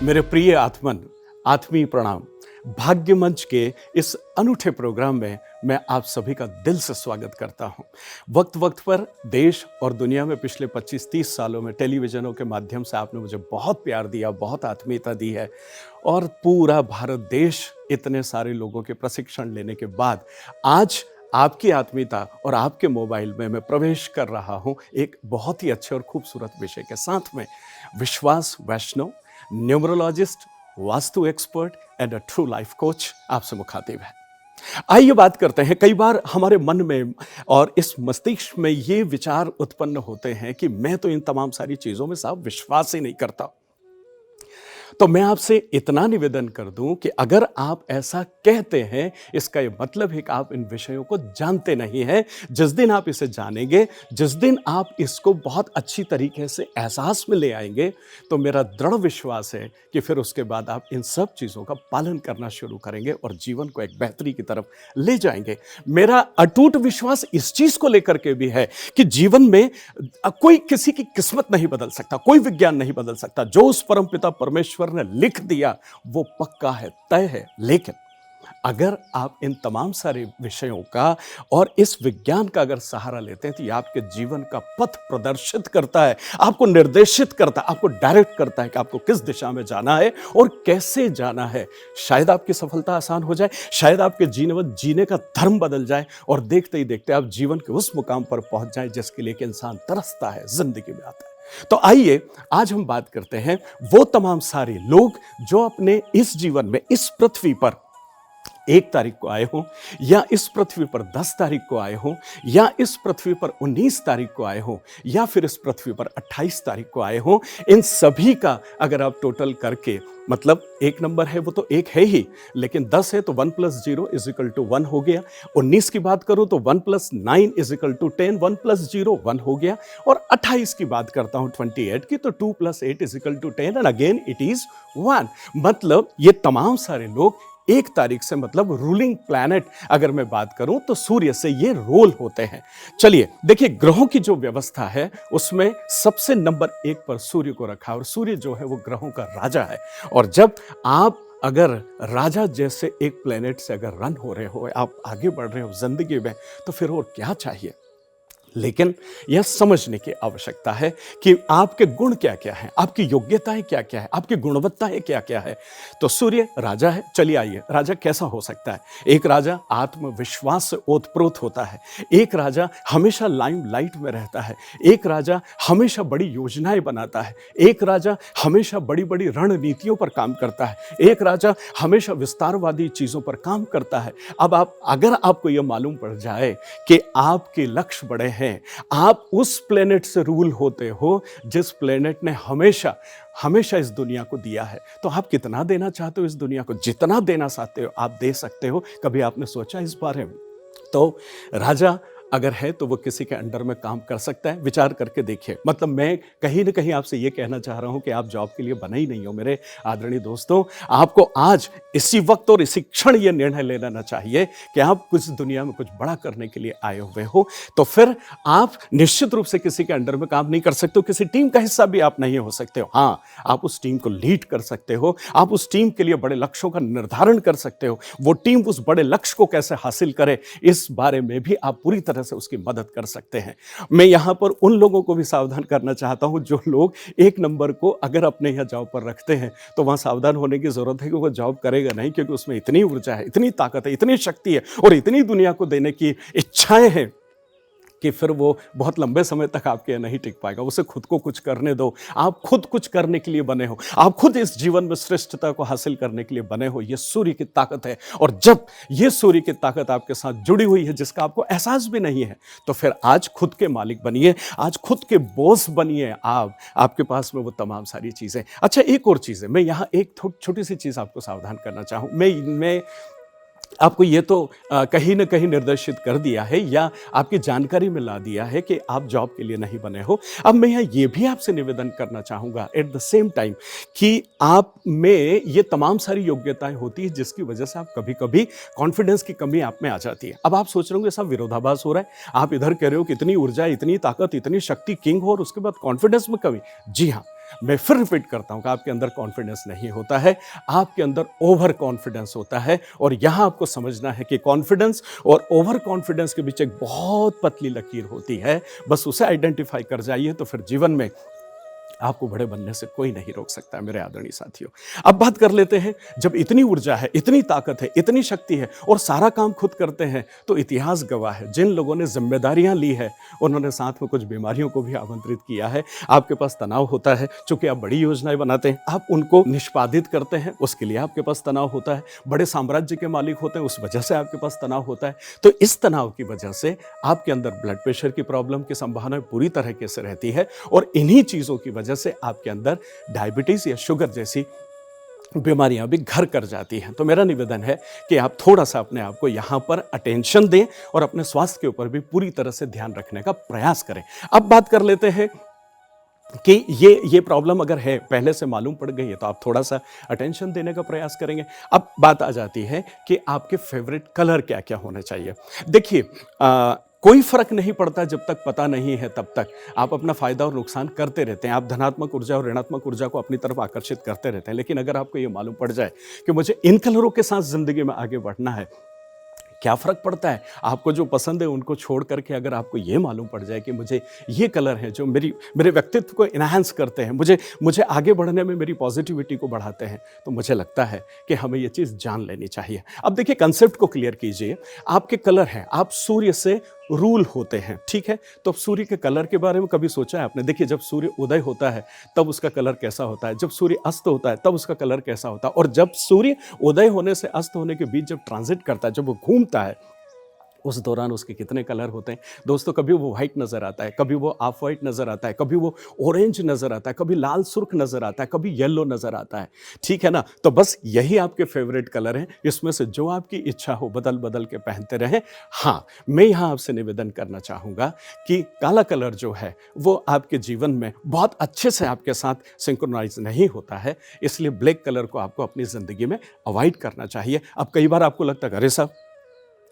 मेरे प्रिय आत्मन, आत्मीय प्रणाम। भाग्य मंच के इस अनूठे प्रोग्राम में मैं आप सभी का दिल से स्वागत करता हूं। वक्त वक्त पर देश और दुनिया में पिछले 25-30 सालों में टेलीविजनों के माध्यम से आपने मुझे बहुत प्यार दिया, बहुत आत्मीयता दी है और पूरा भारत देश इतने सारे लोगों के प्रशिक्षण लेने के बाद आज आपकी आत्मीयता और आपके मोबाइल में मैं प्रवेश कर रहा हूं एक बहुत ही अच्छे और खूबसूरत विषय के साथ में। Vishwas Vaishnav, numerologist, vastu expert and a true life coach आपसे मुखातिब है। आइए बात करते हैं। कई बार हमारे मन में और इस मस्तिष्क में ये विचार उत्पन्न होते हैं कि मैं तो इन तमाम सारी चीजों में साफ विश्वास ही नहीं करता। तो मैं आपसे इतना निवेदन कर दूं कि अगर आप ऐसा कहते हैं, इसका ये मतलब है कि आप इन विषयों को जानते नहीं हैं। जिस दिन आप इसे जानेंगे, जिस दिन आप इसको बहुत अच्छी तरीके से एहसास में ले आएंगे, तो मेरा दृढ़ विश्वास है कि फिर उसके बाद आप इन सब चीज़ों का पालन करना शुरू करेंगे और जीवन को एक बेहतरी की तरफ ले जाएंगे। मेरा अटूट विश्वास इस चीज़ को लेकर के भी है कि जीवन में कोई किसी की किस्मत नहीं बदल सकता, कोई विज्ञान नहीं बदल सकता। जो उस परमपिता परमेश्वर ने लिख दिया वो पक्का है, तय है। लेकिन अगर आप इन तमाम सारे विषयों का और इस विज्ञान का अगर सहारा लेते हैं तो ये आपके जीवन का पथ प्रदर्शित करता है, आपको निर्देशित करता है, आपको डायरेक्ट करता है कि आपको किस दिशा में जाना है और कैसे जाना है। शायद आपकी सफलता आसान हो जाए, शायद आपके जीने का धर्म बदल जाए और देखते ही देखते आप जीवन के उस मुकाम पर पहुंच जाए जिसके लिए कि इंसान तरसता है, जिंदगी में आता है। तो आइए आज हम बात करते हैं वो तमाम सारे लोग जो अपने इस जीवन में इस पृथ्वी पर 1 तारीख को आए हों, या इस पृथ्वी पर 10 तारीख को आए हों, या इस पृथ्वी पर 19 तारीख को आए हों, या फिर इस पृथ्वी पर 28 तारीख को आए हों। इन सभी का अगर आप टोटल करके, मतलब 1 नंबर है वो तो 1 है ही, लेकिन 10 है तो 1 + 0 = 1 हो गया। 19 की बात करूं तो 1 + 9 = 10, 1 + 0 1 हो गया। और 28 की बात करता हूं 28 की, तो 2 + 8 = 10 एंड अगेन इट इज 1। मतलब ये तमाम सारे लोग 1 तारीख से, मतलब रूलिंग प्लैनेट अगर मैं बात करूं तो सूर्य से ये रोल होते हैं। चलिए देखिए, ग्रहों की जो व्यवस्था है उसमें सबसे नंबर 1 पर सूर्य को रखा, और सूर्य जो है वो ग्रहों का राजा है। और जब आप अगर राजा जैसे एक प्लैनेट से अगर रन हो रहे हो, आप आगे बढ़ रहे हो जिंदगी में, तो फिर और क्या चाहिए। लेकिन यह समझने की आवश्यकता है कि आपके गुण क्या क्या हैं, आपकी योग्यताएं क्या क्या है, आपकी गुणवत्ताएं क्या क्या है। तो सूर्य राजा है। चलिए आइए, राजा कैसा हो सकता है। एक राजा आत्मविश्वास से ओतप्रोत होता है, एक राजा हमेशा लाइमलाइट में रहता है, एक राजा हमेशा बड़ी योजनाएं बनाता है, एक राजा हमेशा बड़ी बड़ी रणनीतियों पर काम करता है, एक राजा हमेशा विस्तारवादी चीजों पर काम करता है। अब अगर आपको यह मालूम पड़ जाए कि आपके लक्ष्य बड़े हैं, आप उस प्लेनेट से रूल होते हो जिस प्लेनेट ने हमेशा हमेशा इस दुनिया को दिया है, तो आप कितना देना चाहते हो इस दुनिया को। जितना देना चाहते हो आप दे सकते हो। कभी आपने सोचा इस बारे में। तो राजा अगर है तो वो किसी के अंडर में काम कर सकता है। विचार करके देखिए। मतलब मैं कहीं ना कहीं आपसे ये कहना चाह रहा हूं कि आप जॉब के लिए बने ही नहीं हो मेरे आदरणीय दोस्तों। आपको आज इसी वक्त और इसी क्षण ये निर्णय ले लेना चाहिए कि आप कुछ दुनिया में कुछ बड़ा करने के लिए आए हुए हो। तो फिर आप निश्चित रूप से किसी के अंडर में काम नहीं कर सकते हो, किसी टीम का हिस्सा भी आप नहीं हो सकते हो। हाँ, आप उस टीम को लीड कर सकते हो, आप उस टीम के लिए बड़े लक्ष्यों का निर्धारण कर सकते हो। वो टीम उस बड़े लक्ष्य को कैसे हासिल करे, इस बारे में भी आप पूरी तरह से उसकी मदद कर सकते हैं। मैं यहां पर उन लोगों को भी सावधान करना चाहता हूं जो लोग 1 नंबर को अगर अपने यहां जॉब पर रखते हैं, तो वहां सावधान होने की जरूरत है कि वो जॉब करेगा नहीं, क्योंकि उसमें इतनी ऊर्जा है, इतनी ताकत है, इतनी शक्ति है और इतनी दुनिया को देने की इच्छाएं हैं कि फिर वो बहुत लंबे समय तक आपके यहाँ नहीं टिक पाएगा। उसे खुद को कुछ करने दो। आप खुद कुछ करने के लिए बने हो, आप खुद इस जीवन में श्रेष्ठता को हासिल करने के लिए बने हो। ये सूर्य की ताकत है। और जब ये सूर्य की ताकत आपके साथ जुड़ी हुई है जिसका आपको एहसास भी नहीं है, तो फिर आज खुद के मालिक बनिए, आज खुद के बॉस बनिए। आपके पास में वो तमाम सारी चीजें। अच्छा, एक और चीज है, मैं यहाँ एक छोटी सी चीज आपको सावधान करना चाहूँ। मैं आपको ये तो कहीं ना कहीं निर्देशित कर दिया है या आपकी जानकारी में ला दिया है कि आप जॉब के लिए नहीं बने हो। अब मैं यहाँ ये भी आपसे निवेदन करना चाहूँगा एट द सेम टाइम कि आप में ये तमाम सारी योग्यताएं होती है जिसकी वजह से आप कभी कभी कॉन्फिडेंस की कमी आप में आ जाती है। अब आप सोच रहे होंगे सब विरोधाभास हो रहा है। आप इधर कह रहे हो कि इतनी ऊर्जा, इतनी ताकत, इतनी शक्ति, किंग हो, और उसके बाद कॉन्फिडेंस में कमी। जी हाँ, मैं फिर रिपीट करता हूं कि आपके अंदर कॉन्फिडेंस नहीं होता है, आपके अंदर ओवर कॉन्फिडेंस होता है। और यहां आपको समझना है कि कॉन्फिडेंस और ओवर कॉन्फिडेंस के बीच एक बहुत पतली लकीर होती है। बस उसे आइडेंटिफाई कर जाइए तो फिर जीवन में आपको बड़े बनने से कोई नहीं रोक सकता है मेरे आदरणीय साथियों। अब बात कर लेते हैं, जब इतनी ऊर्जा है, इतनी ताकत है, इतनी शक्ति है और सारा काम खुद करते हैं, तो इतिहास गवाह है जिन लोगों ने जिम्मेदारियां ली है उन्होंने साथ में कुछ बीमारियों को भी आमंत्रित किया है। आपके पास तनाव होता है, चूंकि आप बड़ी योजनाएं बनाते हैं, आप उनको निष्पादित करते हैं, उसके लिए आपके पास तनाव होता है। बड़े साम्राज्य के मालिक होते हैं, उस वजह से आपके पास तनाव होता है। तो इस तनाव की वजह से आपके अंदर ब्लड प्रेशर की प्रॉब्लम की संभावना पूरी तरीके से रहती है और इन्हीं चीजों की वजह से आपके अंदर डायबिटीज या शुगर जैसी बीमारियां भी घर कर जाती हैं। तो मेरा निवेदन है कि आप थोड़ा सा अपने आप को यहां पर अटेंशन दें और अपने स्वास्थ्य के ऊपर भी पूरी तरह से ध्यान रखने का प्रयास करें। अब बात कर लेते हैं कि ये प्रॉब्लम अगर है, पहले से मालूम पड़ गई है, तो आप थोड़ा सा अटेंशन देने का प्रयास करेंगे। अब बात आ जाती है कि आपके फेवरेट कलर क्या क्या होने चाहिए। देखिए, कोई फर्क नहीं पड़ता जब तक पता नहीं है, तब तक आप अपना फायदा और नुकसान करते रहते हैं। आप धनात्मक ऊर्जा और ऋणात्मक ऊर्जा को अपनी तरफ आकर्षित करते रहते हैं। लेकिन अगर आपको ये मालूम पड़ जाए कि मुझे इन कलरों के साथ जिंदगी में आगे बढ़ना है, क्या फर्क पड़ता है आपको जो पसंद है उनको छोड़ करके अगर आपको ये मालूम पड़ जाए कि मुझे ये कलर है जो मेरे व्यक्तित्व को इनहांस करते हैं, मुझे आगे बढ़ने में मेरी पॉजिटिविटी को बढ़ाते हैं, तो मुझे लगता है कि हमें ये चीज़ जान लेनी चाहिए। अब देखिए, कंसेप्ट को क्लियर कीजिए। आपके कलर हैं, आप सूर्य से रूल होते हैं, ठीक है। तो सूर्य के कलर के बारे में कभी सोचा है आपने? देखिए, जब सूर्य उदय होता है तब उसका कलर कैसा होता है, जब सूर्य अस्त होता है तब उसका कलर कैसा होता है, और जब सूर्य उदय होने से अस्त होने के बीच जब ट्रांजिट करता है, जब वो घूमता है, उस दौरान उसके कितने कलर होते हैं दोस्तों। कभी वो व्हाइट नजर आता है, कभी वो ऑफ व्हाइट नजर आता है, कभी वो ऑरेंज नजर आता है, कभी लाल सुर्ख नजर आता है, कभी येलो नजर आता है, ठीक है ना। तो बस यही आपके फेवरेट कलर हैं, इसमें से जो आपकी इच्छा हो बदल बदल के पहनते रहें। हाँ, मैं यहाँ आपसे निवेदन करना चाहूँगा कि काला कलर जो है वो आपके जीवन में बहुत अच्छे से आपके साथ सिंक्रोनाइज नहीं होता है, इसलिए ब्लैक कलर को आपको अपनी ज़िंदगी में अवॉइड करना चाहिए। अब कई बार आपको लगता है, अरे साहब,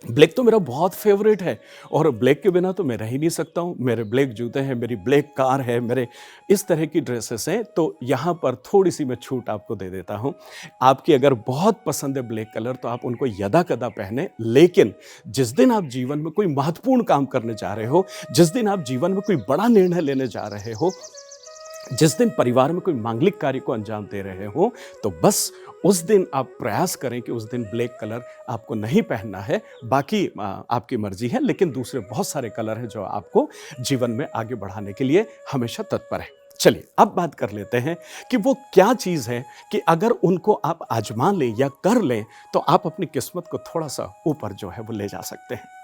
ब्लैक तो मेरा बहुत फेवरेट है और ब्लैक के बिना तो मैं रह ही नहीं सकता हूँ, मेरे ब्लैक जूते हैं, मेरी ब्लैक कार है, मेरे इस तरह की ड्रेसेस हैं। तो यहाँ पर थोड़ी सी मैं छूट आपको दे देता हूँ। आपकी अगर बहुत पसंद है ब्लैक कलर तो आप उनको यदा कदा पहने, लेकिन जिस दिन आप जीवन में कोई महत्वपूर्ण काम करने जा रहे हो, जिस दिन आप जीवन में कोई बड़ा निर्णय लेने जा रहे हो, जिस दिन परिवार में कोई मांगलिक कार्य को अंजाम दे रहे हो, तो बस उस दिन आप प्रयास करें कि उस दिन ब्लैक कलर आपको नहीं पहनना है। बाकी आपकी मर्जी है, लेकिन दूसरे बहुत सारे कलर हैं जो आपको जीवन में आगे बढ़ाने के लिए हमेशा तत्पर है। चलिए, अब बात कर लेते हैं कि वो क्या चीज़ है कि अगर उनको आप आजमा लें या कर लें तो आप अपनी किस्मत को थोड़ा सा ऊपर जो है वो ले जा सकते हैं।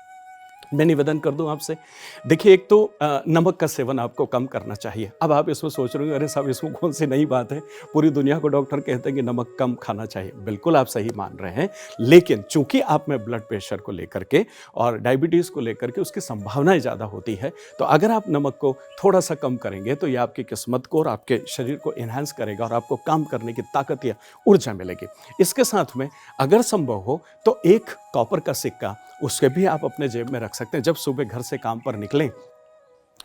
मैं निवेदन कर दूं आपसे, देखिए, एक तो नमक का सेवन आपको कम करना चाहिए। अब आप इसमें सोच रहे हो, अरे साहब, इसमें कौन सी नई बात है, पूरी दुनिया को डॉक्टर कहते हैं कि नमक कम खाना चाहिए। बिल्कुल आप सही मान रहे हैं, लेकिन चूंकि आप में ब्लड प्रेशर को लेकर के और डायबिटीज़ को लेकर के उसकी संभावनाएं ज़्यादा होती है, तो अगर आप नमक को थोड़ा सा कम करेंगे तो ये आपकी किस्मत को और आपके शरीर को इन्हांस करेगा और आपको काम करने की ताकत या ऊर्जा मिलेगी। इसके साथ में अगर संभव हो तो एक कॉपर का सिक्का उसके भी आप अपने जेब में रख सकते हैं। जब सुबह घर से काम पर निकलें,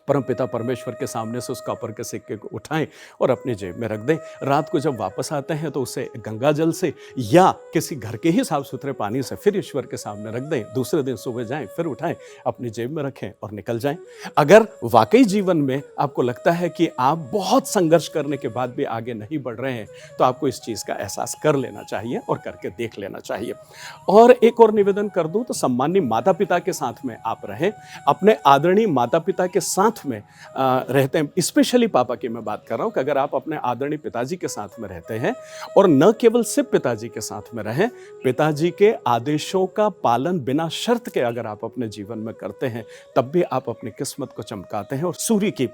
परमपिता परमेश्वर के सामने से उस कॉपर के सिक्के को उठाएं और अपनी जेब में रख दें। रात को जब वापस आते हैं तो उसे गंगा जल से या किसी घर के ही साफ सुथरे पानी से फिर ईश्वर के सामने रख दें। दूसरे दिन सुबह जाएं, फिर उठाएं, अपनी जेब में रखें और निकल जाएं। अगर वाकई जीवन में आपको लगता है कि आप बहुत संघर्ष करने के बाद भी आगे नहीं बढ़ रहे हैं, तो आपको इस चीज़ का एहसास कर लेना चाहिए और करके देख लेना चाहिए। और एक और निवेदन कर दूं तो सम्माननीय माता पिता के साथ में आप रहें, अपने आदरणीय माता पिता के साथ में रहते हैं। स्पेशली पापा की मैं बात कर रहा हूं कि अगर आप अपने आदरणीय पिताजी के साथ में रहते हैं और न केवल सिर्फ पिताजी के साथ में रहें, पिताजी के आदेशों का पालन बिना शर्त के अगर आप अपने जीवन में करते हैं, तब भी आप अपनी किस्मत को चमकाते हैं और सूर्य की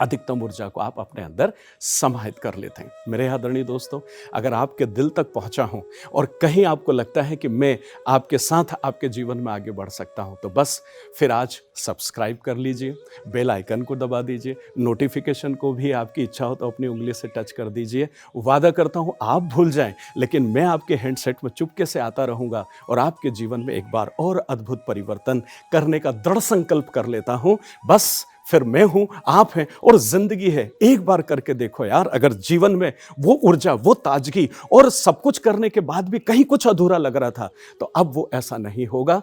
अधिकतम ऊर्जा को आप अपने अंदर समाहित कर लेते हैं। मेरे आदरणीय दोस्तों, अगर आपके दिल तक पहुंचा हूं और कहीं आपको लगता है कि मैं आपके साथ आपके जीवन में आगे बढ़ सकता हूं, तो बस फिर आज सब्सक्राइब कर लीजिए, बेल आइकन को दबा दीजिए, नोटिफिकेशन को भी आपकी इच्छा हो तो अपनी उंगली से टच कर दीजिए। वादा करता हूं आप भूल जाएं, लेकिन मैं आपके हैंडसेट में चुपके से आता रहूंगा और आपके जीवन में एक बार और अद्भुत परिवर्तन करने का दृढ़ संकल्प कर लेता हूं। बस फिर मैं हूं, आप हैं और जिंदगी है। एक बार करके देखो यार, अगर जीवन में वो ऊर्जा, वो ताजगी और सब कुछ करने के बाद भी कहीं कुछ अधूरा लग रहा था, तो अब वो ऐसा नहीं होगा।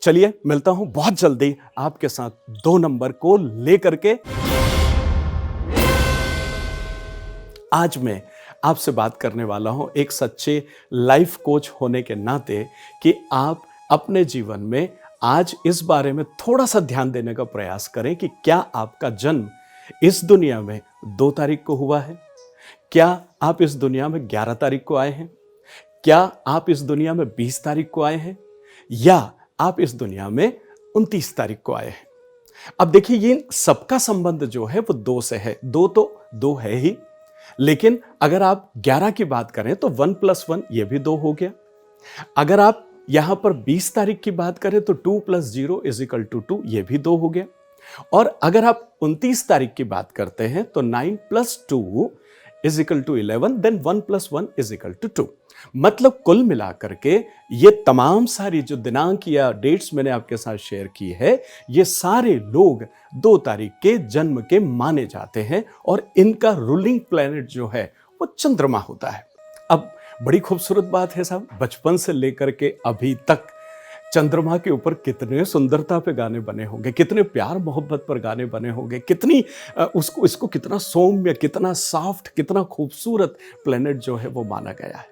चलिए मिलता हूं बहुत जल्दी आपके साथ 2 नंबर को लेकर के। आज मैं आपसे बात करने वाला हूं एक सच्चे लाइफ कोच होने के नाते कि आप अपने जीवन में आज इस बारे में थोड़ा सा ध्यान देने का प्रयास करें कि क्या आपका जन्म इस दुनिया में 2 तारीख को हुआ है? क्या आप इस दुनिया में 11 तारीख को आए हैं? क्या आप इस दुनिया में 20 तारीख को आए हैं? या आप इस दुनिया में 29 तारीख को आए हैं? अब देखिए, ये सबका संबंध जो है वो 2 से है। 2 तो 2 है ही, लेकिन अगर आप 11 की बात करें तो 1 + 1 ये भी 2 हो गया। अगर आप यहां पर 20 तारीख की बात करें तो 2 + 0 = 2, ये भी 2 हो गया। और अगर आप 29 तारीख की बात करते हैं तो 9 + 2 = 11, देन 1 + 1 = 2। मतलब कुल मिलाकर के ये तमाम सारी जो दिनांक या डेट्स मैंने आपके साथ शेयर की है, ये सारे लोग 2 तारीख के जन्म के माने जाते हैं और इनका रूलिंग प्लैनेट जो है वो चंद्रमा होता है। अब बड़ी खूबसूरत बात है साहब, बचपन से लेकर के अभी तक चंद्रमा के ऊपर कितने सुंदरता पे गाने बने होंगे, कितने प्यार मोहब्बत पर गाने बने होंगे, कितनी इसको कितना सौम्य, कितना सॉफ्ट, कितना खूबसूरत प्लेनेट जो है वो माना गया है।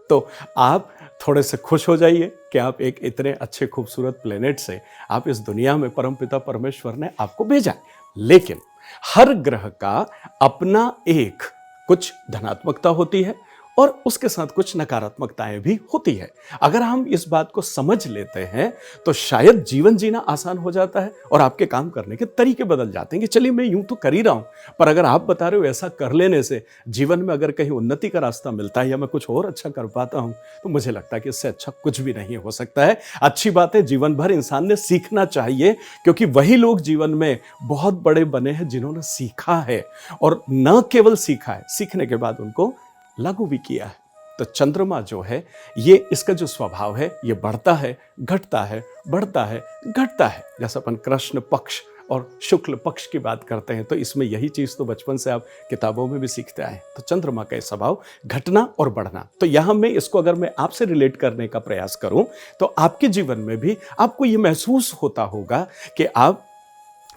तो आप थोड़े से खुश हो जाइए कि आप एक इतने अच्छे खूबसूरत प्लेनेट से आप इस दुनिया में परमपिता परमेश्वर ने आपको भेजा। लेकिन हर ग्रह का अपना एक कुछ धनात्मकता होती है और उसके साथ कुछ नकारात्मकताएं भी होती है। अगर हम इस बात को समझ लेते हैं तो शायद जीवन जीना आसान हो जाता है और आपके काम करने के तरीके बदल जाते हैं कि चलिए मैं यूं तो कर ही रहा हूं, पर अगर आप बता रहे हो ऐसा कर लेने से जीवन में अगर कहीं उन्नति का रास्ता मिलता है या मैं कुछ और अच्छा कर पाता हूं, तो मुझे लगता है कि इससे अच्छा कुछ भी नहीं हो सकता है। अच्छी बात है, जीवन भर इंसान ने सीखना चाहिए, क्योंकि वही लोग जीवन में बहुत बड़े बने हैं जिन्होंने सीखा है, और न केवल सीखा है, सीखने के बाद उनको लागू भी किया है। तो चंद्रमा जो है, ये इसका जो स्वभाव है, ये बढ़ता है, घटता है, बढ़ता है, घटता है। जैसे अपन कृष्ण पक्ष और शुक्ल पक्ष की बात करते हैं, तो इसमें यही चीज तो बचपन से आप किताबों में भी सीखते आए। तो चंद्रमा का स्वभाव घटना और बढ़ना। तो यहां मैं इसको अगर मैं आपसे रिलेट करने का प्रयास करूं तो आपके जीवन में भी आपको ये महसूस होता होगा कि आप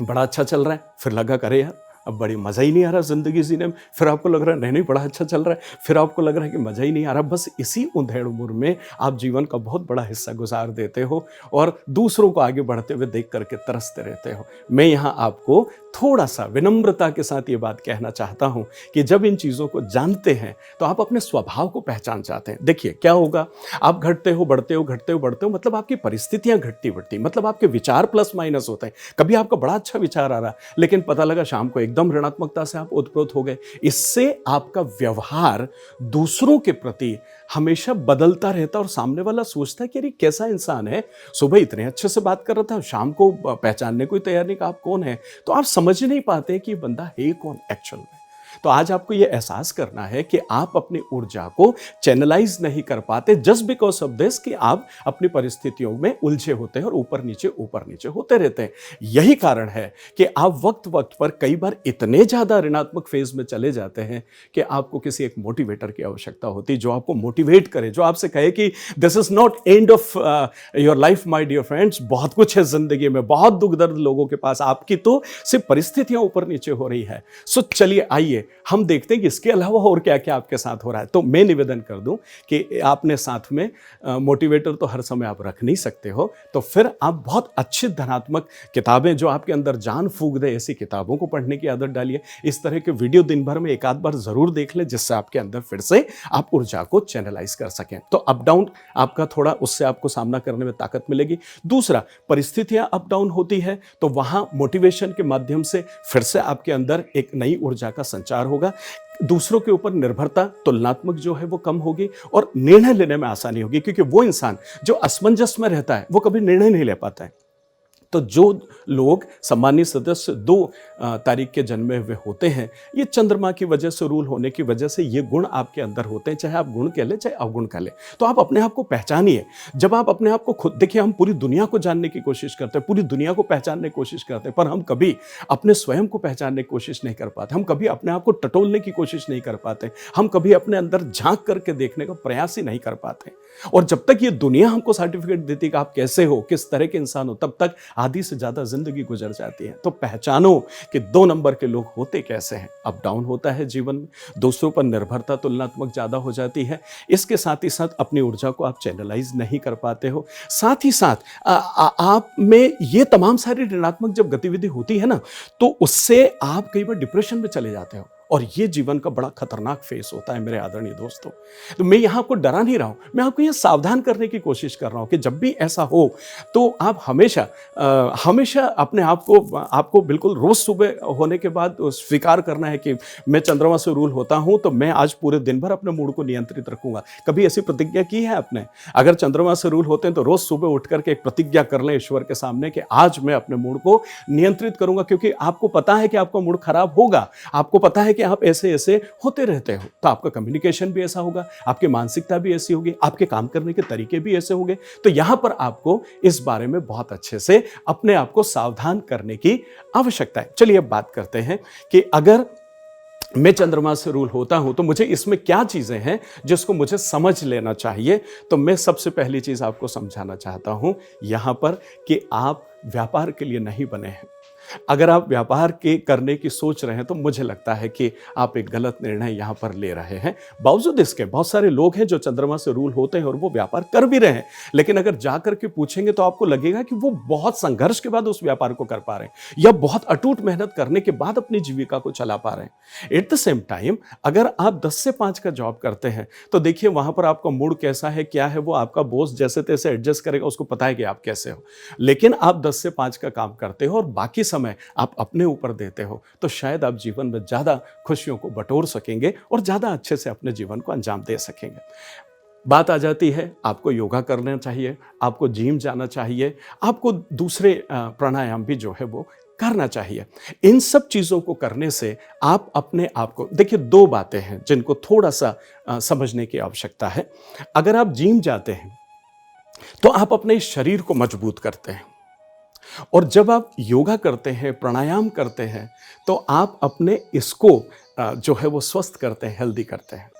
बड़ा अच्छा चल रहा है, फिर लगा करे यार अब बड़ी मज़ा ही नहीं आ रहा ज़िंदगी जीने में, फिर आपको लग रहा है नहीं बड़ा अच्छा चल रहा है, फिर आपको लग रहा है कि मज़ा ही नहीं आ रहा। बस इसी उधेड़ बुन में आप जीवन का बहुत बड़ा हिस्सा गुजार देते हो और दूसरों को आगे बढ़ते हुए देख करके तरसते रहते हो। मैं यहाँ आपको थोड़ा सा विनम्रता के साथ ये बात कहना चाहता हूँ कि जब इन चीज़ों को जानते हैं तो आप अपने स्वभाव को पहचान जाते हैं। देखिए क्या होगा, आप घटते हो, बढ़ते हो, घटते हो, बढ़ते हो, मतलब आपकी परिस्थितियाँ घटती बढ़ती, मतलब आपके विचार प्लस माइनस होते हैं। कभी आपका बड़ा अच्छा विचार आ रहा, लेकिन पता लगा शाम को एकदम ऋणात्मकता से आप ओतप्रोत हो गए। इससे आपका व्यवहार दूसरों के प्रति हमेशा बदलता रहता और सामने वाला सोचता है कि अरे कैसा इंसान है, सुबह इतने अच्छे से बात कर रहा था, शाम को पहचानने को तैयार नहीं कि आप कौन है। तो आप समझ नहीं पाते कि ये बंदा है कौन एक्चुअल में। तो आज आपको ये एहसास करना है कि आप अपनी ऊर्जा को चैनलाइज नहीं कर पाते जस्ट बिकॉज ऑफ दिस, कि आप अपनी परिस्थितियों में उलझे होते हैं और ऊपर नीचे होते रहते हैं। यही कारण है कि आप वक्त वक्त पर कई बार इतने ज्यादा ऋणात्मक फेज में चले जाते हैं कि आपको किसी एक मोटिवेटर की आवश्यकता होती है, जो आपको मोटिवेट करे, जो आपसे कहे कि this is not end of your life my dear friends. बहुत कुछ है जिंदगी में, बहुत दुख दर्द लोगों के पास, आपकी तो सिर्फ परिस्थितियां ऊपर नीचे हो रही है। सो चलिए आइए हम देखते हैं कि इसके अलावा और क्या क्या आपके साथ हो रहा है। तो मैं निवेदन कर दूं कि आपने साथ में मोटिवेटर तो हर समय आप रख नहीं सकते हो, तो फिर आप बहुत अच्छी धनात्मक किताबें जो आपके अंदर जान फूंक दे, ऐसी किताबों को पढ़ने की आदत डालिए। इस तरह के वीडियो दिन भर में एक आध बार जरूर देख लें, जिससे आपके अंदर फिर से आप ऊर्जा को चैनलाइज कर सकें। तो अप डाउन आपका थोड़ा, उससे आपको सामना करने में ताकत मिलेगी। दूसरा, परिस्थितियां अप डाउन होती है तो वहां मोटिवेशन के माध्यम से फिर से आपके अंदर एक नई ऊर्जा का संचार होगा। दूसरों के ऊपर निर्भरता तुलनात्मक जो है वो कम होगी और निर्णय लेने में आसानी होगी, क्योंकि वो इंसान जो असमंजस में रहता है वो कभी निर्णय नहीं ले पाता है। तो जो लोग सम्मानित सदस्य 2 तारीख के जन्मे हुए होते हैं, ये चंद्रमा की वजह से, रूल होने की वजह से ये गुण आपके अंदर होते हैं, चाहे आप गुण कह लें चाहे अवगुण कह लें। तो आप अपने आप को पहचानिए। जब आप अपने आप को खुद देखिए, हम पूरी दुनिया को जानने की कोशिश करते हैं, पूरी दुनिया को पहचानने की कोशिश करते हैं, पर हम कभी अपने स्वयं को पहचानने की कोशिश नहीं कर पाते। हम कभी अपने आप को टटोलने की कोशिश नहीं कर पाते। हम कभी अपने अंदर झांक करके देखने का प्रयास ही नहीं कर पाते। और जब तक ये दुनिया हमको सर्टिफिकेट देती कि आप कैसे हो, किस तरह के इंसान हो, तब तक आधी से ज्यादा जिंदगी गुजर जाती है। तो पहचानो कि 2 नंबर के लोग होते कैसे हैं। अप डाउन होता है जीवन में, दूसरों पर निर्भरता तुलनात्मक ज्यादा हो जाती है। इसके साथ ही साथ अपनी ऊर्जा को आप चैनलाइज नहीं कर पाते हो। साथ ही साथ आप में ये तमाम सारी ऋणात्मक जब गतिविधि होती है ना, तो उससे आप कई बार डिप्रेशन में चले जाते हो। और ये जीवन का बड़ा खतरनाक फेस होता है मेरे आदरणीय दोस्तों। तो मैं यहाँ आपको डरा नहीं रहा हूँ, मैं आपको ये सावधान करने की कोशिश कर रहा हूँ कि जब भी ऐसा हो तो आप हमेशा अपने आपको बिल्कुल रोज सुबह होने के बाद स्वीकार करना है कि मैं चंद्रमा से रूल होता हूँ, तो मैं आज पूरे दिन भर अपने मूड को नियंत्रित रखूंगा। कभी ऐसी प्रतिज्ञा की है आपने? अगर चंद्रमा से रूल होते हैं तो रोज सुबह उठ करके एक प्रतिज्ञा कर लें ईश्वर के सामने कि आज मैं अपने मूड को नियंत्रित करूंगा, क्योंकि आपको पता है कि आपका मूड खराब होगा, आपको पता है कि आप ऐसे ऐसे होते रहते हो, तो आपका कम्युनिकेशन भी ऐसा होगा, आपकी मानसिकता भी ऐसी होगी, आपके काम करने के तरीके भी ऐसे होंगे। तो यहां पर आपको इस बारे में बहुत अच्छे से अपने आप को सावधान करने की आवश्यकता है। चलिए अब बात करते हैं कि अगर मैं चंद्रमा से रूल होता हूं तो मुझे इसमें क्या चीजें हैं जिसको मुझे समझ लेना चाहिए। तो मैं सबसे पहली चीज आपको समझाना चाहता हूं यहां पर कि आप व्यापार के लिए नहीं बने हैं। अगर आप व्यापार के करने की सोच रहे हैं तो मुझे लगता है कि आप एक गलत निर्णय यहां पर ले रहे हैं। बावजूद इसके बहुत सारे लोग हैं जो चंद्रमा से रूल होते हैं और वो व्यापार कर भी रहे हैं, लेकिन अगर जाकर के पूछेंगे तो आपको लगेगा कि वो बहुत संघर्ष के बाद उस व्यापार को कर पा रहे हैं या बहुत अटूट मेहनत करने के बाद अपनी जीविका को चला पा रहे हैं। एट द सेम टाइम अगर आप 10 से 5 का जॉब करते हैं तो देखिए वहां पर आपका मूड कैसा है, क्या है, वो आपका बॉस जैसे तैसे एडजस्ट करेगा, उसको पता है कि आप कैसे हो। लेकिन आप 10 से 5 का काम करते हो और बाकी समय आप अपने ऊपर देते हो, तो शायद आप जीवन में ज्यादा खुशियों को बटोर सकेंगे और ज्यादा अच्छे से अपने जीवन को अंजाम दे सकेंगे। बात आ जाती है, आपको योगा करना चाहिए, आपको जिम जाना चाहिए, आपको दूसरे प्राणायाम भी जो है वो करना चाहिए। इन सब चीजों को करने से आप अपने आप को देखिए, 2 बातें हैं जिनको थोड़ा सा समझने की आवश्यकता है। अगर आप जिम जाते हैं तो आप अपने शरीर को मजबूत करते हैं, और जब आप योगा करते हैं, प्राणायाम करते हैं, तो आप अपने इसको जो है वो स्वस्थ करते हैं, हेल्दी करते हैं।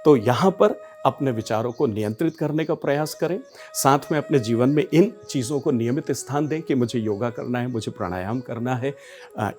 तो यहाँ पर अपने विचारों को नियंत्रित करने का प्रयास करें, साथ में अपने जीवन में इन चीज़ों को नियमित स्थान दें कि मुझे योगा करना है, मुझे प्राणायाम करना है।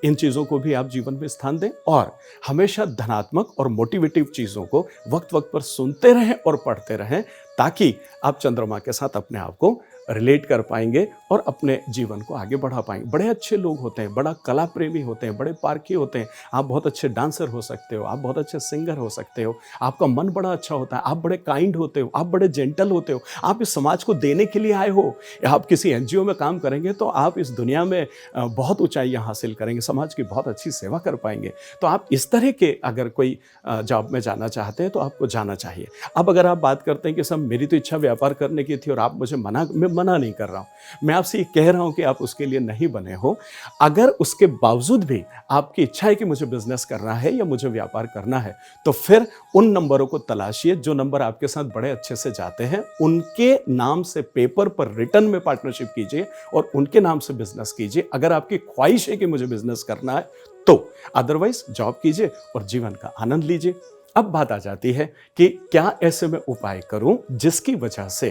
इन चीज़ों को भी आप जीवन में स्थान दें और हमेशा धनात्मक और मोटिवेटिव चीज़ों को वक्त वक्त पर सुनते रहें और पढ़ते रहें, ताकि आप चंद्रमा के साथ अपने आप को रिलेट कर पाएंगे और अपने जीवन को आगे बढ़ा पाएंगे। बड़े अच्छे लोग होते हैं, बड़ा कला प्रेमी होते हैं, बड़े पारखी होते हैं। आप बहुत अच्छे डांसर हो सकते हो, आप बहुत अच्छे सिंगर हो सकते हो, आपका मन बड़ा अच्छा होता है, आप बड़े काइंड होते हो, आप बड़े जेंटल होते हो, आप इस समाज को देने के लिए आए हो। आप किसी एनजीओ में काम करेंगे तो आप इस दुनिया में बहुत ऊंचाइयां हासिल करेंगे, समाज की बहुत अच्छी सेवा कर पाएंगे। तो आप इस तरह के अगर कोई जॉब में जाना चाहते हैं तो आपको जाना चाहिए। अब अगर आप बात करते हैं कि सब मेरी तो इच्छा व्यापार करने की थी और आप मुझे मैं मना नहीं कर रहा हूं, मैं आपसे ये कह रहा हूं कि आप उसके लिए नहीं बने हो। अगर उसके बावजूद भी आपकी इच्छा है कि मुझे बिजनेस करना है या मुझे व्यापार करना है, तो फिर उन नंबरों को तलाशिए जो नंबर आपके साथ बड़े अच्छे से जाते हैं, उनके नाम से पेपर पर रिटर्न में पार्टनरशिप कीजिए और उनके नाम से बिजनेस कीजिए। अगर आपकी ख्वाहिश है कि मुझे बिजनेस करना है तो, अदरवाइज जॉब कीजिए और जीवन का आनंद लीजिए। अब बात आ जाती है कि क्या ऐसे में उपाय करूं जिसकी वजह से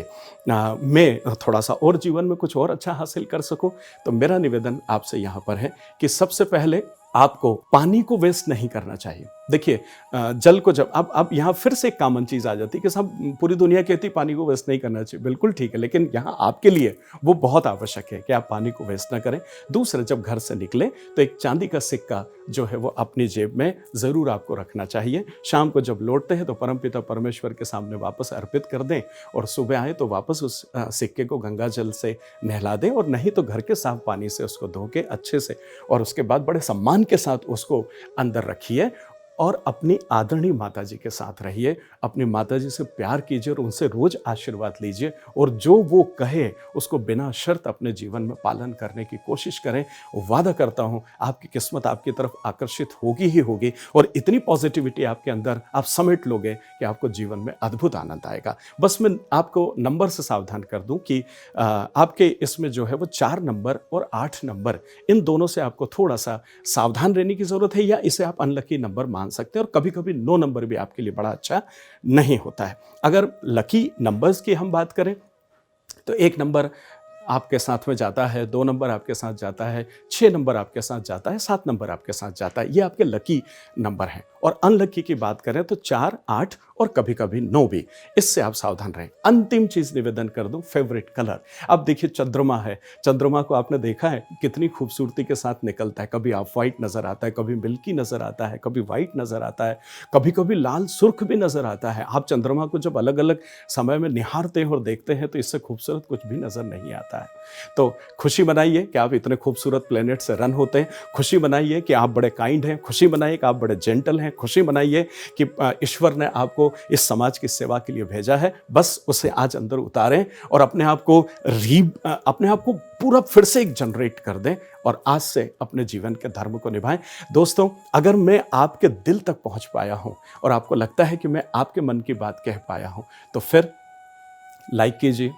मैं थोड़ा सा और जीवन में कुछ और अच्छा हासिल कर सकूं। तो मेरा निवेदन आपसे यहां पर है कि सबसे पहले आपको पानी को वेस्ट नहीं करना चाहिए। देखिए, जल को जब अब यहाँ फिर से एक कॉमन चीज आ जाती है कि सब पूरी दुनिया कहती है पानी को वेस्ट नहीं करना चाहिए। बिल्कुल ठीक है, लेकिन यहाँ आपके लिए वो बहुत आवश्यक है कि आप पानी को वेस्ट ना करें। दूसरा, जब घर से निकले तो एक चांदी का सिक्का जो है वो अपनी जेब में जरूर आपको रखना चाहिए। शाम को जब लौटते हैं तो परमपिता परमेश्वर के सामने वापस अर्पित कर दें और सुबह आए तो वापस उस सिक्के को गंगा जल से नहला दें, और नहीं तो घर के साफ पानी से उसको धो के अच्छे से और उसके बाद बड़े सम्मान के साथ उसको अंदर रखिए। और अपनी आदरणीय माताजी के साथ रहिए, अपनी माताजी से प्यार कीजिए और उनसे रोज आशीर्वाद लीजिए और जो वो कहे उसको बिना शर्त अपने जीवन में पालन करने की कोशिश करें। वादा करता हूँ आपकी किस्मत आपकी तरफ आकर्षित होगी ही होगी और इतनी पॉजिटिविटी आपके अंदर आप समेट लोगे कि आपको जीवन में अद्भुत आनंद आएगा। बस मैं आपको नंबर से सावधान कर दूं कि आपके इसमें जो है वो 4 नंबर और 8 नंबर, इन दोनों से आपको थोड़ा सा सावधान रहने की ज़रूरत है, या इसे आप अनलकी नंबर मान सकते हैं। और कभी कभी 9 नंबर भी आपके लिए बड़ा अच्छा नहीं होता है। अगर लकी नंबर्स की हम बात करें तो 1 नंबर आपके साथ में जाता है, 2 नंबर आपके साथ जाता है, 6 नंबर आपके साथ जाता है, 7 नंबर आपके साथ जाता है। ये आपके लकी नंबर हैं। और अनलकी की बात करें तो 4, 8 और कभी कभी 9 भी, इससे आप सावधान रहें। अंतिम चीज निवेदन कर दूं, फेवरेट कलर। अब देखिए चंद्रमा है, चंद्रमा को आपने देखा है कितनी खूबसूरती के साथ निकलता है। कभी ऑफ वाइट नजर आता है, कभी मिल्की नजर आता है, कभी वाइट नजर आता है, कभी कभी लाल सुर्ख भी नजर आता है। आप चंद्रमा को जब अलग अलग समय में निहारते हैं और देखते हैं तो इससे खूबसूरत कुछ भी नजर नहीं आता है। तो खुशी मनाइए कि आप इतने खूबसूरत प्लेनेट से रन होते हैं, खुशी मनाइए कि आप बड़े काइंड हैं, खुशी मनाइए कि आप बड़े जेंटल हैं, खुशी मनाइए कि ईश्वर ने आपको इस समाज की सेवा के लिए भेजा है। बस उसे आज अंदर उतारें और अपने आप को पूरा फिर से एक जनरेट कर दें और आज से अपने जीवन के धर्म को निभाएं। दोस्तों, अगर मैं आपके दिल तक पहुंच पाया हूं और आपको लगता है कि मैं आपके मन की बात कह पाया हूं, तो फिर लाइक कीजिए,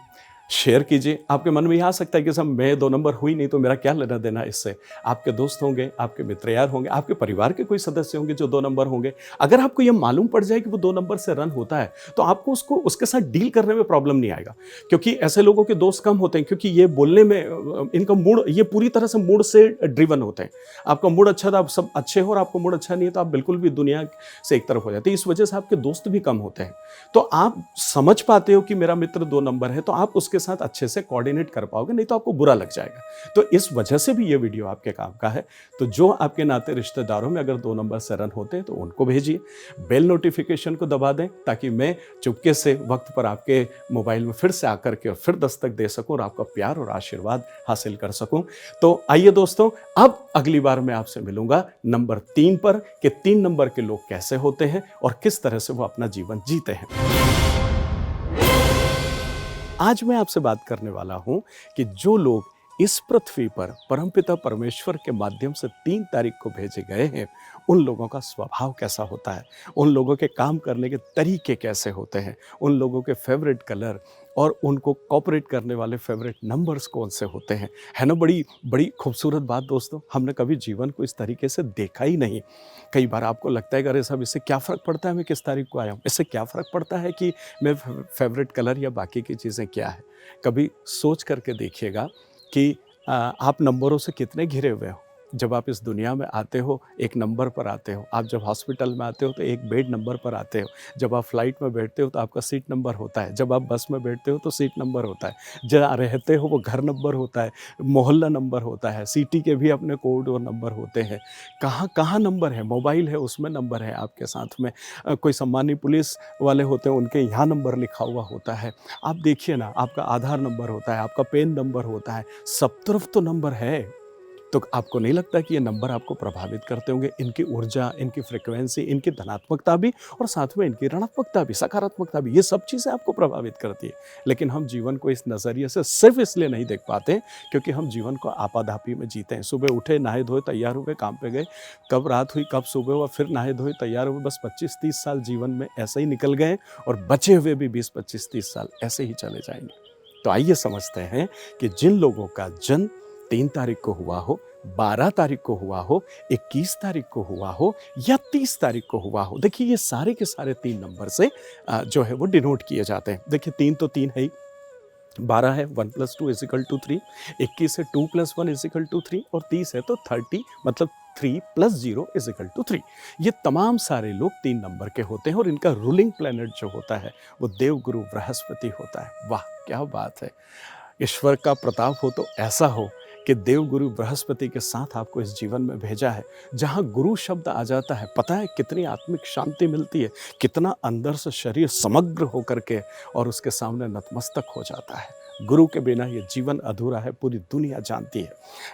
शेयर कीजिए। आपके मन में यह आ सकता है कि सब मैं 2 नंबर हुई नहीं तो मेरा क्या लेना देना इससे। आपके दोस्त होंगे, आपके मित्र यार होंगे, आपके परिवार के कोई सदस्य होंगे जो 2 नंबर होंगे। अगर आपको यह मालूम पड़ जाए कि वो 2 नंबर से रन होता है तो आपको उसके साथ डील करने में प्रॉब्लम नहीं आएगा, क्योंकि ऐसे लोगों के दोस्त कम होते हैं, क्योंकि ये बोलने में इनका मूड, ये पूरी तरह से मूड से ड्रिवन होते हैं। आपका मूड अच्छा था, आप सब अच्छे हो, और आपका मूड अच्छा नहीं है तो आप बिल्कुल भी दुनिया से एक तरफ हो जाते हैं। इस वजह से आपके दोस्त भी कम होते हैं। तो आप समझ पाते हो कि मेरा मित्र 2 नंबर है तो आप उसके साथ अच्छे से कोऑर्डिनेट कर पाओगे, नहीं तो आपको बुरा लग जाएगा। तो इस वजह से भी ये वीडियो आपके काम का है। तो जो आपके नाते रिश्तेदारों में अगर 2 नंबर से रन होते हैं तो उनको भेजिए, बेल नोटिफिकेशन को दबा दें ताकि मैं चुपके से वक्त पर आपके मोबाइल में फिर से आकर के और फिर दस्तक दे सकूं और आपका प्यार और आशीर्वाद हासिल कर सकूं। तो आइए दोस्तों, अब अगली बार मैं आपसे मिलूंगा नंबर 3 पर कि 3 नंबर के लोग कैसे होते हैं और किस तरह से वो अपना जीवन जीते हैं। आज मैं आपसे बात करने वाला हूं कि जो लोग इस पृथ्वी पर परमपिता परमेश्वर के माध्यम से 3 तारीख को भेजे गए हैं, उन लोगों का स्वभाव कैसा होता है, उन लोगों के काम करने के तरीके कैसे होते हैं, उन लोगों के फेवरेट कलर और उनको कॉपरेट करने वाले फेवरेट नंबर्स कौन से होते हैं। है ना, बड़ी बड़ी खूबसूरत बात दोस्तों। हमने कभी जीवन को इस तरीके से देखा ही नहीं। कई बार आपको लगता है कि अरे साहब, इससे क्या फ़र्क पड़ता है मैं किस तारीख को आया हूँ, इससे क्या फ़र्क पड़ता है कि मैं फेवरेट कलर या बाकी की चीज़ें क्या है। कभी सोच करके देखिएगा कि आप नंबरों से कितने घिरे हुए हो। जब आप इस दुनिया में आते हो एक नंबर पर आते हो, आप जब हॉस्पिटल में आते हो तो एक बेड नंबर पर आते हो, जब आप फ्लाइट में बैठते हो तो आपका सीट नंबर होता है, जब आप बस में बैठते हो तो सीट नंबर होता है, जहाँ रहते हो वो घर नंबर होता है, मोहल्ला नंबर होता है, सिटी के भी अपने कोड और नंबर होते हैं। कहाँ कहाँ नंबर है, मोबाइल है उसमें नंबर है आपके साथ में, कोई सम्मानीय पुलिस वाले होते हैं उनके यहाँ नंबर लिखा हुआ होता है। आप देखिए ना, आपका आधार नंबर होता है, आपका पेन नंबर होता है, सब तरफ तो नंबर है। तो आपको नहीं लगता कि ये नंबर आपको प्रभावित करते होंगे, इनकी ऊर्जा, इनकी फ्रिक्वेंसी, इनकी धनात्मकता भी और साथ में इनकी ऋणात्मकता भी, सकारात्मकता भी, ये सब चीज़ें आपको प्रभावित करती है। लेकिन हम जीवन को इस नज़रिए से सिर्फ इसलिए नहीं देख पाते क्योंकि हम जीवन को आपाधापी में जीते हैं। सुबह उठे, नहाए धोए, तैयार हुए, काम पे गए, कब रात हुई, कब सुबह हुआ, फिर नहाए धोए, तैयार हुए, बस 25-30 साल जीवन में ऐसे ही निकल गए और बचे हुए भी 20-25-30 साल ऐसे ही चले जाएंगे। तो आइए समझते हैं कि जिन लोगों का जन्म 3 तारीख को हुआ हो, 12 तारीख को हुआ हो, 21 तारीख को हुआ हो या 30 तारीख को हुआ हो, देखिए ये सारे के सारे 3 नंबर से जो है वो डिनोट किए जाते हैं। देखिए 3 तो 3 है ही, 12 है 1 + 2 = 3, 21 है 2 + 1 = 3 और 30 है तो 30 मतलब 3 + 0 = 3। ये तमाम सारे लोग 3 नंबर के होते हैं और इनका रूलिंग प्लैनेट जो होता है वो देवगुरु बृहस्पति होता है। वाह क्या बात है, ईश्वर का प्रताप हो तो ऐसा हो कि देवगुरु बृहस्पति के साथ आपको इस जीवन में भेजा है। जहाँ गुरु शब्द आ जाता है, पता है कितनी आत्मिक शांति मिलती है, कितना अंदर से शरीर समग्र होकर के और उसके सामने नतमस्तक हो जाता है। गुरु के बिना ये जीवन अधूरा है, पूरी दुनिया जानती है।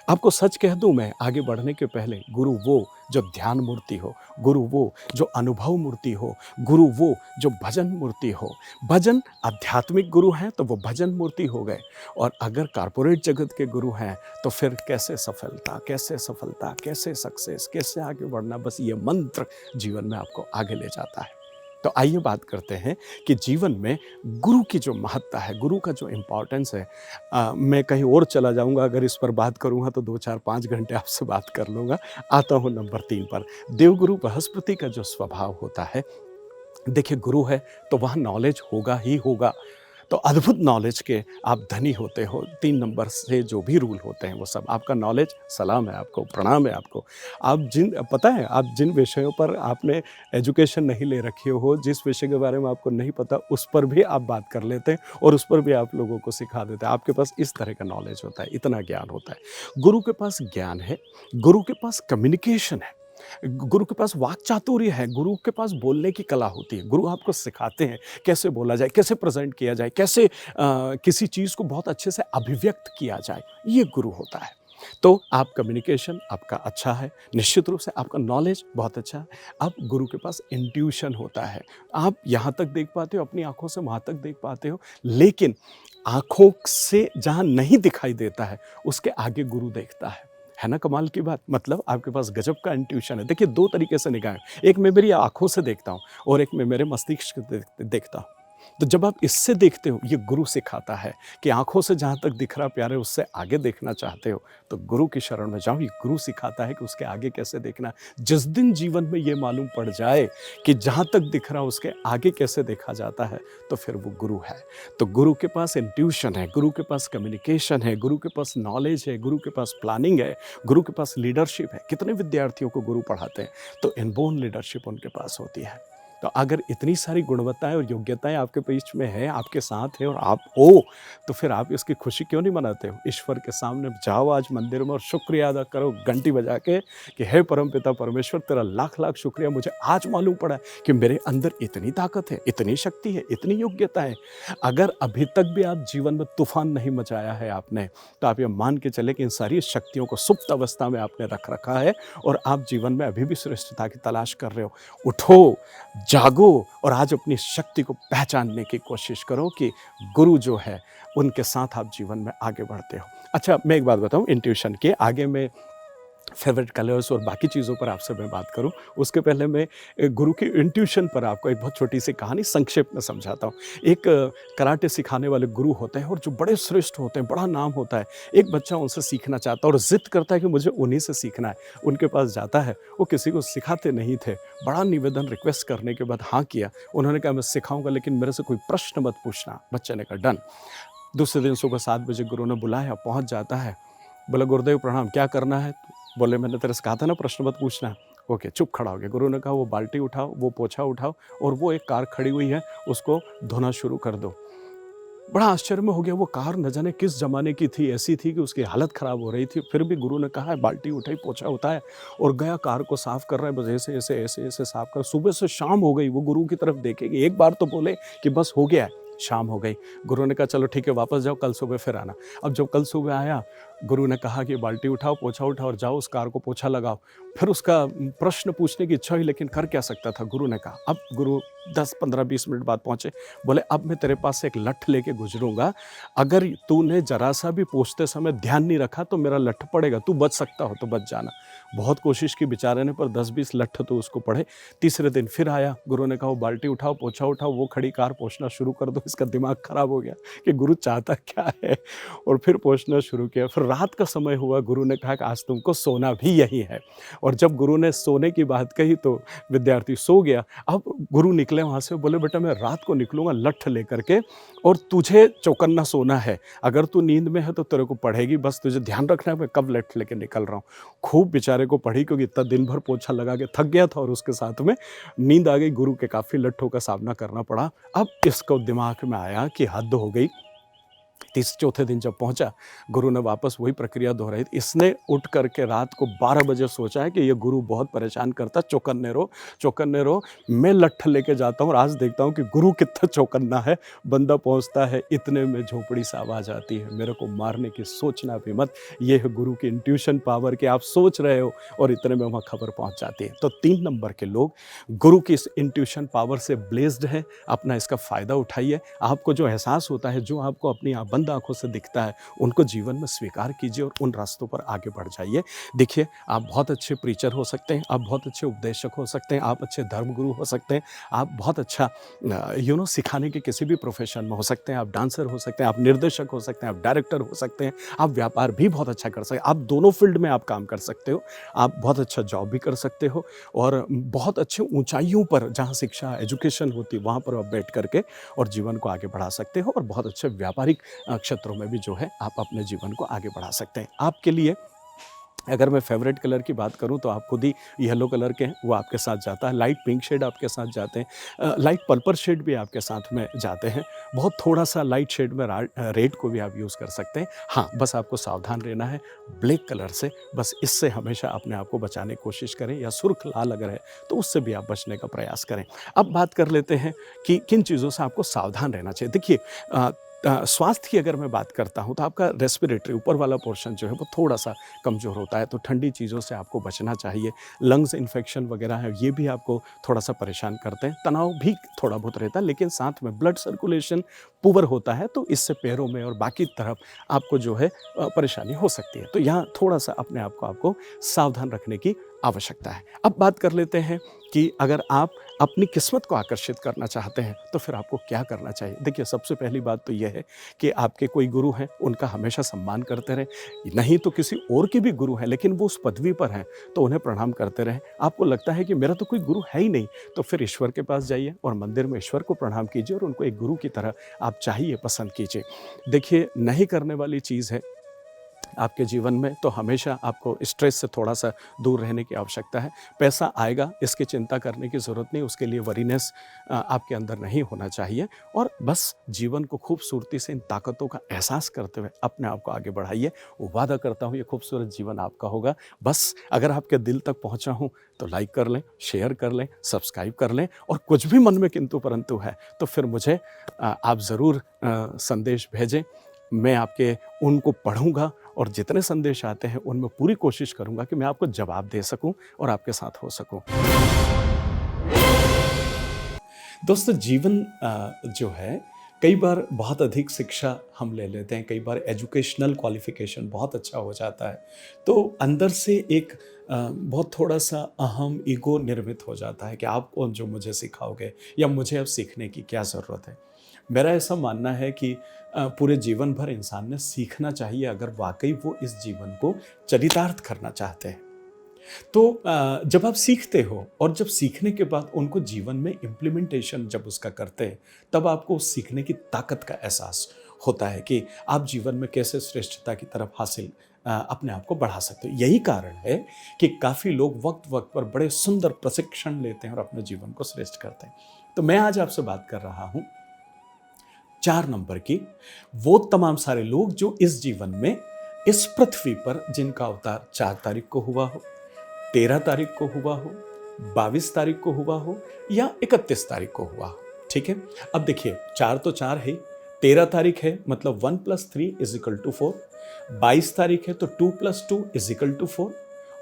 आपको सच कह दूं मैं, आगे बढ़ने के पहले, गुरु वो जो ध्यान मूर्ति हो, गुरु वो जो अनुभव मूर्ति हो, गुरु वो जो भजन मूर्ति हो। भजन आध्यात्मिक गुरु हैं तो वो भजन मूर्ति हो गए, और अगर कॉर्पोरेट जगत के गुरु हैं तो फिर कैसे सफलता, कैसे सफलता, कैसे सक्सेस, कैसे आगे बढ़ना, बस ये मंत्र जीवन में आपको आगे ले जाता है। तो आइए बात करते हैं कि जीवन में गुरु की जो महत्ता है, गुरु का जो इम्पोर्टेंस है। मैं कहीं और चला जाऊंगा, अगर इस पर बात करूंगा तो 2 4 5 घंटे आपसे बात कर लूँगा। आता हूँ नंबर 3 पर। देवगुरु बृहस्पति का जो स्वभाव होता है, देखिए गुरु है तो वहाँ नॉलेज होगा ही होगा। तो अद्भुत नॉलेज के आप धनी होते हो। 3 नंबर से जो भी रूल होते हैं वो सब आपका नॉलेज, सलाम है आपको, प्रणाम है आपको। आप पता है, आप जिन विषयों पर आपने एजुकेशन नहीं ले रखी हो, जिस विषय के बारे में आपको नहीं पता, उस पर भी आप बात कर लेते हैं और उस पर भी आप लोगों को सिखा देते हैं। आपके पास इस तरह का नॉलेज होता है, इतना ज्ञान होता है। गुरु के पास ज्ञान है, गुरु के पास कम्युनिकेशन है, गुरु के पास वाक चातुर्य है, गुरु के पास बोलने की कला होती है। गुरु आपको सिखाते हैं कैसे बोला जाए, कैसे प्रेजेंट किया जाए, कैसे किसी चीज़ को बहुत अच्छे से अभिव्यक्त किया जाए, ये गुरु होता है। तो आप कम्युनिकेशन आपका अच्छा है, निश्चित रूप से आपका नॉलेज बहुत अच्छा है। अब गुरु के पास इंट्यूशन होता है, आप यहाँ तक देख पाते हो, अपनी आंखों से वहाँ तक देख पाते हो, लेकिन आंखों से जहाँ नहीं दिखाई देता है उसके आगे गुरु देखता है ना। कमाल की बात, मतलब आपके पास गजब का इंट्यूशन है। देखिए 2 तरीके से निगाहें, एक मैं मेरी आंखों से देखता हूँ और एक मैं मेरे मस्तिष्क से देखता हूँ। तो जब आप इससे देखते हो, ये गुरु सिखाता है कि आंखों से जहाँ तक दिख रहा प्यारे, उससे आगे देखना चाहते हो तो गुरु की शरण में जाओ। ये गुरु सिखाता है कि उसके आगे कैसे देखना है। जिस दिन जीवन में ये मालूम पड़ जाए कि जहाँ तक दिख रहा उसके आगे कैसे देखा जाता है, तो फिर वो गुरु है। तो गुरु के पास इंट्यूशन है, गुरु के पास कम्युनिकेशन है, गुरु के पास नॉलेज है, गुरु के पास प्लानिंग है, गुरु के पास लीडरशिप है। कितने विद्यार्थियों को गुरु पढ़ाते हैं, तो इनबोर्न लीडरशिप उनके पास होती है। तो अगर इतनी सारी गुणवत्ताएं और योग्यताएं आपके बीच में है, आपके साथ है और आप हो, तो फिर आप इसकी खुशी क्यों नहीं मनाते हो? ईश्वर के सामने जाओ आज मंदिर में और शुक्रिया अदा करो घंटी बजा के कि हे परमपिता परमेश्वर, तेरा लाख लाख शुक्रिया, मुझे आज मालूम पड़ा कि मेरे अंदर इतनी ताकत है, इतनी शक्ति है, इतनी योग्यता है। अगर अभी तक भी आप जीवन में तूफान नहीं मचाया है आपने, तो आप ये मान के चले कि इन सारी शक्तियों को सुप्त अवस्था में आपने रख रखा है और आप जीवन में अभी भी श्रेष्ठता की तलाश कर रहे हो। उठो, जागो और आज अपनी शक्ति को पहचानने की कोशिश करो कि गुरु जो है उनके साथ आप जीवन में आगे बढ़ते हो। अच्छा, मैं एक बात बताऊं, इंट्यूशन के आगे मैं फेवरेट कलर्स और बाकी चीज़ों पर आपसे मैं बात करूं, उसके पहले मैं गुरु की इंट्यूशन पर आपको एक बहुत छोटी सी कहानी संक्षेप में समझाता हूं। एक कराटे सिखाने वाले गुरु होते हैं और जो बड़े श्रेष्ठ होते हैं, बड़ा नाम होता है। एक बच्चा उनसे सीखना चाहता है और जिद करता है कि मुझे उन्हीं से सीखना है। उनके पास जाता है, वो किसी को सिखाते नहीं थे। बड़ा निवेदन रिक्वेस्ट करने के बाद हाँ किया। उन्होंने कहा मैं सिखाऊंगा, लेकिन मेरे से कोई प्रश्न मत पूछना। बच्चे ने कहा डन। दूसरे दिन सुबह 7 बजे गुरु ने बुलाया, पहुँच जाता है। बोला गुरुदेव प्रणाम, क्या करना है? बोले मैंने तेरे से कहा था ना प्रश्न मत पूछना। ओके, चुप खड़ा हो गया। गुरु ने कहा वो बाल्टी उठाओ, वो पोछा उठाओ और वो एक कार खड़ी हुई है उसको धोना शुरू कर दो। बड़ा आश्चर्य में हो गया, वो कार न जाने किस जमाने की थी, ऐसी थी कि उसकी हालत खराब हो रही थी। फिर भी गुरु ने कहा बाल्टी उठाई, पोछा उठाया और गया, कार को साफ कर रहा है। बस ऐसे ऐसे ऐसे ऐसे साफ कर। सुबह से शाम हो गई, वो गुरु की तरफ देखेगी, एक बार तो बोले कि बस हो गया है। शाम हो गई। गुरु ने कहा चलो ठीक है, वापस जाओ, कल सुबह फिर आना। अब जब कल सुबह आया, गुरु ने कहा कि बाल्टी उठाओ, पोछा उठाओ और जाओ उस कार को पोछा लगाओ। फिर उसका प्रश्न पूछने की इच्छा हुई, लेकिन कर क्या सकता था। गुरु ने कहा, अब गुरु 10 15 20 मिनट बाद पहुंचे। बोले अब मैं तेरे पास से एक लठ लेके गुजरूंगा, अगर तूने जरा सा भी पोछते समय ध्यान नहीं रखा तो मेरा लठ पड़ेगा, तू बच सकता हो तो बच जाना। बहुत कोशिश की बेचारे ने, पर 10-20 लठ तो उसको पड़े। तीसरे दिन फिर आया, गुरु ने कहा वो बाल्टी उठाओ, पोछा उठाओ, वो खड़ी कार पोछना शुरू कर दो। इसका दिमाग खराब हो गया कि गुरु चाहता क्या है, और फिर पोछना शुरू किया। फिर रात का समय हुआ, गुरु ने कहा कि आज तुमको सोना भी यही है। और जब गुरु ने सोने की बात कही तो विद्यार्थी सो गया। अब गुरु निकले वहाँ से, बोले बेटा मैं रात को निकलूँगा लठ लेकर के, और तुझे चौकन्ना सोना है। अगर तू नींद में है तो तेरे को पढ़ेगी, बस तुझे ध्यान रखना है मैं कब लठ लेके निकल रहा हूँ। खूब बेचारे को पढ़ी, क्योंकि इतना दिन भर पोछा लगा के थक गया था और उसके साथ में नींद आ गई। गुरु के काफ़ी लट्ठों का सामना करना पड़ा। अब इसको दिमाग में आया कि हद हो गई, तीस चौथे दिन जब पहुंचा, गुरु ने वापस वही प्रक्रिया दोहराई। इसने उठ करके रात को 12 बजे सोचा है कि ये गुरु बहुत परेशान करता, चौकन्ने रहो, मैं लट्ठ लेके जाता हूँ और आज देखता हूँ कि गुरु कितना चौकन्ना है। बंदा पहुंचता है, इतने में झोपड़ी से आवाज आती है, मेरे को मारने की सोचना भी मत। ये है गुरु की इंट्यूशन पावर कि आप सोच रहे हो और इतने में वहाँ खबर पहुँच जाती है। तो 3 नंबर के लोग गुरु की इस इंट्यूशन पावर से ब्लेस्ड है, अपना इसका फ़ायदा उठाइए। आपको जो एहसास होता है, जो आपको अपनी बंद आंखों से दिखता है, उनको जीवन में स्वीकार कीजिए और उन रास्तों पर आगे बढ़ जाइए। देखिए, आप बहुत अच्छे प्रीचर हो सकते हैं, आप बहुत अच्छे उपदेशक हो सकते हैं, आप अच्छे धर्मगुरु हो सकते हैं, आप बहुत अच्छा सिखाने के किसी भी प्रोफेशन में हो सकते हैं, आप डांसर हो सकते हैं, आप निर्देशक हो सकते हैं, आप डायरेक्टर हो सकते हैं, आप व्यापार भी बहुत अच्छा कर सकते हैं, आप दोनों फील्ड में आप काम कर सकते हो, आप बहुत अच्छा जॉब भी कर सकते हो और बहुत अच्छे ऊंचाइयों पर जहाँ शिक्षा एजुकेशन होती है वहाँ पर आप बैठ करके और जीवन को आगे बढ़ा सकते हो और बहुत अच्छे व्यापारिक क्षेत्रों में भी जो है आप अपने जीवन को आगे बढ़ा सकते हैं। आपके लिए अगर मैं फेवरेट कलर की बात करूं तो आप खुद ही येलो कलर के हैं, वो आपके साथ जाता है। लाइट पिंक शेड आपके साथ जाते हैं, लाइट पर्पल शेड भी आपके साथ में जाते हैं, बहुत थोड़ा सा लाइट शेड में रेड को भी आप यूज़ कर सकते हैं। हाँ, बस आपको सावधान रहना है ब्लैक कलर से, बस इससे हमेशा अपने आप को बचाने की कोशिश करें, या सुर्ख लाल अगर है तो उससे भी आप बचने का प्रयास करें। अब बात कर लेते हैं कि किन चीज़ों से आपको सावधान रहना चाहिए। देखिए, स्वास्थ्य की अगर मैं बात करता हूँ तो आपका रेस्पिरेटरी ऊपर वाला पोर्शन जो है वो थोड़ा सा कमज़ोर होता है, तो ठंडी चीज़ों से आपको बचना चाहिए। लंग्स इन्फेक्शन वगैरह है, ये भी आपको थोड़ा सा परेशान करते हैं। तनाव भी थोड़ा बहुत रहता है, लेकिन साथ में ब्लड सर्कुलेशन पुअर होता है, तो इससे पैरों में और बाकी तरफ आपको जो है परेशानी हो सकती है। तो यहाँ थोड़ा सा अपने आप को आपको सावधान रखने की आवश्यकता है। अब बात कर लेते हैं कि अगर आप अपनी किस्मत को आकर्षित करना चाहते हैं तो फिर आपको क्या करना चाहिए। देखिए, सबसे पहली बात तो यह है कि आपके कोई गुरु हैं, उनका हमेशा सम्मान करते रहें। नहीं तो किसी और के भी गुरु हैं लेकिन वो उस पदवी पर हैं, तो उन्हें प्रणाम करते रहें। आपको लगता है कि मेरा तो कोई गुरु है ही नहीं, तो फिर ईश्वर के पास जाइए और मंदिर में ईश्वर को प्रणाम कीजिए और उनको एक गुरु की तरह आप चाहिए, पसंद कीजिए। देखिए, नहीं करने वाली चीज़ है आपके जीवन में, तो हमेशा आपको स्ट्रेस से थोड़ा सा दूर रहने की आवश्यकता है। पैसा आएगा, इसकी चिंता करने की ज़रूरत नहीं, उसके लिए वरीनेस आपके अंदर नहीं होना चाहिए, और बस जीवन को खूबसूरती से इन ताकतों का एहसास करते हुए अपने आप को आगे बढ़ाइए। वादा करता हूँ ये खूबसूरत जीवन आपका होगा। बस अगर आपके दिल तक पहुँचा हूँ तो लाइक कर लें, शेयर कर लें, सब्सक्राइब कर लें, और कुछ भी मन में किंतु परंतु है तो फिर मुझे आप ज़रूर संदेश भेजें। मैं आपके उनको पढ़ूंगा और जितने संदेश आते हैं उनमें पूरी कोशिश करूंगा कि मैं आपको जवाब दे सकूं और आपके साथ हो सकूं। दोस्तों, जीवन जो है, कई बार बहुत अधिक शिक्षा हम ले लेते हैं, कई बार एजुकेशनल क्वालिफिकेशन बहुत अच्छा हो जाता है, तो अंदर से एक बहुत थोड़ा सा अहम ईगो निर्मित हो जाता है कि आप कौन जो मुझे सिखाओगे, या मुझे अब सीखने की क्या ज़रूरत है। मेरा ऐसा मानना है कि पूरे जीवन भर इंसान ने सीखना चाहिए, अगर वाकई वो इस जीवन को चरितार्थ करना चाहते हैं। तो जब आप सीखते हो और जब सीखने के बाद उनको जीवन में इम्प्लीमेंटेशन जब उसका करते हैं, तब आपको उस सीखने की ताकत का एहसास होता है कि आप जीवन में कैसे श्रेष्ठता की तरफ हासिल अपने आप को बढ़ा सकते हो। यही कारण है कि काफ़ी लोग वक्त वक्त पर बड़े सुंदर प्रशिक्षण लेते हैं और अपने जीवन को श्रेष्ठ करते हैं। तो मैं आज आपसे बात कर रहा हूँ 4 नंबर की, वो तमाम सारे लोग जो इस जीवन में इस पृथ्वी पर जिनका अवतार 4 तारीख को हुआ हो, 13 तारीख को हुआ हो, 22 तारीख को हुआ हो, या 31 तारीख को हुआ हो। ठीक है, अब देखिए, 4 तो 4 है, 13 तारीख है मतलब 1 + 3 = 4, 22 तारीख है तो 2 + 2 = 4,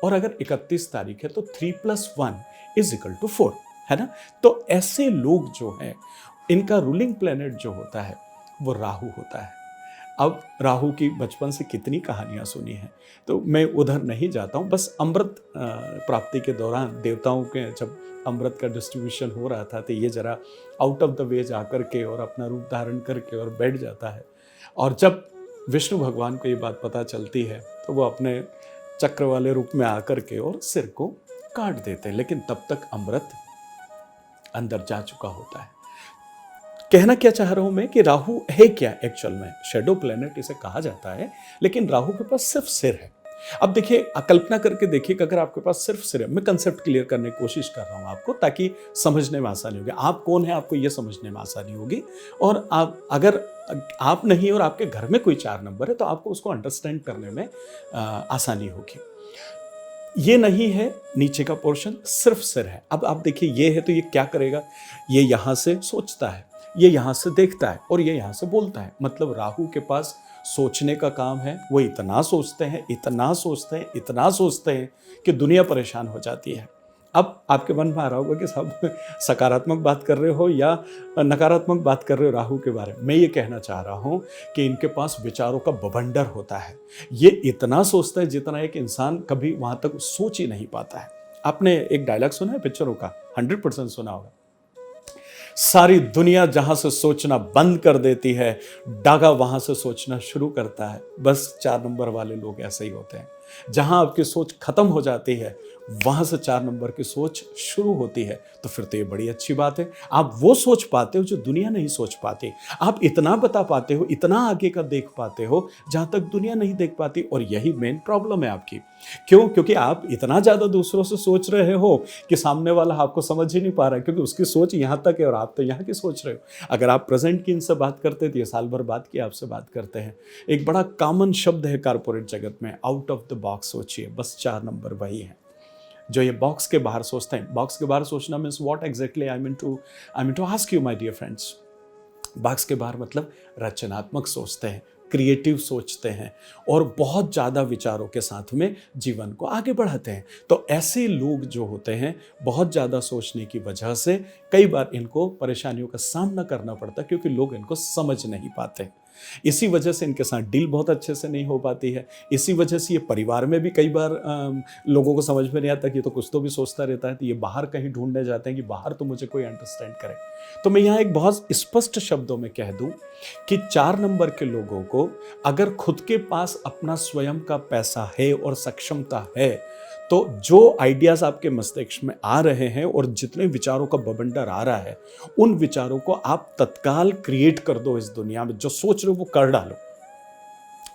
और अगर 31 तारीख है तो 3 + 1 = 4, है ना। तो ऐसे लोग जो हैं, इनका रूलिंग प्लैनेट जो होता है वो राहु होता है। अब राहु की बचपन से कितनी कहानियां सुनी हैं, तो मैं उधर नहीं जाता हूँ। बस अमृत प्राप्ति के दौरान देवताओं के जब अमृत का डिस्ट्रीब्यूशन हो रहा था, तो ये जरा आउट ऑफ द वे जा करके और अपना रूप धारण करके और बैठ जाता है, और जब विष्णु भगवान को ये बात पता चलती है तो वो अपने चक्र वाले रूप में आकर के और सिर को काट देते हैं, लेकिन तब तक अमृत अंदर जा चुका होता है। कहना क्या चाह रहा हूं मैं कि राहु है क्या एक्चुअल में, शैडो प्लेनेट इसे कहा जाता है, लेकिन राहु के पास सिर्फ सिर है। अब देखिए, कल्पना करके देखिए कि अगर आपके पास सिर्फ मैं कंसेप्ट क्लियर करने की कोशिश कर रहा हूँ आपको, ताकि समझने में आसानी होगी। आप कौन है आपको ये समझने में आसानी होगी। और आप अगर आप नहीं और आपके घर में कोई 4 नंबर है तो आपको उसको अंडरस्टैंड करने में आसानी होगी। ये नहीं है नीचे का पोर्शन, सिर्फ सिर है। अब आप देखिए, ये है तो ये क्या करेगा, ये यहां से सोचता है, ये यहां से देखता है और ये यहां से बोलता है। मतलब राहु के पास सोचने का काम है। वो इतना सोचते हैं, इतना सोचते हैं, इतना सोचते हैं कि दुनिया परेशान हो जाती है। अब आपके मन में आ रहा होगा कि साहब सकारात्मक बात कर रहे हो या नकारात्मक बात कर रहे हो राहु के बारे में। मैं ये कहना चाह रहा हूँ कि इनके पास विचारों का बवंडर होता है। ये इतना सोचता है जितना एक इंसान कभी वहां तक सोच ही नहीं पाता है। आपने एक डायलॉग सुना है पिक्चरों का, 100% सुना होगा, सारी दुनिया जहां से सोचना बंद कर देती है, डागा वहां से सोचना शुरू करता है। बस 4 नंबर वाले लोग ऐसे ही होते हैं। जहां आपकी सोच खत्म हो जाती है, वहां से 4 नंबर की सोच शुरू होती है। तो फिर तो ये बड़ी अच्छी बात है। आप वो सोच पाते हो जो दुनिया नहीं सोच पाती। आप इतना बता पाते हो, इतना आगे का देख पाते हो जहां तक दुनिया नहीं देख पाती। और यही मेन प्रॉब्लम है आपकी। क्यों? क्योंकि आप इतना ज्यादा दूसरों से सोच रहे हो कि सामने वाला आपको समझ ही नहीं पा रहा है, क्योंकि उसकी सोच यहां तक है और आप तो यहां की सोच रहे हो। अगर आप प्रेजेंट की इनसे बात करते तो ये साल भर बाद की आपसे बात करते हैं। एक बड़ा कॉमन शब्द है कारपोरेट जगत में, आउट ऑफ द बॉक्स सोचिए। बस 4 नंबर वही है जो ये बॉक्स के बाहर सोचते हैं। बॉक्स के बाहर सोचना means what exactly I mean to ask you my dear friends. Box के बाहर मतलब रचनात्मक सोचते हैं, क्रिएटिव सोचते हैं और बहुत ज़्यादा विचारों के साथ में जीवन को आगे बढ़ाते हैं। तो ऐसे लोग जो होते हैं, बहुत ज़्यादा सोचने की वजह से कई बार इनको परेशानियों का सामना करना पड़ता है, क्योंकि लोग इनको समझ नहीं पाते। इसी वजह से इनके साथ डील बहुत अच्छे से नहीं हो पाती है। इसी वजह से ये परिवार में भी कई बार लोगों को समझ में नहीं आता कि ये तो कुछ तो भी सोचता रहता है। तो ये बाहर कहीं ढूंढने जाते हैं कि बाहर तो मुझे कोई अंडरस्टैंड करे। तो मैं यहाँ एक बहुत स्पष्ट शब्दों में कह दूं कि 4 नंबर के लोगों को अगर खुद के पास अपना स्वयं का पैसा है और सक्षमता है, तो जो आइडियाज आपके मस्तिष्क में आ रहे हैं और जितने विचारों का बवंडर आ रहा है, उन विचारों को आप तत्काल क्रिएट कर दो। इस दुनिया में जो सोच रहे हो वो कर डालो।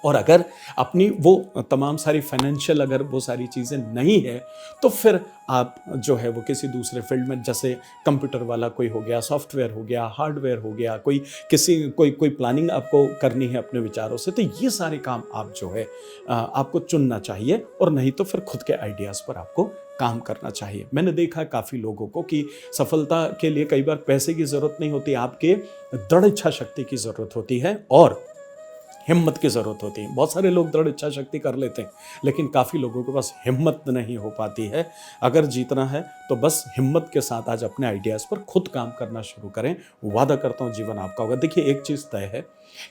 और अगर अपनी वो तमाम सारी फाइनेंशियल अगर वो सारी चीज़ें नहीं है, तो फिर आप जो है वो किसी दूसरे फील्ड में, जैसे कंप्यूटर वाला कोई हो गया, सॉफ्टवेयर हो गया, हार्डवेयर हो गया, कोई प्लानिंग आपको करनी है अपने विचारों से, तो ये सारे काम आप जो है आपको चुनना चाहिए। और नहीं तो फिर खुद के आइडियाज़ पर आपको काम करना चाहिए। मैंने देखा है काफ़ी लोगों को कि सफलता के लिए कई बार पैसे की ज़रूरत नहीं होती, आपके दृढ़ इच्छा शक्ति की ज़रूरत होती है और हिम्मत की ज़रूरत होती है। बहुत सारे लोग दृढ़ इच्छा शक्ति कर लेते हैं, लेकिन काफ़ी लोगों के पास हिम्मत नहीं हो पाती है। अगर जीतना है तो बस हिम्मत के साथ आज अपने आइडियाज़ पर खुद काम करना शुरू करें। वादा करता हूँ जीवन आपका होगा। देखिए, एक चीज़ तय है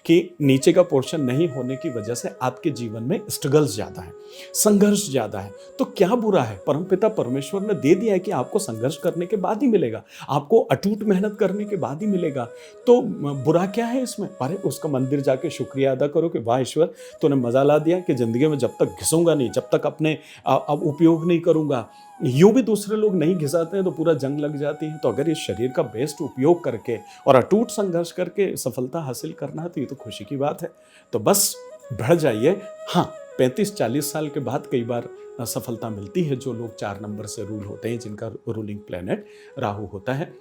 कि नीचे का पोर्शन नहीं होने की वजह से आपके जीवन में स्ट्रगल्स ज़्यादा है, संघर्ष ज़्यादा है। तो क्या बुरा है? परमपिता परमेश्वर ने दे दिया है कि आपको संघर्ष करने के बाद ही मिलेगा, आपको अटूट मेहनत करने के बाद ही मिलेगा। तो बुरा क्या है इसमें? अरे उसका मंदिर जाके शुक्रिया अदा करो कि वाह ईश्वर, तूने मजा ला दिया कि जिंदगी में जब तक घिसूंगा नहीं, जब तक अपने अब उपयोग नहीं करूंगा। यूं भी दूसरे लोग नहीं घिसाते हैं तो पूरा जंग लग जाती है। तो अगर इस शरीर का बेस्ट उपयोग करके और अटूट संघर्ष करके सफलता हासिल करना है तो ये तो खुशी की बात है। तो बस बढ़ जाइए। हाँ, 35-40 साल के बाद कई बार सफलता मिलती है। जो लोग 4 नंबर से रूल होते हैं, जिनका रूलिंग प्लैनेट राहु होता है,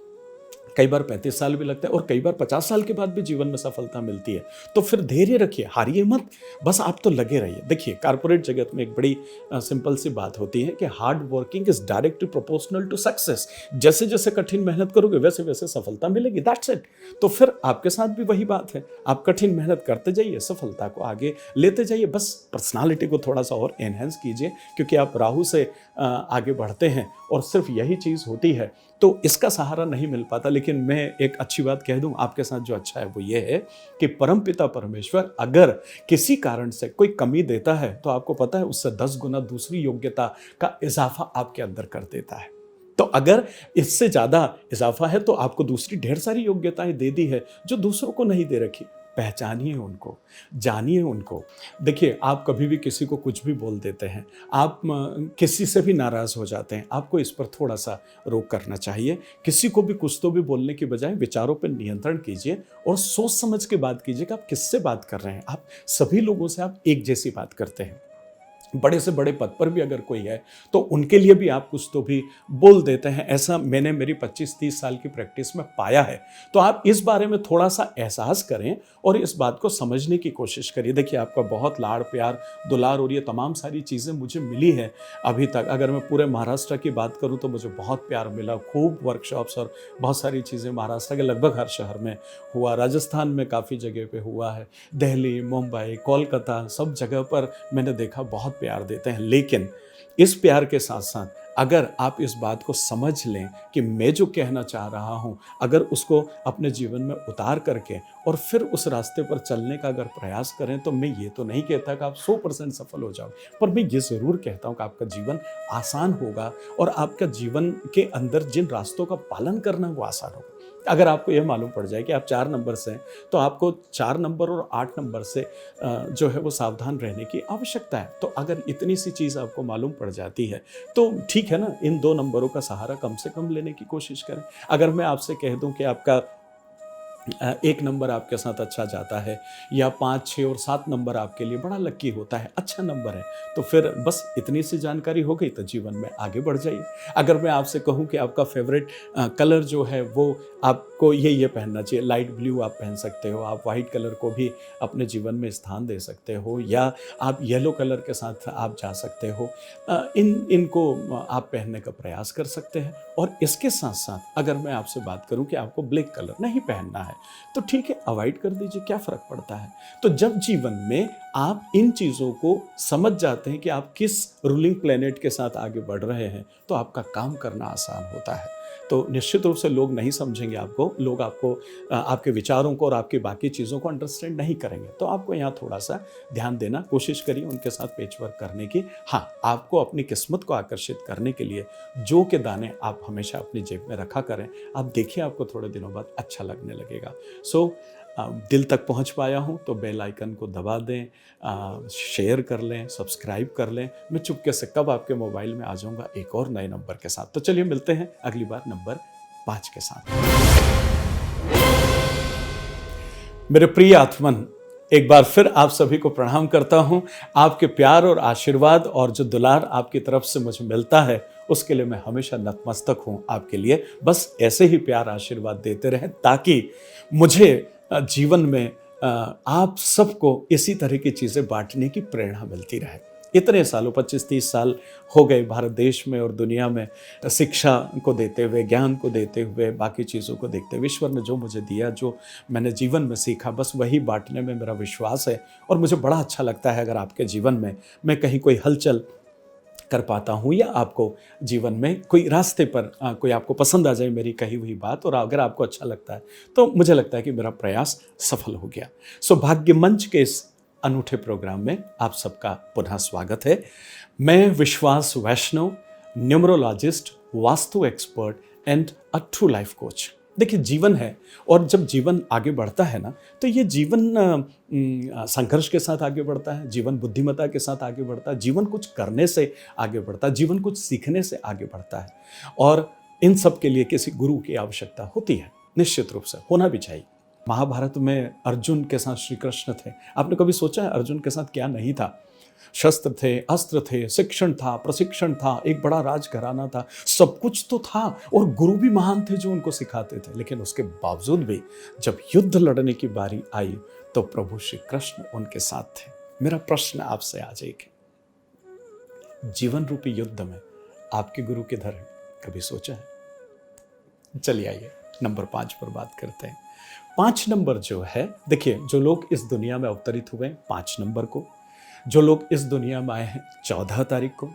कई बार 35 साल भी लगता है और कई बार 50 साल के बाद भी जीवन में सफलता मिलती है। तो फिर धैर्य रखिए, हारिए मत, बस आप तो लगे रहिए। देखिए, कारपोरेट जगत में एक बड़ी सिंपल सी बात होती है कि hard working is directly proportional to success. जैसे जैसे कठिन मेहनत करोगे वैसे वैसे सफलता मिलेगी, दैट्स इट। तो फिर आपके साथ भी वही बात है, आप कठिन मेहनत करते जाइए, सफलता को आगे लेते जाइए। बस पर्सनालिटी को थोड़ा सा और एनहेंस कीजिए, क्योंकि आप राहु से आगे बढ़ते हैं और सिर्फ यही चीज़ होती है। तो इसका सहारा नहीं मिल पाता। लेकिन मैं एक अच्छी बात कह दूं आपके साथ, जो अच्छा है वो ये है कि परमपिता परमेश्वर अगर किसी कारण से कोई कमी देता है तो आपको पता है उससे 10 गुना दूसरी योग्यता का इजाफा आपके अंदर कर देता है। तो अगर इससे ज़्यादा इजाफा है तो आपको दूसरी ढेर सारी योग्यताएं दे दी है जो दूसरों को नहीं दे रखी। पहचानिए उनको, जानिए उनको। देखिए, आप कभी भी किसी को कुछ भी बोल देते हैं, आप किसी से भी नाराज़ हो जाते हैं, आपको इस पर थोड़ा सा रोक करना चाहिए। किसी को भी कुछ तो भी बोलने की बजाय विचारों पर नियंत्रण कीजिए और सोच समझ के बात कीजिए कि आप किससे बात कर रहे हैं। आप सभी लोगों से आप एक जैसी बात करते हैं, बड़े से बड़े पद पर भी अगर कोई है तो उनके लिए भी आप कुछ तो भी बोल देते हैं। ऐसा मैंने मेरी 25-30 साल की प्रैक्टिस में पाया है। तो आप इस बारे में थोड़ा सा एहसास करें और इस बात को समझने की कोशिश करिए। देखिए, आपका बहुत लाड़ प्यार दुलार और ये तमाम सारी चीज़ें मुझे मिली है अभी तक। अगर मैं पूरे महाराष्ट्र की बात करूँ तो मुझे बहुत प्यार मिला, खूब वर्कशॉप्स और बहुत सारी चीज़ें महाराष्ट्र के लगभग हर शहर में हुआ, राजस्थान में काफ़ी जगह पे हुआ है, दिल्ली, मुंबई, कोलकाता, सब जगह पर मैंने देखा बहुत प्यार देते हैं। लेकिन इस प्यार के साथ साथ अगर आप इस बात को समझ लें कि मैं जो कहना चाह रहा हूँ, अगर उसको अपने जीवन में उतार करके और फिर उस रास्ते पर चलने का अगर प्रयास करें, तो मैं ये तो नहीं कहता कि आप 100% सफल हो जाओ, पर मैं ये ज़रूर कहता हूँ कि आपका जीवन आसान होगा और आपका जीवन के अंदर जिन रास्तों का पालन करना वो आसान होगा। अगर आपको यह मालूम पड़ जाए कि आप 4 नंबर से हैं, तो आपको 4 नंबर और 8 नंबर से जो है वो सावधान रहने की आवश्यकता है। तो अगर इतनी सी चीज़ आपको मालूम पड़ जाती है तो ठीक है ना, इन 2 नंबरों का सहारा कम से कम लेने की कोशिश करें। अगर मैं आपसे कह दूं कि आपका 1 नंबर आपके साथ अच्छा जाता है या 5, 6 और 7 नंबर आपके लिए बड़ा लकी होता है, अच्छा नंबर है, तो फिर बस इतनी सी जानकारी हो गई तो जीवन में आगे बढ़ जाइए। अगर मैं आपसे कहूँ कि आपका फेवरेट कलर जो है वो आपको ये पहनना चाहिए, लाइट ब्लू आप पहन सकते हो, आप वाइट कलर को भी अपने जीवन में स्थान दे सकते हो, या आप येलो कलर के साथ आप जा सकते हो, इनको आप पहनने का प्रयास कर सकते हैं। और इसके साथ साथ अगर मैं आपसे बात करूं कि आपको ब्लैक कलर नहीं पहनना है, तो ठीक है, अवॉइड कर दीजिए, क्या फ़र्क पड़ता है। तो जब जीवन में आप इन चीज़ों को समझ जाते हैं कि आप किस रूलिंग प्लेनेट के साथ आगे बढ़ रहे हैं, तो आपका काम करना आसान होता है। तो निश्चित रूप से लोग नहीं समझेंगे आपको, लोग आपको आपके विचारों को और आपकी बाकी चीज़ों को अंडरस्टैंड नहीं करेंगे। तो आपको यहाँ थोड़ा सा ध्यान देना, कोशिश करिए उनके साथ पेचवर्क करने की। हाँ, आपको अपनी किस्मत को आकर्षित करने के लिए जौ के दाने आप हमेशा अपनी जेब में रखा करें। आप देखिए, आपको थोड़े दिनों बाद अच्छा लगने लगेगा। दिल तक पहुंच पाया हूं तो बेल आइकन को दबा दें, शेयर कर लें, सब्सक्राइब कर लें। मैं चुपके से कब आपके मोबाइल में आ जाऊंगा एक और नए नंबर के साथ। तो चलिए मिलते हैं अगली बार नंबर 5 के साथ। मेरे प्रिय आत्मन, एक बार फिर आप सभी को प्रणाम करता हूं। आपके प्यार और आशीर्वाद और जो दुलार आपकी तरफ से मुझे मिलता है, उसके लिए मैं हमेशा नतमस्तक हूं आपके लिए। बस ऐसे ही प्यार आशीर्वाद देते रहें ताकि मुझे जीवन में आप सबको इसी तरह की चीज़ें बांटने की प्रेरणा मिलती रहे। इतने सालों 25-30 साल हो गए भारत देश में और दुनिया में शिक्षा को देते हुए, ज्ञान को देते हुए, बाकी चीज़ों को देखते हुए। ईश्वर ने जो मुझे दिया, जो मैंने जीवन में सीखा, बस वही बांटने में मेरा विश्वास है। और मुझे बड़ा अच्छा लगता है अगर आपके जीवन में मैं कहीं कोई हलचल कर पाता हूँ, या आपको जीवन में कोई रास्ते पर कोई आपको पसंद आ जाए मेरी कही हुई बात, और अगर आपको अच्छा लगता है तो मुझे लगता है कि मेरा प्रयास सफल हो गया। भाग्य मंच के इस अनूठे प्रोग्राम में आप सबका पुनः स्वागत है। मैं Vishwas Vaishnav, numerologist, vastu expert and a true life coach. देखिए, जीवन है और जब जीवन आगे बढ़ता है ना, तो ये जीवन संघर्ष के साथ आगे बढ़ता है, जीवन बुद्धिमत्ता के साथ आगे बढ़ता है, जीवन कुछ करने से आगे बढ़ता है, जीवन कुछ सीखने से आगे बढ़ता है। और इन सब के लिए किसी गुरु की आवश्यकता होती है, निश्चित रूप से होना भी चाहिए। महाभारत में अर्जुन के साथ श्री कृष्ण थे। आपने कभी सोचा है अर्जुन के साथ क्या नहीं था? शस्त्र थे, अस्त्र थे, शिक्षण था, प्रशिक्षण था, एक बड़ा राजघराना था, सब कुछ तो था, और गुरु भी महान थे जो उनको सिखाते थे। लेकिन उसके बावजूद भी जब युद्ध लड़ने की बारी आई तो प्रभु श्री कृष्ण उनके साथ थे। मेरा प्रश्न आपसे आज एक है, जीवन रूपी युद्ध में आपके गुरु किधर है? कभी सोचा है? चलिए आइए नंबर 5 पर बात करते हैं। 5 नंबर जो है, देखिए, जो लोग इस दुनिया में अवतरित हुए 5 नंबर को, जो लोग इस दुनिया में आए हैं 14 तारीख को,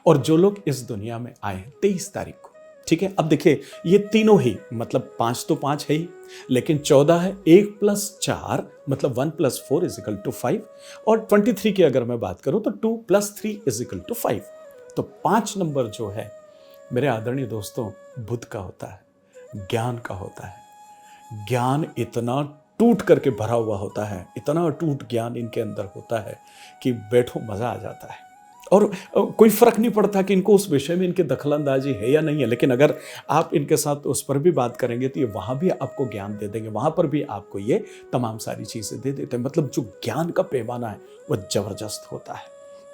और जो लोग इस दुनिया में आए हैं 23 तारीख को। ठीक है, अब देखिए, ये तीनों ही, मतलब 5 तो 5 है ही, लेकिन 14 है, 1 + 4 मतलब 1 + 4 = 5, और 23 की अगर मैं बात करूं तो 2 + 3 = 5। तो 5 नंबर जो है मेरे आदरणीय दोस्तों, बुद्ध का होता है, ज्ञान का होता है। ज्ञान इतना टूट करके भरा हुआ होता है, इतना टूट ज्ञान इनके अंदर होता है कि बैठो, मजा आ जाता है। और कोई फर्क नहीं पड़ता कि इनको उस विषय में इनकी दखलंदाजी है या नहीं है, लेकिन अगर आप इनके साथ उस पर भी बात करेंगे तो ये वहाँ भी आपको ज्ञान दे देंगे, वहाँ पर भी आपको ये तमाम सारी चीज़ें दे देते हैं। मतलब जो ज्ञान का पैमाना है वह जबरदस्त होता है।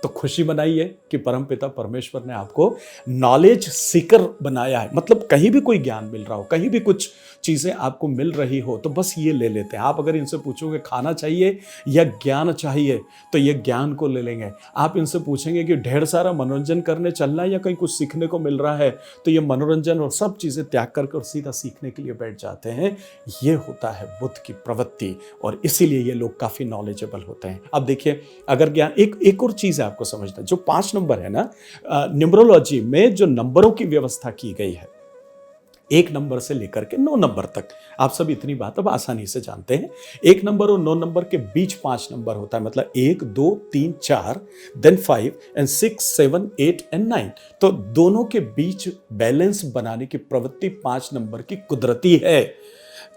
तो खुशी मनाइए कि परमपिता परमेश्वर ने आपको नॉलेज सीकर बनाया है। मतलब कहीं भी कोई ज्ञान मिल रहा हो, कहीं भी कुछ चीज़ें आपको मिल रही हो, तो बस ये ले लेते हैं। आप अगर इनसे पूछोगे खाना चाहिए या ज्ञान चाहिए, तो ये ज्ञान को ले लेंगे। आप इनसे पूछेंगे कि ढेर सारा मनोरंजन करने चलना है या कहीं कुछ सीखने को मिल रहा है, तो ये मनोरंजन और सब चीज़ें त्याग करके और सीधा सीखने के लिए बैठ जाते हैं। ये होता है बुद्ध की प्रवृत्ति, और इसीलिए ये लोग काफ़ी नॉलेजेबल होते हैं। अब देखिए, अगर ज्ञान, एक और चीज़ है आपको समझना, जो 5 नंबर है ना, न्यूमरोलॉजी में जो नंबरों की व्यवस्था की गई है, 1 नंबर से लेकर के 9 नंबर तक, आप सब इतनी बात अब आसानी से जानते हैं। 1 नंबर और 9 नंबर के बीच 5 नंबर होता है, मतलब 1 2 3 4, देन 5 एंड 6 7 8 एंड 9। तो दोनों के बीच बैलेंस बनाने की प्रवृत्ति 5 नंबर की कुदरती है।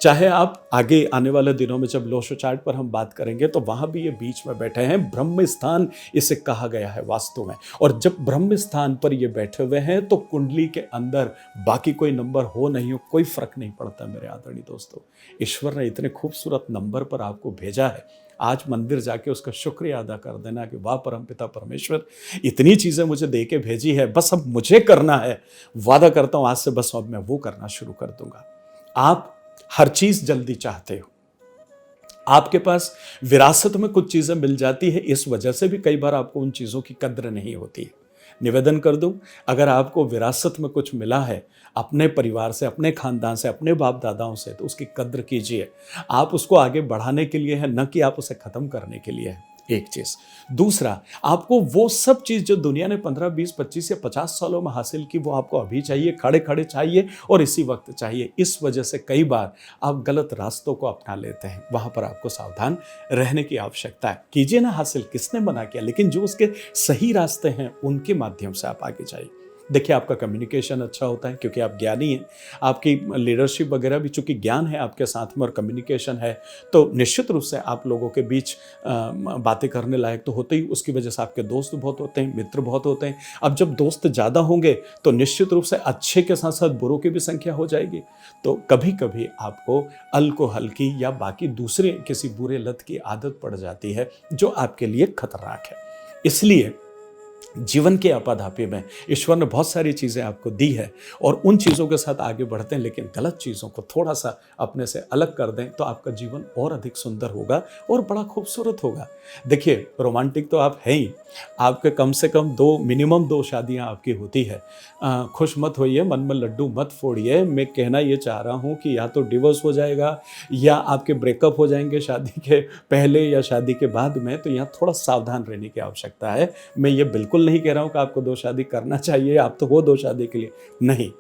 चाहे आप आगे आने वाले दिनों में जब लोशो चार्ट पर हम बात करेंगे, तो वहां भी ये बीच में बैठे हैं। ब्रह्म स्थान इसे कहा गया है वास्तु में। और जब ब्रह्म स्थान पर ये बैठे हुए हैं, तो कुंडली के अंदर बाकी कोई नंबर हो नहीं हो, कोई फर्क नहीं पड़ता। मेरे आदरणीय दोस्तों, ईश्वर ने इतने खूबसूरत नंबर पर आपको भेजा है। आज मंदिर जाके उसका शुक्रिया अदा कर देना कि वाह परमपिता परमेश्वर, इतनी चीजें मुझे दे के भेजी है, बस अब मुझे करना है। वादा करता हूं आज से बस अब मैं वो करना शुरू कर दूंगा। आप हर चीज जल्दी चाहते हो, आपके पास विरासत में कुछ चीजें मिल जाती है, इस वजह से भी कई बार आपको उन चीजों की कद्र नहीं होती है। निवेदन कर दूं, अगर आपको विरासत में कुछ मिला है अपने परिवार से, अपने खानदान से, अपने बाप दादाओं से, तो उसकी कद्र कीजिए। आप उसको आगे बढ़ाने के लिए है, न कि आप उसे खत्म करने के लिए है। एक चीज। दूसरा, आपको वो सब चीज जो दुनिया ने 15 20 25 या 50 सालों में हासिल की, वो आपको अभी चाहिए, खड़े खड़े चाहिए और इसी वक्त चाहिए। इस वजह से कई बार आप गलत रास्तों को अपना लेते हैं। वहां पर आपको सावधान रहने की आवश्यकता है। कीजिए ना हासिल, किसने मना किया, लेकिन जो उसके सही रास्ते हैं उनके माध्यम से आप आगे जाइए। देखिए, आपका कम्युनिकेशन अच्छा होता है क्योंकि आप ज्ञानी हैं। आपकी लीडरशिप वगैरह भी, चूंकि ज्ञान है आपके साथ में और कम्युनिकेशन है, तो निश्चित रूप से आप लोगों के बीच बातें करने लायक तो होते ही। उसकी वजह से आपके दोस्त बहुत होते हैं, मित्र बहुत होते हैं। अब जब दोस्त ज़्यादा होंगे तो निश्चित रूप से अच्छे के साथ साथ बुरों की भी संख्या हो जाएगी। तो कभी कभी आपको अल्कोहल की या बाकी दूसरे किसी बुरे लत की आदत पड़ जाती है, जो आपके लिए खतरनाक है। इसलिए जीवन के आपाधापी में ईश्वर ने बहुत सारी चीज़ें आपको दी है और उन चीज़ों के साथ आगे बढ़ते हैं, लेकिन गलत चीज़ों को थोड़ा सा अपने से अलग कर दें तो आपका जीवन और अधिक सुंदर होगा और बड़ा खूबसूरत होगा। देखिए, रोमांटिक तो आप हैं ही, आपके कम से कम मिनिमम 2 शादियां आपकी होती है। खुश मत होइए, मन में लड्डू मत फोड़िए। मैं कहना ये चाह रहा हूँ कि या तो डिवोर्स हो जाएगा या आपके ब्रेकअप हो जाएंगे शादी के पहले या शादी के बाद में, तो यहाँ थोड़ा सावधान रहने की आवश्यकता है। मैं ये बिल्कुल नहीं कह रहा हूं कि आपको 2 शादी करना चाहिए, आप तो हो 2 शादी के लिए, नहीं।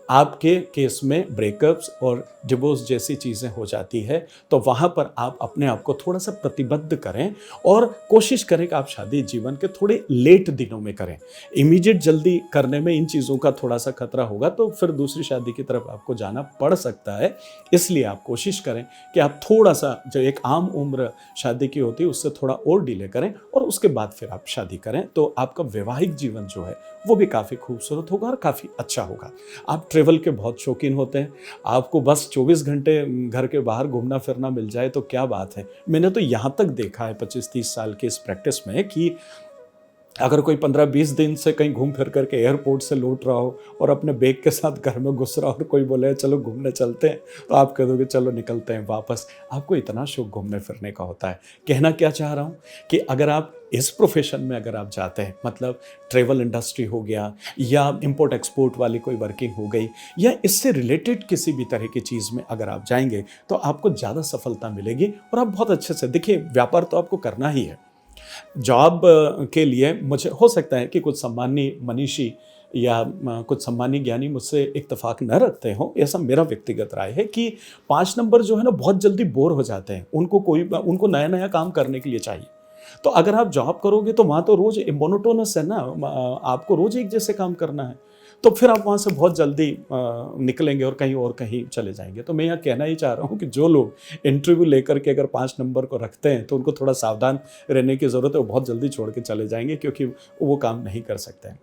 आपके केस में ब्रेकअप्स और डिवोर्स जैसी चीज़ें हो जाती है, तो वहाँ पर आप अपने आप को थोड़ा सा प्रतिबद्ध करें और कोशिश करें कि आप शादी जीवन के थोड़े लेट दिनों में करें। इमीडिएट जल्दी करने में इन चीज़ों का थोड़ा सा खतरा होगा, तो फिर दूसरी शादी की तरफ आपको जाना पड़ सकता है। इसलिए आप कोशिश करें कि आप थोड़ा सा, जो एक आम उम्र शादी की होती है उससे थोड़ा और डिले करें और उसके बाद फिर आप शादी करें, तो आपका वैवाहिक जीवन जो है वो भी काफ़ी खूबसूरत होगा और काफ़ी अच्छा होगा। आप ट्रेवल के बहुत शौकीन होते हैं, आपको बस 24 घंटे घर के बाहर घूमना फिरना मिल जाए तो क्या बात है। मैंने तो यहाँ तक देखा है 25-30 साल के इस प्रैक्टिस में कि अगर कोई 15-20 दिन से कहीं घूम फिर करके एयरपोर्ट से लौट रहा हो और अपने बैग के साथ घर में घुस रहा हो और कोई बोले चलो घूमने चलते हैं, तो आप कह दोगे चलो निकलते हैं वापस। आपको इतना शौक घूमने फिरने का होता है। कहना क्या चाह रहा हूँ कि अगर आप इस प्रोफेशन में अगर आप जाते हैं, मतलब ट्रेवल इंडस्ट्री हो गया या इंपोर्ट एक्सपोर्ट वाली कोई वर्किंग हो गई या इससे रिलेटेड किसी भी तरह की चीज़ में अगर आप जाएंगे, तो आपको ज़्यादा सफलता मिलेगी और आप बहुत अच्छे से, देखिए व्यापार तो आपको करना ही है। जॉब के लिए मुझे हो सकता है कि कुछ सम्मानी मनीषी या कुछ सम्मानी ज्ञानी मुझसे इत्तेफाक न रखते हो, ऐसा मेरा व्यक्तिगत राय है कि 5 नंबर जो है ना बहुत जल्दी बोर हो जाते हैं। उनको नया नया काम करने के लिए चाहिए। तो अगर आप जॉब करोगे तो वहाँ तो रोज मोनोटोनस है ना, आपको रोज एक जैसे काम करना है, तो फिर आप वहाँ से बहुत जल्दी निकलेंगे और कहीं चले जाएंगे। तो मैं यहाँ कहना ही चाह रहा हूँ कि जो लोग इंटरव्यू लेकर के अगर 5 नंबर को रखते हैं तो उनको थोड़ा सावधान रहने की ज़रूरत है। वो बहुत जल्दी छोड़ के चले जाएंगे क्योंकि वो काम नहीं कर सकते हैं।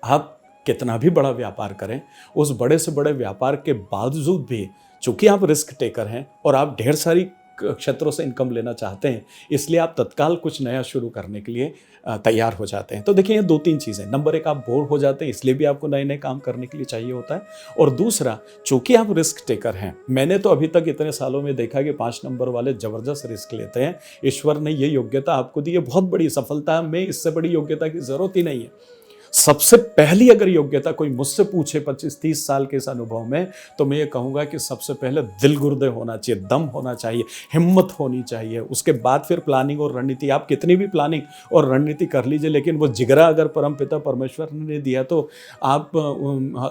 आप कितना भी बड़ा व्यापार करें, उस बड़े से बड़े व्यापार के बावजूद भी चूंकि आप रिस्क टेकर हैं और आप ढेर सारी क्षेत्रों से इनकम लेना चाहते हैं, इसलिए आप तत्काल कुछ नया शुरू करने के लिए तैयार हो जाते हैं। तो देखिए, ये 2-3 चीज़ें। नंबर 1, आप बोर हो जाते हैं, इसलिए भी आपको नए-नए काम करने के लिए चाहिए होता है। और दूसरा, चूँकि आप रिस्क टेकर हैं, मैंने तो अभी तक इतने सालों में देखा कि 5 नंबर वाले ज़बरदस्त रिस्क लेते हैं। ईश्वर ने ये योग्यता आपको दी है, बहुत बड़ी सफलता में इससे बड़ी योग्यता की ज़रूरत ही नहीं है। सबसे पहली अगर योग्यता कोई मुझसे पूछे 25-30 साल के इस अनुभव में, तो मैं ये कहूँगा कि सबसे पहले दिल गुर्दे होना चाहिए, दम होना चाहिए, हिम्मत होनी चाहिए। उसके बाद फिर प्लानिंग और रणनीति। आप कितनी भी प्लानिंग और रणनीति कर लीजिए, लेकिन वो जिगरा अगर परमपिता परमेश्वर ने दिया, तो आप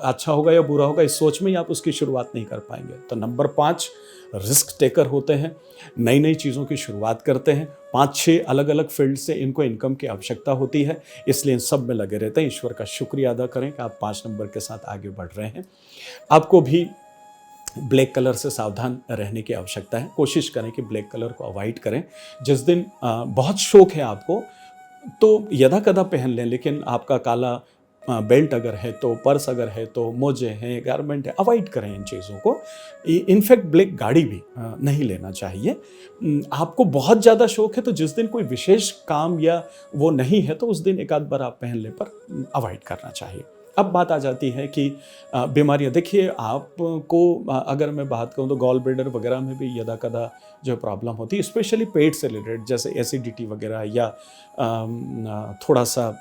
अच्छा होगा या बुरा होगा, इस सोच में ही आप उसकी शुरुआत नहीं कर पाएंगे। तो नंबर 5, रिस्क टेकर होते हैं, नई नई चीज़ों की शुरुआत करते हैं। 5-6 अलग अलग फील्ड से इनको इनकम की आवश्यकता होती है, इसलिए इन सब में लगे रहते हैं। ईश्वर का शुक्रिया अदा करें कि आप 5 नंबर के साथ आगे बढ़ रहे हैं। आपको भी ब्लैक कलर से सावधान रहने की आवश्यकता है। कोशिश करें कि ब्लैक कलर को अवॉइड करें। जिस दिन बहुत शौक है आपको, तो यदा-कदा पहन लें, लेकिन आपका काला बेल्ट अगर है तो, पर्स अगर है तो, मोजे हैं, गारमेंट है, अवॉइड करें इन चीज़ों को। इनफैक्ट ब्लैक गाड़ी भी नहीं लेना चाहिए। आपको बहुत ज़्यादा शौक है तो जिस दिन कोई विशेष काम या वो नहीं है, तो उस दिन एक आध बार आप पहन ले, पर अवॉइड करना चाहिए। अब बात आ जाती है कि बीमारियाँ। देखिए, आपको अगर मैं बात करूँ तो गॉल ब्लैडर वगैरह में भी यदा-कदा जो प्रॉब्लम होती है, स्पेशली पेट से रिलेटेड, जैसे एसिडिटी वगैरह या थोड़ा सा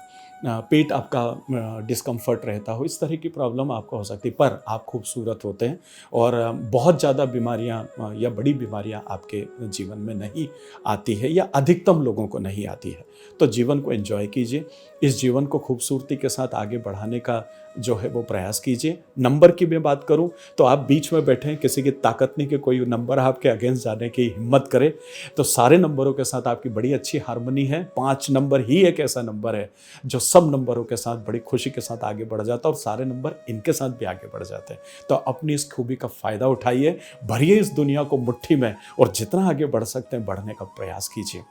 पेट आपका डिस्कम्फर्ट रहता हो, इस तरह की प्रॉब्लम आपको हो सकती है। पर आप खूबसूरत होते हैं और बहुत ज़्यादा बीमारियां या बड़ी बीमारियां आपके जीवन में नहीं आती है, या अधिकतम लोगों को नहीं आती है। तो जीवन को एंजॉय कीजिए, इस जीवन को खूबसूरती के साथ आगे बढ़ाने का जो है वो प्रयास कीजिए। नंबर की मैं बात करूं तो आप बीच में बैठे हैं, किसी की ताकत नहीं कि कोई नंबर आपके अगेंस्ट जाने की हिम्मत करे। तो सारे नंबरों के साथ आपकी बड़ी अच्छी हार्मनी है। 5 नंबर ही एक ऐसा नंबर है जो सब नंबरों के साथ बड़ी खुशी के साथ आगे बढ़ जाता है, और सारे नंबर इनके साथ भी आगे बढ़ जाते हैं। तो अपनी इस खूबी का फ़ायदा उठाइए, भरिए इस दुनिया को मुट्ठी में, और जितना आगे बढ़ सकते हैं बढ़ने का प्रयास कीजिए।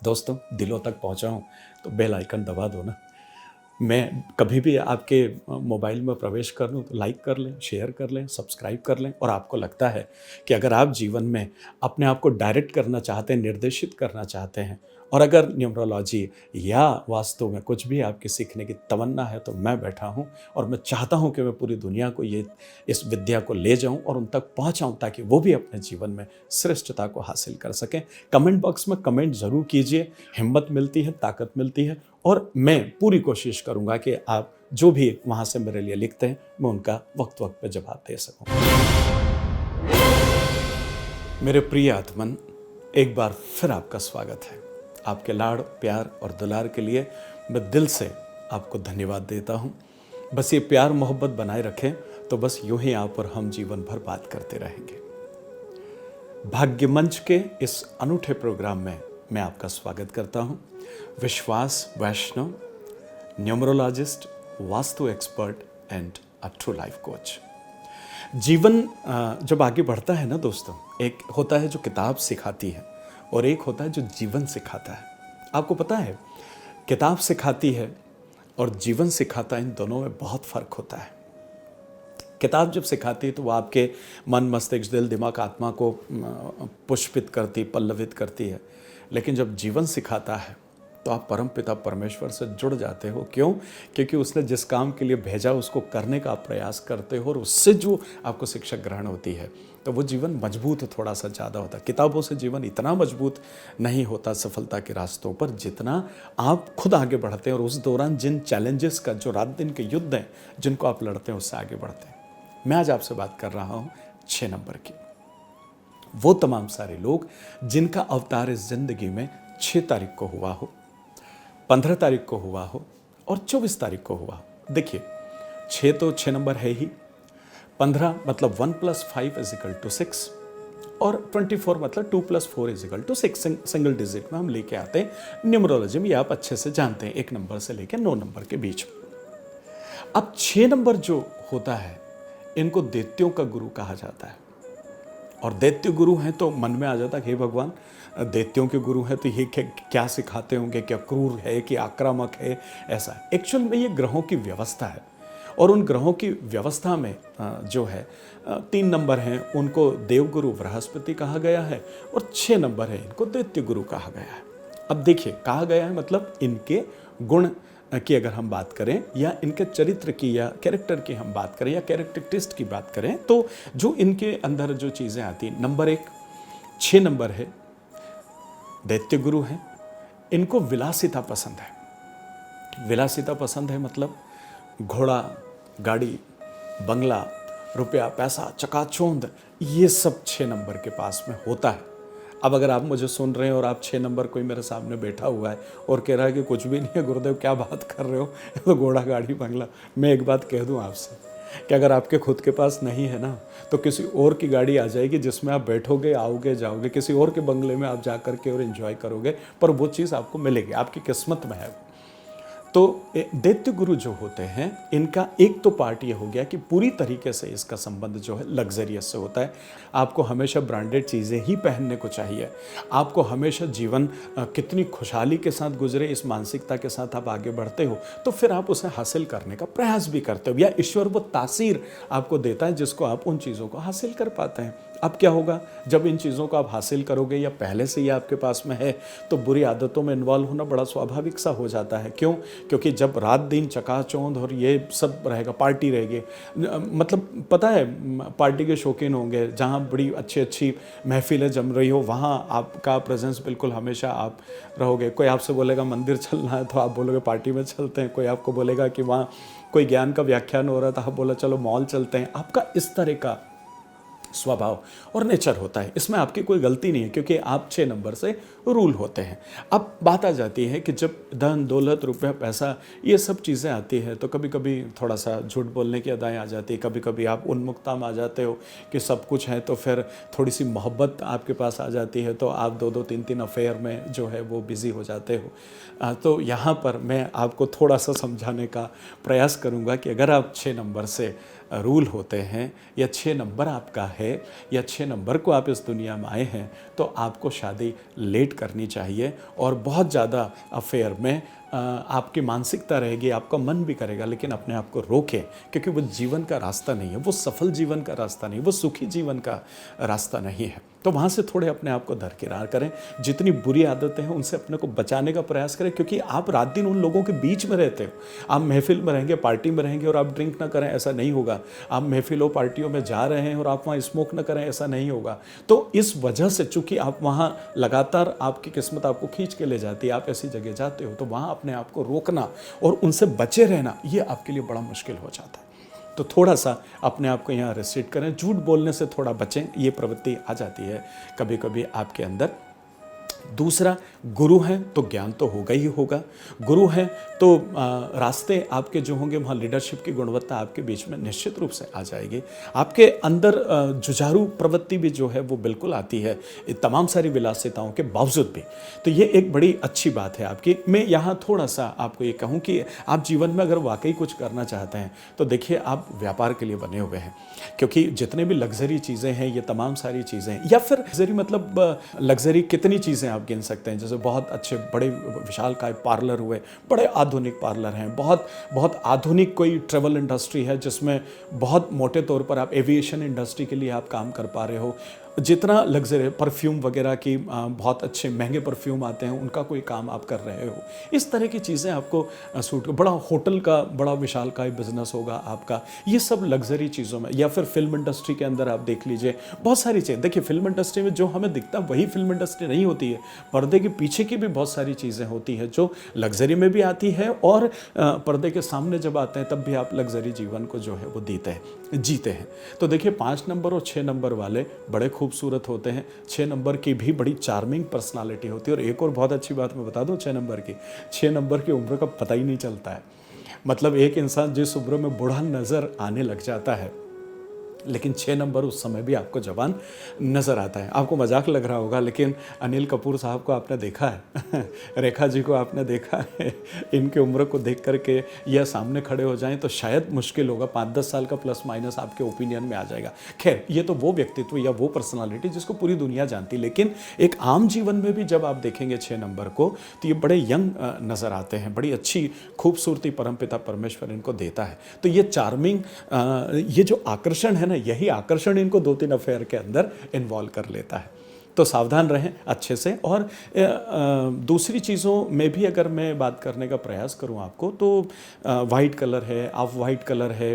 दोस्तों, दिलों तक पहुँचाऊँ तो बेल आइकन दबा दो ना। मैं कभी भी आपके मोबाइल में प्रवेश कर लूँ तो लाइक कर लें, शेयर कर लें, सब्सक्राइब कर लें। और आपको लगता है कि अगर आप जीवन में अपने आप को डायरेक्ट करना चाहते हैं, निर्देशित करना चाहते हैं, और अगर न्यूमरोलॉजी या वास्तु में कुछ भी आपकी सीखने की तमन्ना है, तो मैं बैठा हूँ और मैं चाहता हूँ कि मैं पूरी दुनिया को इस विद्या को ले जाऊँ और उन तक पहुँचाऊँ, ताकि वो भी अपने जीवन में श्रेष्ठता को हासिल कर सकें। कमेंट बॉक्स में कमेंट ज़रूर कीजिए, हिम्मत मिलती है, ताकत मिलती है, और मैं पूरी कोशिश करूँगा कि आप जो भी वहाँ से मेरे लिए लिखते हैं, मैं उनका वक्त वक्त पे जवाब दे सकूँ। मेरे प्रिय आत्मन, एक बार फिर आपका स्वागत है। आपके लाड़, प्यार और दुलार के लिए मैं दिल से आपको धन्यवाद देता हूँ। बस ये प्यार मोहब्बत बनाए रखें, तो बस यूं ही आप और हम जीवन भर बात करते रहेंगे। भाग्य मंच के इस अनूठे प्रोग्राम में मैं आपका स्वागत करता हूँ। Vishwas Vaishnav, numerologist, vastu expert and a true life coach. जीवन जब आगे बढ़ता है ना दोस्तों, एक होता है जो किताब सिखाती है, और एक होता है जो जीवन सिखाता है। आपको पता है, किताब सिखाती है और जीवन सिखाता है, इन दोनों में बहुत फ़र्क होता है। किताब जब सिखाती है तो वो आपके मन, मस्तिष्क, दिल, दिमाग, आत्मा को पुष्पित करती, पल्लवित करती है। लेकिन जब जीवन सिखाता है तो आप परमपिता परमेश्वर से जुड़ जाते हो। क्यों? क्योंकि उसने जिस काम के लिए भेजा उसको करने का आप प्रयास करते हो, और उससे जो आपको शिक्षा ग्रहण होती है, तो वो जीवन मजबूत थोड़ा सा ज़्यादा होता है। किताबों से जीवन इतना मजबूत नहीं होता सफलता के रास्तों पर, जितना आप खुद आगे बढ़ते हैं, और उस दौरान जिन चैलेंजेस का, जो रात दिन के युद्ध हैं जिनको आप लड़ते हैं, उससे आगे बढ़ते हैं। मैं आज आपसे बात कर रहा हूँ 6 नंबर की। वो तमाम सारे लोग जिनका अवतार इस जिंदगी में 6 तारीख को हुआ हो, 15 तारीख को हुआ हो, और 24 तारीख को हुआ हो। देखिए, 6 तो 6 नंबर है ही, 15 मतलब 1 + 5 = 6, और 24 मतलब 2 + 4 = 6। सिंगल डिजिट में हम लेके आते हैं न्यूमरोलॉजी में, ये आप अच्छे से जानते हैं, 1 नंबर से लेकर 9 नंबर के बीच। अब 6 नंबर जो होता है, इनको दैत्यों का गुरु कहा जाता है। और दैत्य गुरु हैं तो मन में आ जाता है कि हे भगवान, दैत्यों के गुरु हैं तो ये क्या सिखाते होंगे, क्या क्रूर है, कि आक्रामक है, ऐसा। एक्चुअल में ये ग्रहों की व्यवस्था है, और उन ग्रहों की व्यवस्था में जो है 3 नंबर हैं उनको देवगुरु बृहस्पति कहा गया है और 6 नंबर है इनको दैत्य गुरु कहा गया है। अब देखिए कहा गया है मतलब इनके गुण की अगर हम बात करें या इनके चरित्र की या कैरेक्टर की हम बात करें या कैरेक्टरिस्टिक्स की बात करें तो जो इनके अंदर जो चीज़ें आती हैं, नंबर 1 6 नंबर है, दैत्य गुरु है, इनको विलासिता पसंद है। विलासिता पसंद है मतलब घोड़ा, गाड़ी, बंगला, रुपया, पैसा, चकाचौंध, ये सब 6 नंबर के पास में होता है। अब अगर आप मुझे सुन रहे हैं और आप 6 नंबर कोई मेरे सामने बैठा हुआ है और कह रहा है कि कुछ भी नहीं है गुरुदेव, क्या बात कर रहे हो, तो घोड़ा, गाड़ी, बंगला, मैं एक बात कह दूं आपसे कि अगर आपके खुद के पास नहीं है ना तो किसी और की गाड़ी आ जाएगी जिसमें आप बैठोगे, आओगे, जाओगे, किसी और के बंगले में आप जा करके और एंजॉय करोगे, पर वो चीज़ आपको मिलेगी, आपकी किस्मत में है। तो दैत्य गुरु जो होते हैं इनका एक तो पार्ट ये हो गया कि पूरी तरीके से इसका संबंध जो है लग्जरियस से होता है। आपको हमेशा ब्रांडेड चीज़ें ही पहनने को चाहिए, आपको हमेशा जीवन कितनी खुशहाली के साथ गुजरे इस मानसिकता के साथ आप आगे बढ़ते हो तो फिर आप उसे हासिल करने का प्रयास भी करते हो या ईश्वर वो तासीर आपको देता है जिसको आप उन चीज़ों को हासिल कर पाते हैं। अब क्या होगा जब इन चीज़ों को आप हासिल करोगे या पहले से ही आपके पास में है तो बुरी आदतों में इन्वॉल्व होना बड़ा स्वाभाविक सा हो जाता है। क्यों? क्योंकि जब रात दिन चकाचौंध और ये सब रहेगा, पार्टी रहेगी, मतलब पता है पार्टी के शौकीन होंगे, जहाँ बड़ी अच्छी अच्छी महफिलें जम रही हो वहाँ आपका प्रेजेंस बिल्कुल हमेशा आप रहोगे। कोई आपसे बोलेगा मंदिर चलना है तो आप बोलोगे पार्टी में चलते हैं, कोई आपको बोलेगा कि वहाँ कोई ज्ञान का व्याख्यान हो रहा था, आप बोला चलो मॉल चलते हैं। आपका इस तरह का स्वभाव और नेचर होता है, इसमें आपकी कोई गलती नहीं है क्योंकि आप 6 नंबर से रूल होते हैं। अब बात आ जाती है कि जब धन दौलत रुपया पैसा ये सब चीज़ें आती है तो कभी कभी थोड़ा सा झूठ बोलने की अदाएँ आ जाती है, कभी कभी आप उन्मुक्ता में आ जाते हो कि सब कुछ है, तो फिर थोड़ी सी मोहब्बत आपके पास आ जाती है तो आप 2-2 3-3 अफेयर में जो है वो बिज़ी हो जाते हो। तो यहाँ पर मैं आपको थोड़ा सा समझाने का प्रयास करूँगा कि अगर आप 6 नंबर से रूल होते हैं या 6 नंबर आपका है या 6 नंबर को आप इस दुनिया में आए हैं तो आपको शादी लेट करनी चाहिए और बहुत ज़्यादा अफेयर में आपकी मानसिकता रहेगी, आपका मन भी करेगा, लेकिन अपने आप को रोकें क्योंकि वो जीवन का रास्ता नहीं है, वो सफल जीवन का रास्ता नहीं, वो सुखी जीवन का रास्ता नहीं है। तो वहाँ से थोड़े अपने आप को दरकिनार करें, जितनी बुरी आदतें हैं उनसे अपने को बचाने का प्रयास करें क्योंकि आप रात दिन उन लोगों के बीच में रहते हो। आप महफिल में रहेंगे, पार्टी में रहेंगे और आप ड्रिंक ना करें, ऐसा नहीं होगा। आप महफिलों पार्टियों में जा रहे हैं और आप वहाँ स्मोक ना करें, ऐसा नहीं होगा। तो इस वजह से चूंकि आप वहाँ लगातार आपकी किस्मत आपको खींच के ले जाती है, आप ऐसी जगह जाते हो तो वहाँ अपने आप को रोकना और उनसे बचे रहना ये आपके लिए बड़ा मुश्किल हो जाता है। तो थोड़ा सा अपने आप को यहाँ रेस्ट्रिक्ट करें, झूठ बोलने से थोड़ा बचें, ये प्रवृत्ति आ जाती है कभी कभी आपके अंदर। दूसरा, गुरु हैं तो ज्ञान तो होगा ही होगा, गुरु हैं तो रास्ते आपके जो होंगे वहाँ लीडरशिप की गुणवत्ता आपके बीच में निश्चित रूप से आ जाएगी। आपके अंदर जुझारू प्रवृत्ति भी जो है वो बिल्कुल आती है तमाम सारी विलासिताओं के बावजूद भी, तो ये एक बड़ी अच्छी बात है आपकी। मैं यहाँ थोड़ा सा आपको ये कहूँ कि आप जीवन में अगर वाकई कुछ करना चाहते हैं तो देखिए आप व्यापार के लिए बने हुए हैं, क्योंकि जितने भी लग्जरी चीज़ें हैं ये तमाम सारी चीज़ें, या फिर लग्जरी मतलब लग्जरी कितनी चीज़ें आप गिन सकते हैं, जैसे बहुत अच्छे बड़े विशालकाय पार्लर हुए, बड़े आधुनिक पार्लर हैं, बहुत बहुत आधुनिक कोई ट्रैवल इंडस्ट्री है जिसमें बहुत मोटे तौर पर आप एविएशन इंडस्ट्री के लिए आप काम कर पा रहे हो, जितना लग्जरी परफ्यूम वगैरह की बहुत अच्छे महंगे परफ्यूम आते हैं उनका कोई काम आप कर रहे हो, इस तरह की चीज़ें आपको सूट, बड़ा होटल का बड़ा विशालकाय बिजनेस होगा आपका, ये सब लग्जरी चीज़ों में। या फिर फिल्म इंडस्ट्री के अंदर आप देख लीजिए बहुत सारी चीज़ें, देखिए फिल्म इंडस्ट्री में जो हमें दिखता है वही फिल्म इंडस्ट्री नहीं होती है, पर्दे के पीछे की भी बहुत सारी चीज़ें होती हैं जो लग्जरी में भी आती है और पर्दे के सामने जब आते हैं तब भी आप लग्जरी जीवन को जो है वो जीते हैं। तो देखिए 5 नंबर और 6 नंबर वाले बड़े खूबसूरत होते हैं, 6 नंबर की भी बड़ी चार्मिंग पर्सनालिटी होती है। और एक और बहुत अच्छी बात मैं बता दूं 6 नंबर की उम्र का पता ही नहीं चलता है। मतलब एक इंसान जिस उम्र में बूढ़ा नज़र आने लग जाता है लेकिन 6 नंबर उस समय भी आपको जवान नज़र आता है। आपको मजाक लग रहा होगा, लेकिन अनिल कपूर साहब को आपने देखा है रेखा जी को आपने देखा है, इनकी उम्र को देख करके यह सामने खड़े हो जाएं तो शायद मुश्किल होगा, 5-10 साल का प्लस माइनस आपके ओपिनियन में आ जाएगा। खैर, ये तो वो व्यक्तित्व या वो पर्सनालिटी जिसको पूरी दुनिया जानती, लेकिन एक आम जीवन में भी जब आप देखेंगे 6 नंबर को तो ये बड़े यंग नज़र आते हैं, बड़ी अच्छी खूबसूरती परमपिता परमेश्वर इनको देता है। तो ये चार्मिंग, ये जो आकर्षण है ना, यही आकर्षण इनको 2-3 अफेयर के अंदर इन्वॉल्व कर लेता है। तो सावधान रहें अच्छे से। और दूसरी चीज़ों में भी अगर मैं बात करने का प्रयास करूं आपको, तो वाइट कलर है, ऑफ वाइट कलर है,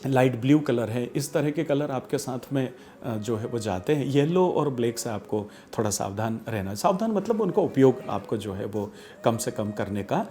लाइट ब्लू कलर है, इस तरह के कलर आपके साथ में जो है वो जाते हैं। येलो और ब्लैक से आपको थोड़ा सावधान रहना, सावधान मतलब उनका उपयोग आपको जो है वो कम से कम करने का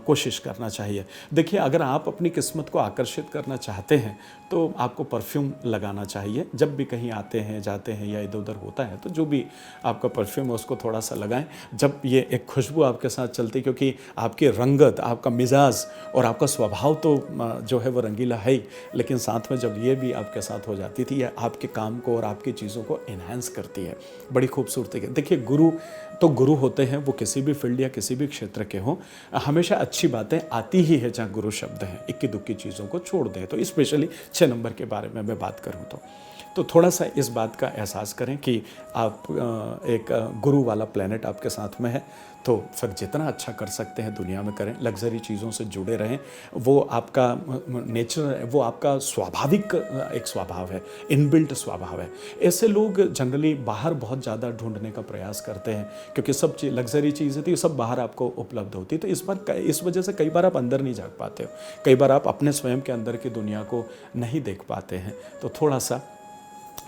कोशिश करना चाहिए। देखिए, अगर आप अपनी किस्मत को आकर्षित करना चाहते हैं तो आपको परफ्यूम लगाना चाहिए। जब भी कहीं आते हैं, जाते हैं या इधर उधर होता है तो जो भी आपका परफ्यूम है उसको थोड़ा सा लगाएं। जब ये एक खुशबू आपके साथ चलती, क्योंकि आपकी रंगत, आपका मिजाज और आपका स्वभाव तो जो है वो रंगीला है ही, लेकिन साथ में जब ये भी आपके साथ हो जाती थी, यह आपके काम और आपकी चीज़ों को एनहांस करती है, बड़ी खूबसूरती है। देखिए, गुरु तो गुरु होते हैं, वो किसी भी फील्ड या किसी भी क्षेत्र के हों, हमेशा अच्छी बातें आती ही है जहाँ गुरु शब्द हैं। इक्की दुक्की चीज़ों को छोड़ दें। तो स्पेशली 6 नंबर के बारे में मैं बात करूँ तो थोड़ा सा इस बात का एहसास करें कि आप एक गुरु वाला प्लेनेट आपके साथ में है, तो फिर जितना अच्छा कर सकते हैं दुनिया में करें। लग्जरी चीज़ों से जुड़े रहें, वो आपका नेचर है, वो आपका स्वाभाविक एक स्वभाव है, इनबिल्ट स्वभाव है। ऐसे लोग जनरली बाहर बहुत ज़्यादा ढूंढने का प्रयास करते हैं, क्योंकि सब चीज़ लग्जरी चीज़ है, सब बाहर आपको उपलब्ध होती है। तो इस वजह से कई बार आप अंदर नहीं झाँक पाते हो, कई बार आप अपने स्वयं के अंदर की दुनिया को नहीं देख पाते हैं। तो थोड़ा सा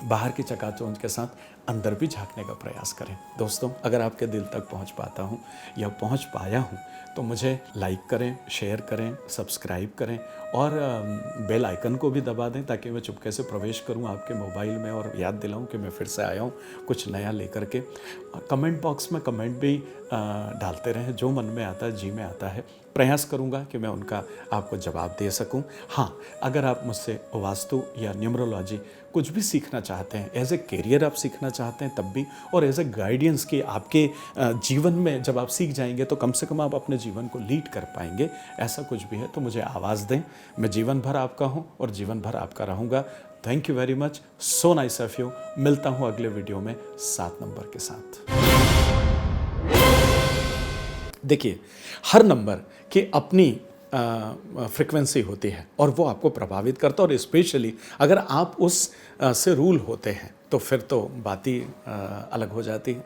बाहर की चकाचौंध के साथ अंदर भी झांकने का प्रयास करें। दोस्तों, अगर आपके दिल तक पहुंच पाता हूं या पहुंच पाया हूं तो मुझे लाइक करें, शेयर करें, सब्सक्राइब करें और बेल आइकन को भी दबा दें, ताकि मैं चुपके से प्रवेश करूं आपके मोबाइल में और याद दिलाऊं कि मैं फिर से आया हूं कुछ नया लेकर के। कमेंट बॉक्स में कमेंट भी डालते रहें, जो मन में आता है, जी में आता है। प्रयास करूंगा कि मैं उनका आपको जवाब दे सकूं। हाँ, अगर आप मुझसे वास्तु या न्यूमरोलॉजी कुछ भी सीखना चाहते हैं, एज ए करियर आप सीखना चाहते हैं तब भी, और एज ए गाइडेंस कि आपके जीवन में जब आप सीख जाएंगे तो कम से कम आप अपने जीवन को लीड कर पाएंगे, ऐसा कुछ भी है तो मुझे आवाज़ दें। मैं जीवन भर आपका हूं और जीवन भर आपका रहूँगा। Thank you very much, so nice of you. मिलता हूँ अगले वीडियो में 7 नंबर के साथ। देखिए, हर नंबर की अपनी फ्रिक्वेंसी होती है और वो आपको प्रभावित करता है, और स्पेशली अगर आप उस से रूल होते हैं तो फिर तो बात ही अलग हो जाती है।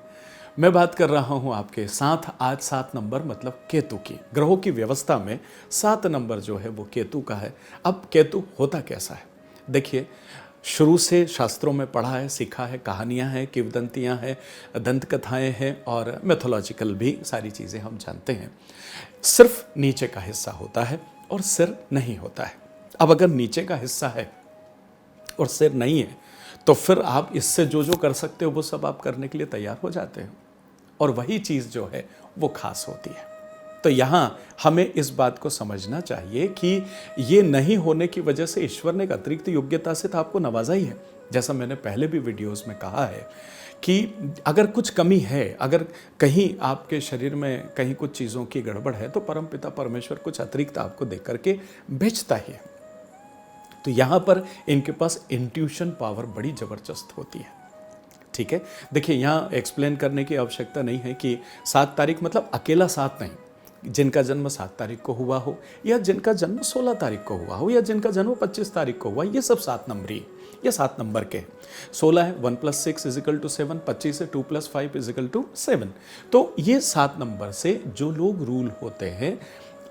मैं बात कर रहा हूँ आपके साथ आज 7 नंबर मतलब केतु की। ग्रहों की व्यवस्था में 7 नंबर जो है वो केतु का है। अब केतु होता कैसा है? देखिए, शुरू से शास्त्रों में पढ़ा है, सीखा है, कहानियाँ हैं, किंवदंतियाँ हैं, दंत कथाएँ हैं और मैथोलॉजिकल भी सारी चीज़ें हम जानते हैं। सिर्फ नीचे का हिस्सा होता है और सिर नहीं होता है। अब अगर नीचे का हिस्सा है और सिर नहीं है तो फिर आप इससे जो जो कर सकते हो वो सब आप करने के लिए तैयार हो जाते हो, और वही चीज़ जो है वो खास होती है। तो यहाँ हमें इस बात को समझना चाहिए कि ये नहीं होने की वजह से ईश्वर ने एक अतिरिक्त योग्यता से तो आपको नवाजा ही है। जैसा मैंने पहले भी वीडियोस में कहा है कि अगर कुछ कमी है, अगर कहीं आपके शरीर में कहीं कुछ चीज़ों की गड़बड़ है तो परमपिता परमेश्वर कुछ अतिरिक्त आपको दे करके भेजता ही है। तो यहाँ पर इनके पास इंट्यूशन पावर बड़ी ज़बरदस्त होती है। ठीक है, देखिए, यहाँ एक्सप्लेन करने की आवश्यकता नहीं है कि 7 तारीख मतलब अकेला 7 नहीं, जिनका जन्म 7 तारीख को हुआ हो या जिनका जन्म 16 तारीख को हुआ हो या जिनका जन्म 25 तारीख को हुआ, ये सब 7 नंबरी, ये 7 नंबर के। 16 है 1 + 6 = 7, 25 है 2 + 5 = 7। तो ये 7 नंबर से जो लोग रूल होते हैं,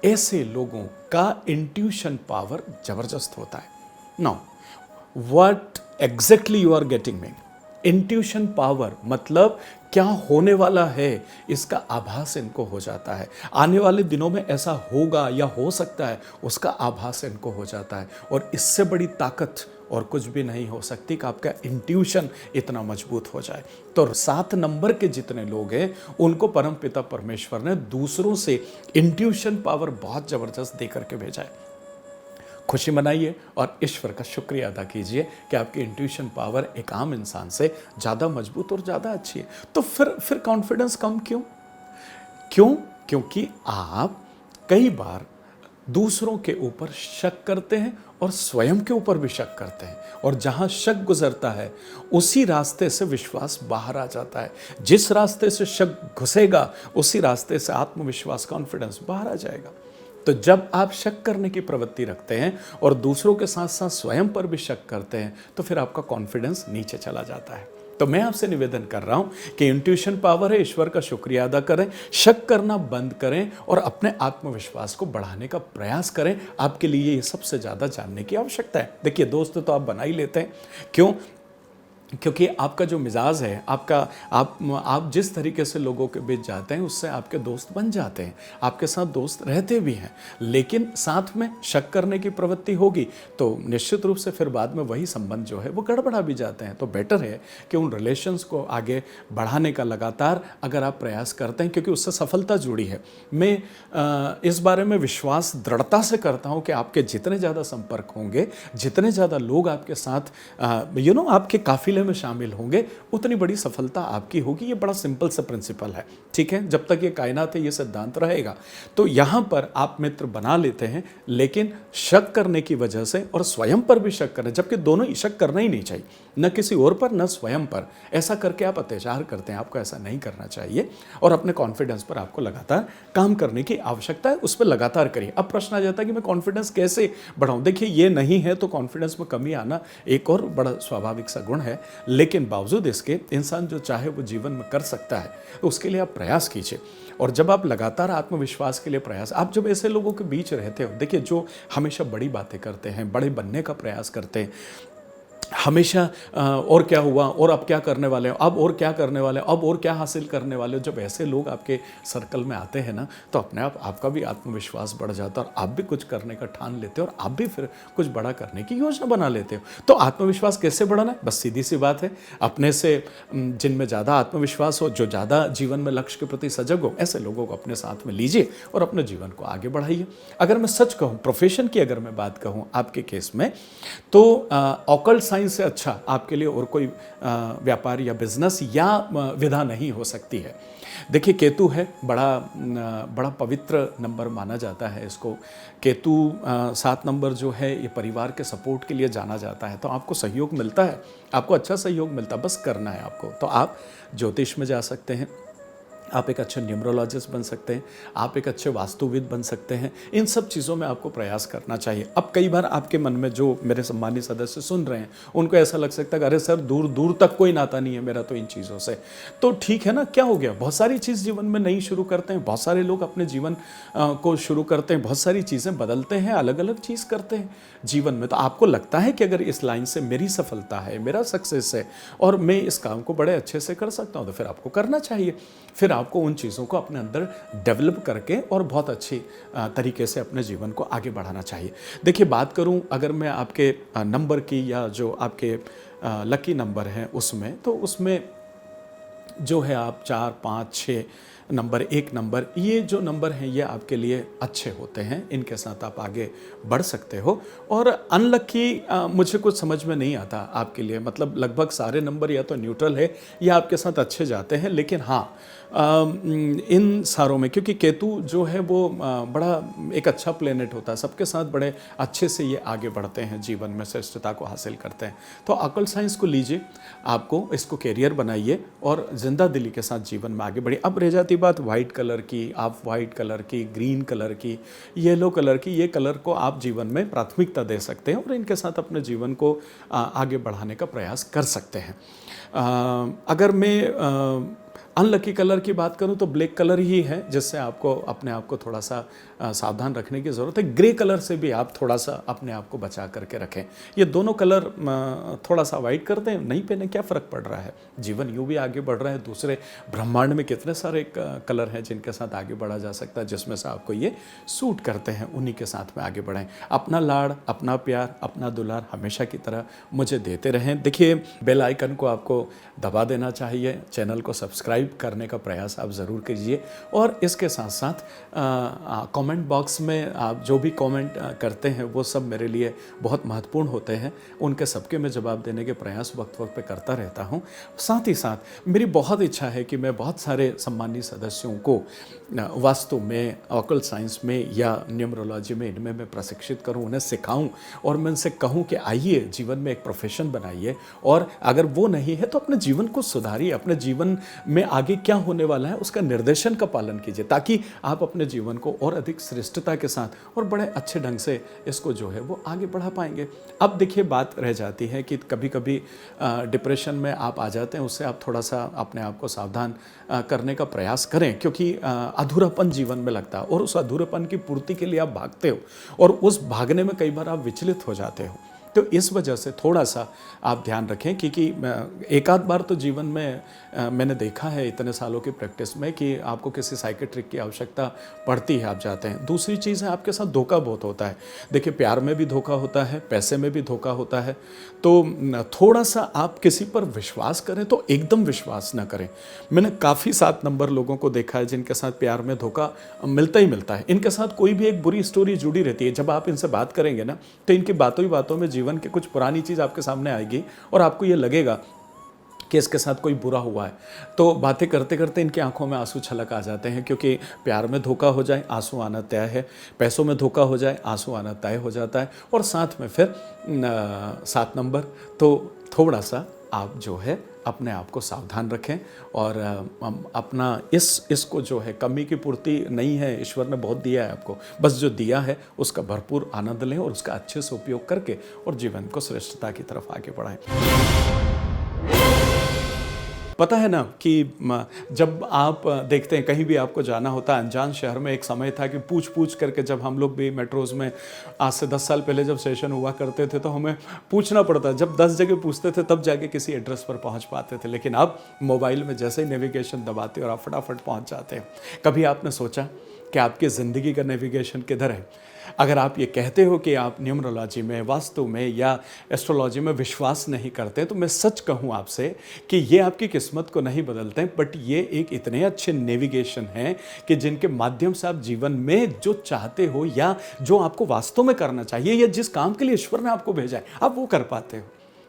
ऐसे लोगों का इंट्यूशन पावर जबरदस्त होता है। Now what exactly you are getting me? Intuition power मतलब क्या होने वाला है इसका आभास इनको हो जाता है। आने वाले दिनों में ऐसा होगा या हो सकता है उसका आभास इनको हो जाता है, और इससे बड़ी ताकत और कुछ भी नहीं हो सकती कि आपका इंट्यूशन इतना मजबूत हो जाए। तो 7 नंबर के जितने लोग हैं उनको परमपिता परमेश्वर ने दूसरों से इंट्यूशन पावर बहुत ज़बरदस्त दे करके भेजा है। खुशी मनाइए और ईश्वर का शुक्रिया अदा कीजिए कि आपकी इंट्यूशन पावर एक आम इंसान से ज़्यादा मजबूत और ज़्यादा अच्छी है। तो फिर कॉन्फिडेंस कम क्यों? क्योंकि आप कई बार दूसरों के ऊपर शक करते हैं और स्वयं के ऊपर भी शक करते हैं, और जहां शक गुजरता है उसी रास्ते से विश्वास बाहर आ जाता है। जिस रास्ते से शक घुसेगा उसी रास्ते से आत्मविश्वास, कॉन्फिडेंस बाहर आ जाएगा। तो जब आप शक करने की प्रवृत्ति रखते हैं और दूसरों के साथ साथ स्वयं पर भी शक करते हैं तो फिर आपका कॉन्फिडेंस नीचे चला जाता है। तो मैं आपसे निवेदन कर रहा हूं कि इंट्यूशन पावर है, ईश्वर का शुक्रिया अदा करें, शक करना बंद करें और अपने आत्मविश्वास को बढ़ाने का प्रयास करें। आपके लिए ये सबसे ज़्यादा जानने की आवश्यकता है। देखिए, दोस्त तो आप बना ही लेते हैं, क्यों? क्योंकि आपका जो मिजाज है, आप जिस तरीके से लोगों के बीच जाते हैं उससे आपके दोस्त बन जाते हैं, आपके साथ दोस्त रहते भी हैं। लेकिन साथ में शक करने की प्रवृत्ति होगी तो निश्चित रूप से फिर बाद में वही संबंध जो है वो गड़बड़ा भी जाते हैं। तो बेटर है कि उन रिलेशंस को आगे बढ़ाने का लगातार अगर आप प्रयास करते हैं, क्योंकि उससे सफलता जुड़ी है। मैं इस बारे में विश्वास दृढ़ता से करता हूँ कि आपके जितने ज़्यादा संपर्क होंगे, जितने ज़्यादा लोग आपके साथ आपके काफिले में शामिल होंगे, उतनी बड़ी सफलता आपकी होगी। ये बड़ा सिंपल सा प्रिंसिपल है, ठीक है? जब तक ये कायनात है ये सिद्धांत रहेगा। तो यहाँ पर आप मित्र बना लेते हैं, लेकिन शक करने की वजह से और स्वयं पर भी शक करें, जबकि दोनों ही शक करना ही नहीं चाहिए, न किसी और पर न स्वयं पर। ऐसा करके आप अत्याचार करते हैं, आपको ऐसा नहीं करना चाहिए। और अपने कॉन्फिडेंस पर आपको लगातार काम करने की आवश्यकता है, उस पर लगातार करिए। अब प्रश्न आ जाता है कि मैं कॉन्फिडेंस कैसे बढ़ाऊं? देखिए, ये नहीं है तो कॉन्फिडेंस में कमी आना एक और बड़ा स्वाभाविक सा गुण है, लेकिन बावजूद इसके इंसान जो चाहे वो जीवन में कर सकता है। तो उसके लिए आप प्रयास कीजिए। और जब आप लगातार आत्मविश्वास के लिए प्रयास, आप जब ऐसे लोगों के बीच रहते हो, देखिए, जो हमेशा बड़ी बातें करते हैं, बड़े बनने का प्रयास करते हैं, हमेशा और क्या हुआ, और अब क्या करने वाले हो, अब और क्या करने वाले हो, अब और क्या हासिल करने वाले हो, जब ऐसे लोग आपके सर्कल में आते हैं ना, तो अपने आप आपका भी आत्मविश्वास बढ़ जाता है और आप भी कुछ करने का ठान लेते हो और आप भी फिर कुछ बड़ा करने की योजना बना लेते हो। तो आत्मविश्वास कैसे बढ़ाना है? बस सीधी सी बात है, अपने से जिनमें ज़्यादा आत्मविश्वास हो, जो ज़्यादा जीवन में लक्ष्य के प्रति सजग हो, ऐसे लोगों को अपने साथ में लीजिए और अपने जीवन को आगे बढ़ाइए। अगर मैं सच कहूँ, प्रोफेशन की अगर मैं बात कहूँ आपके केस में, तो ऑकल्ट साइंस से अच्छा आपके लिए और कोई व्यापार या बिजनेस या विधा नहीं हो सकती है। देखिए, केतु है, बड़ा पवित्र नंबर माना जाता है इसको। केतु 7 नंबर जो है ये परिवार के सपोर्ट के लिए जाना जाता है। तो आपको सहयोग मिलता है, आपको अच्छा सहयोग मिलता है, बस करना है आपको। तो आप ज्योतिष में जा सकते हैं, आप एक अच्छे न्यूमरोलॉजिस्ट बन सकते हैं, आप एक अच्छे वास्तुविद बन सकते हैं। इन सब चीज़ों में आपको प्रयास करना चाहिए। अब कई बार आपके मन में, जो मेरे सम्मानित सदस्य सुन रहे हैं, उनको ऐसा लग सकता है कि अरे सर, दूर दूर तक कोई नाता नहीं है मेरा तो इन चीज़ों से। तो ठीक है ना, क्या हो गया? बहुत सारी चीज़ जीवन में नई शुरू करते हैं, बहुत सारे लोग अपने जीवन को शुरू करते हैं, बहुत सारी चीज़ें बदलते हैं, अलग अलग चीज़ करते हैं जीवन में। तो आपको लगता है कि अगर इस लाइन से मेरी सफलता है, मेरा सक्सेस है और मैं इस काम को बड़े अच्छे से कर सकता हूँ, तो फिर आपको करना चाहिए। फिर आपको उन चीज़ों को अपने अंदर डेवलप करके और बहुत अच्छी तरीके से अपने जीवन को आगे बढ़ाना चाहिए। देखिए, बात करूं अगर मैं आपके नंबर की, या जो आपके लकी नंबर हैं उसमें, तो उसमें जो है आप 4, 5, 6 नंबर, 1 नंबर, ये जो नंबर हैं ये आपके लिए अच्छे होते हैं, इनके साथ आप आगे बढ़ सकते हो। और अनलकी मुझे कुछ समझ में नहीं आता आपके लिए, मतलब लगभग सारे नंबर या तो न्यूट्रल है या आपके साथ अच्छे जाते हैं। लेकिन हाँ, इन सारों में, क्योंकि केतु जो है वो बड़ा एक अच्छा प्लेनेट होता है, सबके साथ बड़े अच्छे से ये आगे बढ़ते हैं, जीवन में श्रेष्ठता को हासिल करते हैं। तो ऑकल्ट साइंस को लीजिए, आपको इसको कैरियर बनाइए और जिंदा दिली के साथ जीवन में आगे बढ़िए। अब रह जाती बात वाइट कलर की, आप वाइट कलर की, ग्रीन कलर की, येलो कलर की, ये कलर को आप जीवन में प्राथमिकता दे सकते हैं और इनके साथ अपने जीवन को आगे बढ़ाने का प्रयास कर सकते हैं। अगर मैं अनलकी कलर की बात करूं तो ब्लैक कलर ही है, जिससे आपको अपने आप को थोड़ा सा सावधान रखने की ज़रूरत है। ग्रे कलर से भी आप थोड़ा सा अपने आप को बचा करके रखें। ये दोनों कलर थोड़ा सा अवॉइड कर दें, नहीं पहने, क्या फ़र्क पड़ रहा है? जीवन यूँ भी आगे बढ़ रहा है, दूसरे ब्रह्मांड में कितने सारे कलर हैं जिनके साथ आगे बढ़ा जा सकता है, जिसमें से आपको ये सूट करते हैं, उन्हीं के साथ में आगे बढ़ें। अपना लाड़, अपना प्यार, अपना दुलार हमेशा की तरह मुझे देते रहें। देखिए, बेल आइकन को आपको दबा देना चाहिए, चैनल को सब्सक्राइब सब्सक्राइब करने का प्रयास आप ज़रूर कीजिए। और इसके साथ साथ कमेंट बॉक्स में आप जो भी कमेंट करते हैं वो सब मेरे लिए बहुत महत्वपूर्ण होते हैं। उनके सबके मैं जवाब देने के प्रयास वक्त वक्त पे करता रहता हूँ। साथ ही साथ मेरी बहुत इच्छा है कि मैं बहुत सारे सम्मानित सदस्यों को वास्तु में, ऑकल्ट साइंस में या न्यूमरोलॉजी में, इनमें मैं प्रशिक्षित करूं, उन्हें सिखाऊं और मैं उनसे कहूं कि आइए जीवन में एक प्रोफेशन बनाइए, और अगर वो नहीं है तो अपने जीवन को सुधारिए, अपने जीवन में आगे क्या होने वाला है उसका निर्देशन का पालन कीजिए, ताकि आप अपने जीवन को और अधिक श्रेष्ठता के साथ और बड़े अच्छे ढंग से इसको जो है वो आगे बढ़ा पाएंगे। अब देखिए, बात रह जाती है कि कभी कभी डिप्रेशन में आप आ जाते हैं, उससे आप थोड़ा सा अपने आप को सावधान करने का प्रयास करें, क्योंकि अधूरापन जीवन में लगता है और उस अधूरापन की पूर्ति के लिए आप भागते हो और उस भागने में कई बार आप विचलित हो जाते हो। तो इस वजह से थोड़ा सा आप ध्यान रखें, क्योंकि एक आध बार तो जीवन में मैंने देखा है इतने सालों की प्रैक्टिस में कि आपको किसी साइकेट्रिक की आवश्यकता पड़ती है, आप जाते हैं। दूसरी चीज़ है, आपके साथ धोखा बहुत होता है। देखिए, प्यार में भी धोखा होता है, पैसे में भी धोखा होता है। तो थोड़ा सा आप किसी पर विश्वास करें तो एकदम विश्वास ना करें। मैंने काफ़ी 7 नंबर लोगों को देखा है जिनके साथ प्यार में धोखा मिलता ही मिलता है। इनके साथ कोई भी एक बुरी स्टोरी जुड़ी रहती है। जब आप इनसे बात करेंगे ना, तो इनकी बातों ही बातों में जीवन की कुछ पुरानी चीज़ आपके सामने आएगी और आपको ये लगेगा कि इसके साथ कोई बुरा हुआ है। तो बातें करते करते इनकी आंखों में आंसू छलक आ जाते हैं, क्योंकि प्यार में धोखा हो जाए आंसू आना तय है, पैसों में धोखा हो जाए आंसू आना तय हो जाता है, और साथ में फिर 7 नंबर। तो थोड़ा सा आप जो है अपने आप को सावधान रखें और अपना इसको जो है, कमी की पूर्ति नहीं है, ईश्वर ने बहुत दिया है आपको, बस जो दिया है उसका भरपूर आनंद लें और उसका अच्छे से उपयोग करके और जीवन को श्रेष्ठता की तरफ आगे बढ़ाएं। पता है ना कि जब आप देखते हैं कहीं भी आपको जाना होता है अनजान शहर में, एक समय था कि पूछ पूछ करके, जब हम लोग भी मेट्रोज़ में आज से 10 साल पहले जब सेशन हुआ करते थे तो हमें पूछना पड़ता, जब 10 जगह पूछते थे तब जाके किसी एड्रेस पर पहुंच पाते थे। लेकिन अब मोबाइल में जैसे ही नेविगेशन दबाते और आप फटाफट पहुंच जाते हैं। कभी आपने सोचा कि आपकी ज़िंदगी का नेविगेशन किधर है? अगर आप ये कहते हो कि आप न्यूमरोलॉजी में, वास्तु में या एस्ट्रोलॉजी में विश्वास नहीं करते, तो मैं सच कहूँ आपसे कि ये आपकी किस्मत को नहीं बदलते हैं, बट ये एक इतने अच्छे नेविगेशन हैं कि जिनके माध्यम से आप जीवन में जो चाहते हो या जो आपको वास्तव में करना चाहिए या जिस काम के लिए ईश्वर ने आपको भेजा है, आप वो कर पाते हो।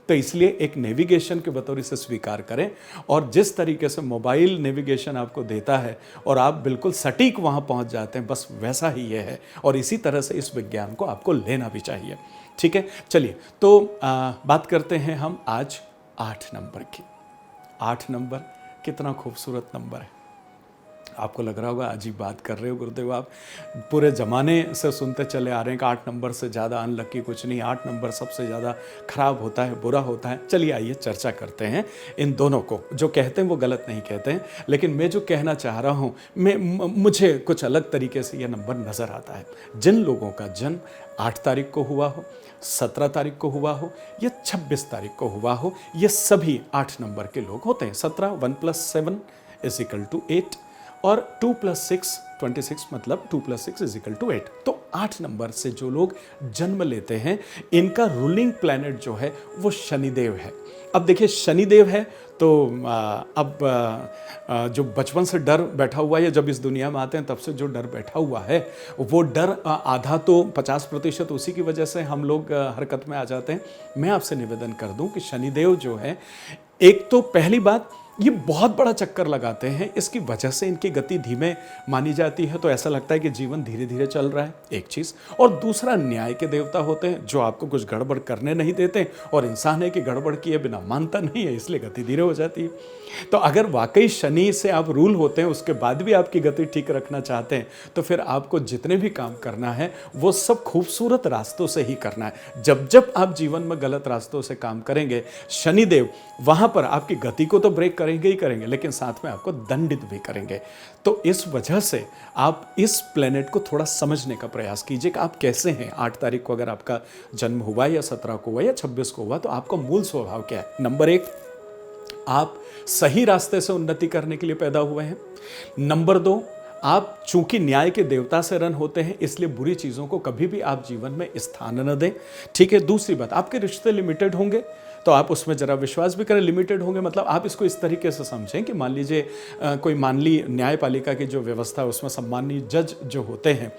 तो इसलिए एक नेविगेशन के बतौर इसे स्वीकार करें, और जिस तरीके से मोबाइल नेविगेशन आपको देता है और आप बिल्कुल सटीक वहाँ पहुँच जाते हैं, बस वैसा ही ये है, और इसी तरह से इस विज्ञान को आपको लेना भी चाहिए। ठीक है, चलिए तो बात करते हैं हम आज 8 नंबर की। 8 नंबर कितना खूबसूरत नंबर है। आपको लग रहा होगा अजीब बात कर रहे हो गुरुदेव आप, पूरे ज़माने से सुनते चले आ रहे हैं कि 8 नंबर से ज़्यादा अनलकी कुछ नहीं, 8 नंबर सबसे ज़्यादा खराब होता है, बुरा होता है। चलिए आइए चर्चा करते हैं इन दोनों को। जो कहते हैं वो गलत नहीं कहते हैं, लेकिन मैं जो कहना चाह रहा हूँ, मुझे कुछ अलग तरीके से यह नंबर नज़र आता है। जिन लोगों का जन्म 8 तारीख को हुआ हो, 17 तारीख को हुआ हो या 26 तारीख को हुआ हो, ये सभी 8 नंबर के लोग होते हैं। 17 1 + 7 = 8 और 2 + 6 26, मतलब 2 + 6 = 8। तो 8 नंबर से जो लोग जन्म लेते हैं, इनका रूलिंग प्लैनेट जो है वो शनिदेव है। अब देखिए, शनिदेव है तो अब जो बचपन से डर बैठा हुआ है, या जब इस दुनिया में आते हैं तब से जो डर बैठा हुआ है, वो डर आधा तो 50% उसी की वजह से हम लोग हरकत में आ जाते हैं। मैं आपसे निवेदन कर दूं कि शनिदेव जो है, एक तो पहली बात, ये बहुत बड़ा चक्कर लगाते हैं, इसकी वजह से इनकी गति धीमे मानी जाती है, तो ऐसा लगता है कि जीवन धीरे धीरे चल रहा है, एक चीज़। और दूसरा, न्याय के देवता होते हैं, जो आपको कुछ गड़बड़ करने नहीं देते, और इंसान है कि गड़बड़ किए बिना मानता नहीं है, इसलिए गति धीरे हो जाती है। तो अगर वाकई शनि से आप रूल होते हैं, उसके बाद भी आपकी गति ठीक रखना चाहते हैं, तो फिर आपको जितने भी काम करना है वो सब खूबसूरत रास्तों से ही करना है। जब जब आप जीवन में गलत रास्तों से काम करेंगे, शनिदेव वहाँ पर आपकी गति को तो ब्रेक करेंगे ही करेंगे, लेकिन साथ में आपको दंडित भी करेंगे। तो इस वजह से आप इस प्लेनेट को थोड़ा समझने का प्रयास कीजिए कि आप कैसे हैं। 8 तारीख को अगर आपका जन्म हुआ, या 17 को हुआ, या 26 को हुआ, तो आपका मूल स्वभाव क्या है? नंबर 1, आप सही रास्ते से उन्नति करने के लिए पैदा हुए हैं। नंबर 2, आप चूंकि न्याय के देवता से रन होते हैं, इसलिए बुरी चीज़ों को कभी भी आप जीवन में स्थान न दें। ठीक है। दूसरी बात, आपके रिश्ते लिमिटेड होंगे तो आप उसमें जरा विश्वास भी करें। लिमिटेड होंगे मतलब आप इसको इस तरीके से समझें कि मान लीजिए कोई मान ली न्यायपालिका की जो व्यवस्था है उसमें सम्मानीय जज जो होते हैं,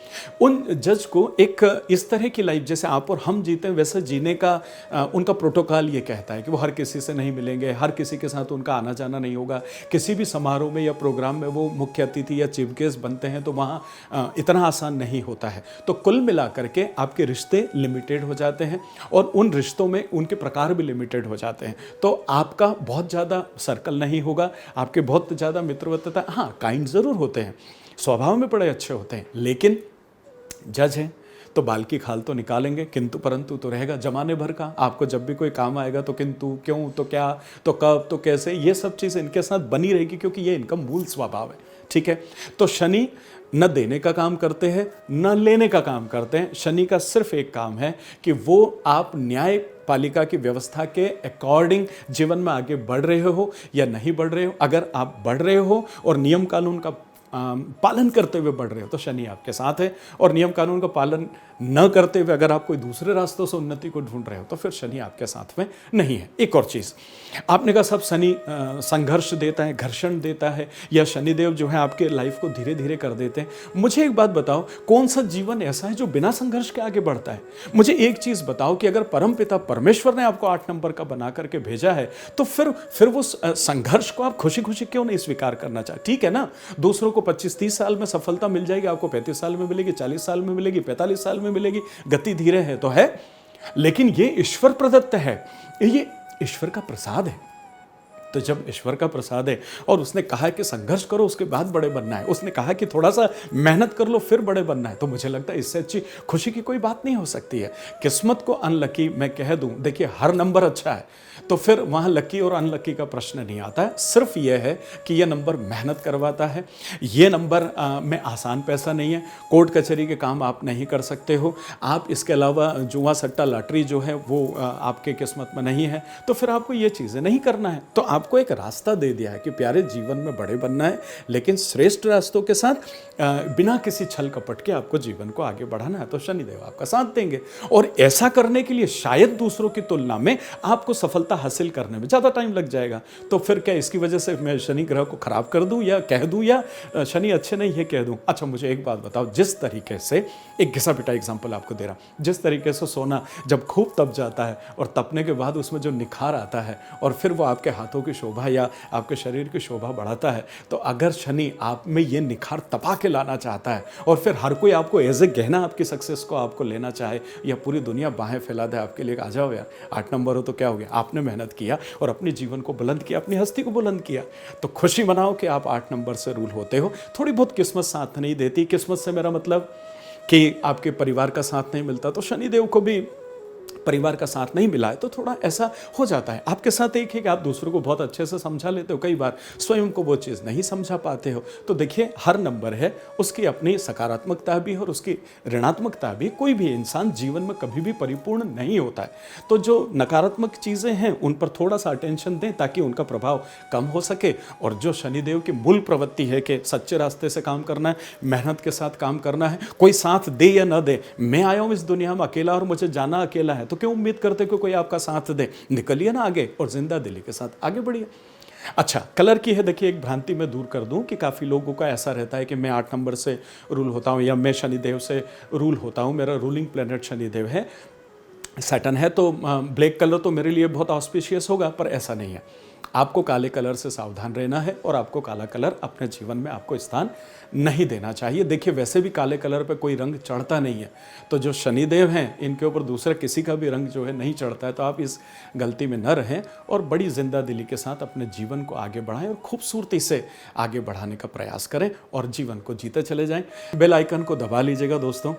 उन जज को एक इस तरह की लाइफ जैसे आप और हम जीते हैं वैसे जीने का उनका प्रोटोकॉल ये कहता है कि वो हर किसी से नहीं मिलेंगे, हर किसी के साथ उनका आना जाना नहीं होगा। किसी भी समारोह में या प्रोग्राम में वो मुख्य अतिथि या चीफ गेस्ट बनते हैं तो वहाँ इतना आसान नहीं होता है। तो कुल मिला करके आपके रिश्ते लिमिटेड हो जाते हैं और उन रिश्तों में उनके प्रकार भी लिमिटेड हो जाते हैं। तो आपका बहुत ज़्यादा सर्कल नहीं होगा, आपके बहुत ज़्यादा मित्रवत्ता, हाँ काइंड ज़रूर होते हैं, स्वभाव में बड़े अच्छे होते हैं, लेकिन जज हैं तो बाल की खाल तो निकालेंगे, किंतु परंतु तो रहेगा जमाने भर का। आपको जब भी कोई काम आएगा तो किंतु, क्यों, तो क्या, तो कब, तो कैसे, ये सब चीज़ इनके साथ बनी रहेगी क्योंकि ये इनका मूल स्वभाव है। ठीक है। तो शनि न देने का काम करते हैं न लेने का काम करते हैं। शनि का सिर्फ एक काम है कि वो आप न्याय पालिका की व्यवस्था के अकॉर्डिंग जीवन में आगे बढ़ रहे हो या नहीं बढ़ रहे हो। अगर आप बढ़ रहे हो और नियम कानून का पालन करते हुए बढ़ रहे हो तो शनि आपके साथ है, और नियम कानून का पालन न करते हुए अगर आप कोई दूसरे रास्तों से उन्नति को ढूंढ रहे हो तो फिर शनि आपके साथ में नहीं है। एक और चीज़, आपने कहा सब शनि संघर्ष देता है, घर्षण देता है, या शनिदेव जो है आपके लाइफ को धीरे धीरे कर देते हैं। मुझे एक बात बताओ, कौन सा जीवन ऐसा है जो बिना संघर्ष के आगे बढ़ता है? मुझे एक चीज़ बताओ कि अगर परमपिता परमेश्वर ने आपको 8 नंबर का बना करके भेजा है तो फिर वो संघर्ष को आप खुशी खुशी क्यों नहीं स्वीकार करना चाहते? ठीक है ना, दूसरों को 25-30 साल में सफलता मिल जाएगी, आपको 35 साल में मिलेगी, 40 साल में मिलेगी, 45 साल में मिलेगी, गति धीरे है तो है, लेकिन ये ईश्वर प्रदत्त है, ये ईश्वर का प्रसाद है। तो जब ईश्वर का प्रसाद है और उसने कहा कि संघर्ष करो उसके बाद बड़े बनना है, उसने कहा कि थोड़ा सा मेहनत कर लो फिर बड़े बनना है, तो मुझे लगता है इससे अच्छी खुशी की कोई बात नहीं हो सकती है। किस्मत को अनलकी मैं कह दूं, देखिए हर नंबर अच्छा है तो फिर वहाँ लकी और अनलकी का प्रश्न नहीं आता है। सिर्फ यह है कि यह नंबर मेहनत करवाता है, ये नंबर में आसान पैसा नहीं है, कोर्ट कचहरी के काम आप नहीं कर सकते हो, आप इसके अलावा जुआ सट्टा लॉटरी जो है वो आपके किस्मत में नहीं है, तो फिर आपको ये चीज़ें नहीं करना है। तो आपको एक रास्ता दे दिया है कि प्यारे जीवन में बड़े बनना है, लेकिन श्रेष्ठ रास्तों के साथ बिना किसी छल कपट के आपको जीवन को आगे बढ़ाना है, तो शनिदेव आपका साथ देंगे। और ऐसा करने के लिए शायद दूसरों की तुलना में आपको सफलता हासिल करने में ज़्यादा टाइम लग जाएगा। तो फिर क्या इसकी वजह से मैं शनि ग्रह को खराब कर दूं या कह दूं या शनि अच्छे नहीं है कह दूं? अच्छा मुझे एक बात बताओ, जिस तरीके से एक घिसा पिटा एग्जाम्पल आपको दे रहा, जिस तरीके से सोना जब खूब तप जाता है और तपने के बाद उसमें जो निखार आता है और फिर वो आपके हाथों की शोभा या आपके शरीर की शोभा बढ़ाता है, तो अगर शनि आप में ये निखार तपा के लाना चाहता है और फिर हर कोई आपको एज ए गहना आपकी सक्सेस को आपको लेना चाहे या पूरी दुनिया बाहें फैला दे आपके लिए, आ जाओ यार 8 नंबर हो तो क्या हो गया, आपने मेहनत किया और अपने जीवन को बुलंद किया, अपनी हस्ती को बुलंद किया, तो खुशी मनाओ कि आप 8 नंबर से रूल होते हो। थोड़ी बहुत किस्मत साथ नहीं देती, किस्मत से मेरा मतलब कि आपके परिवार का साथ नहीं मिलता, तो शनिदेव को भी परिवार का साथ नहीं मिला है तो थोड़ा ऐसा हो जाता है। आपके साथ एक है कि आप दूसरों को बहुत अच्छे से समझा लेते हो, कई बार स्वयं को वो चीज़ नहीं समझा पाते हो। तो देखिए हर नंबर है, उसकी अपनी सकारात्मकता भी है और उसकी ऋणात्मकता भी। कोई भी इंसान जीवन में कभी भी परिपूर्ण नहीं होता है, तो जो नकारात्मक चीज़ें हैं उन पर थोड़ा सा अटेंशन दें ताकि उनका प्रभाव कम हो सके। और जो शनिदेव की मूल प्रवृत्ति है कि सच्चे रास्ते से काम करना है, मेहनत के साथ काम करना है, कोई साथ दे या न दे, मैं आया हूँ इस दुनिया में अकेला और मुझे जाना अकेला है, तो क्यों उम्मीद करते कि कोई आपका साथ दे? निकलिए ना आगे और जिंदा दिली के साथ आगे बढ़िए। अच्छा, कलर की है, देखिए एक भ्रांति मैं दूर कर दूं कि काफ़ी लोगों का ऐसा रहता है कि मैं 8 नंबर से रूल होता हूं या मैं शनिदेव से रूल होता हूं, मेरा रूलिंग प्लेनेट शनिदेव है, सैटर्न है, तो ब्लैक कलर तो मेरे लिए बहुत ऑस्पिशियस होगा, पर ऐसा नहीं है। आपको काले कलर से सावधान रहना है और आपको काला कलर अपने जीवन में आपको स्थान नहीं देना चाहिए। देखिए वैसे भी काले कलर पे कोई रंग चढ़ता नहीं है, तो जो शनिदेव हैं इनके ऊपर दूसरा किसी का भी रंग जो है नहीं चढ़ता है, तो आप इस गलती में न रहें और बड़ी जिंदा दिली के साथ अपने जीवन को आगे बढ़ाएं और खूबसूरती से आगे बढ़ाने का प्रयास करें और जीवन को जीते चले जाएं। बेल आइकन को दबा लीजिएगा दोस्तों,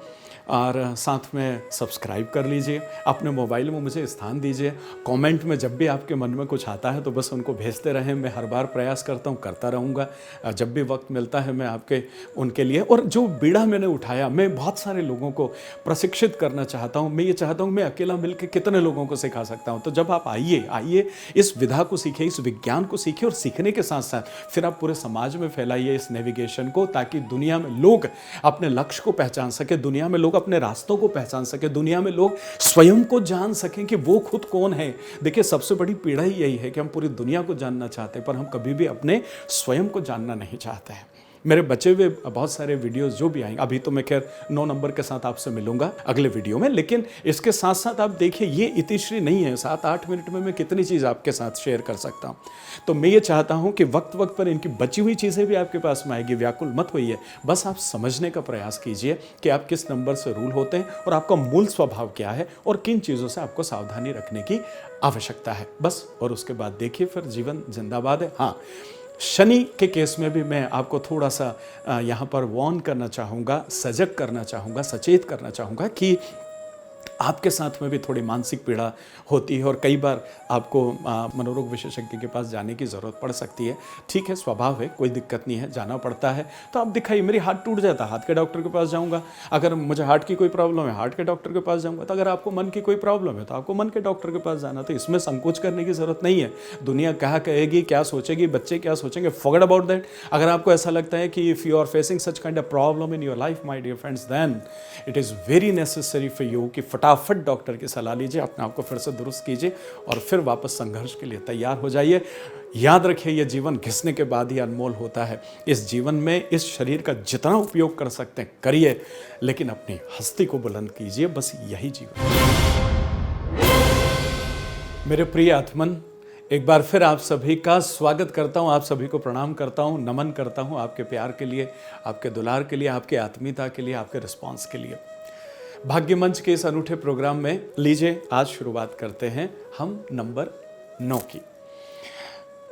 और साथ में सब्सक्राइब कर लीजिए, अपने मोबाइल में मुझे स्थान दीजिए। कमेंट में जब भी आपके मन में कुछ आता है तो बस उनको भेजते रहें। मैं हर बार प्रयास करता हूँ, करता रहूँगा। जब भी वक्त मिलता है मैं आपके उनके लिए, और जो बीड़ा मैंने उठाया, मैं बहुत सारे लोगों को प्रशिक्षित करना चाहता हूँ। मैं ये चाहता हूँ मैं अकेला मिलकर कितने लोगों को सिखा सकता हूँ। तो जब आप आइए इस विधा को सीखिए, इस विज्ञान को सीखिए, और सीखने के साथ साथ फिर आप पूरे समाज में फैलाइए इस नेविगेशन को, ताकि दुनिया में लोग अपने लक्ष्य को पहचान सके, दुनिया में लोग अपने रास्तों को पहचान सके, दुनिया में लोग स्वयं को जान सकें कि वो खुद कौन है। देखिए, सबसे बड़ी पीड़ा ही यही है कि हम पूरी दुनिया को जानना चाहते हैं, पर हम कभी भी अपने स्वयं को जानना नहीं चाहते हैं। मेरे बचे हुए बहुत सारे वीडियोस जो भी आएंगे, अभी तो मैं खैर 9 नंबर के साथ आपसे मिलूंगा अगले वीडियो में, लेकिन इसके साथ साथ आप देखिए ये इतिश्री नहीं है। 7-8 मिनट में मैं कितनी चीज़ आपके साथ शेयर कर सकता हूँ। तो मैं ये चाहता हूँ कि वक्त वक्त पर इनकी बची हुई चीज़ें भी आपके पास में आएगी। व्याकुल मत होइए, बस आप समझने का प्रयास कीजिए कि आप किस नंबर से रूल होते हैं और आपका मूल स्वभाव क्या है और किन चीज़ों से आपको सावधानी रखने की आवश्यकता है, बस। और उसके बाद देखिए फिर जीवन जिंदाबाद है। हाँ, शनि के केस में भी मैं आपको थोड़ा सा यहाँ पर वार्न करना चाहूँगा, सजग करना चाहूँगा, सचेत करना चाहूँगा कि आपके साथ में भी थोड़ी मानसिक पीड़ा होती है और कई बार आपको मनोरोग विशेषज्ञ के पास जाने की ज़रूरत पड़ सकती है। ठीक है, स्वभाव है, कोई दिक्कत नहीं है, जाना पड़ता है। तो आप दिखाइए, मेरी हाथ टूट जाता है, हाथ के डॉक्टर के पास जाऊंगा। अगर मुझे हार्ट की कोई प्रॉब्लम है, हार्ट के डॉक्टर के पास जाऊंगा। तो अगर आपको मन की कोई प्रॉब्लम है तो आपको मन के डॉक्टर के पास जाना। तो इसमें संकोच करने की ज़रूरत नहीं है। दुनिया क्या कहेगी, क्या सोचेगी, बच्चे क्या सोचेंगे, फॉरगेट अबाउट दैट। अगर आपको ऐसा लगता है कि if you are facing such kind of problem in your life my dear friends, then it is very necessary for you कि फटाफट डॉक्टर की सलाह लीजिए, अपने आप को फिर से दुरुस्त कीजिए और फिर वापस संघर्ष के लिए तैयार हो जाइए। याद रखिए, यह जीवन घिसने के बाद ही अनमोल होता है। इस जीवन में इस शरीर का जितना उपयोग कर सकते हैं करिए, लेकिन अपनी हस्ती को बुलंद कीजिए। बस यही जीवन है। मेरे प्रिय आत्मन, एक बार फिर आप सभी का स्वागत करता हूं, आप सभी को प्रणाम करता हूं, नमन करता हूं आपके प्यार के लिए, आपके दुलार के लिए, आपके आत्मीयता के लिए, आपके रिस्पॉन्स के लिए। भाग्य मंच के इस अनूठे प्रोग्राम में लीजिए आज शुरुआत करते हैं हम नंबर 9 की।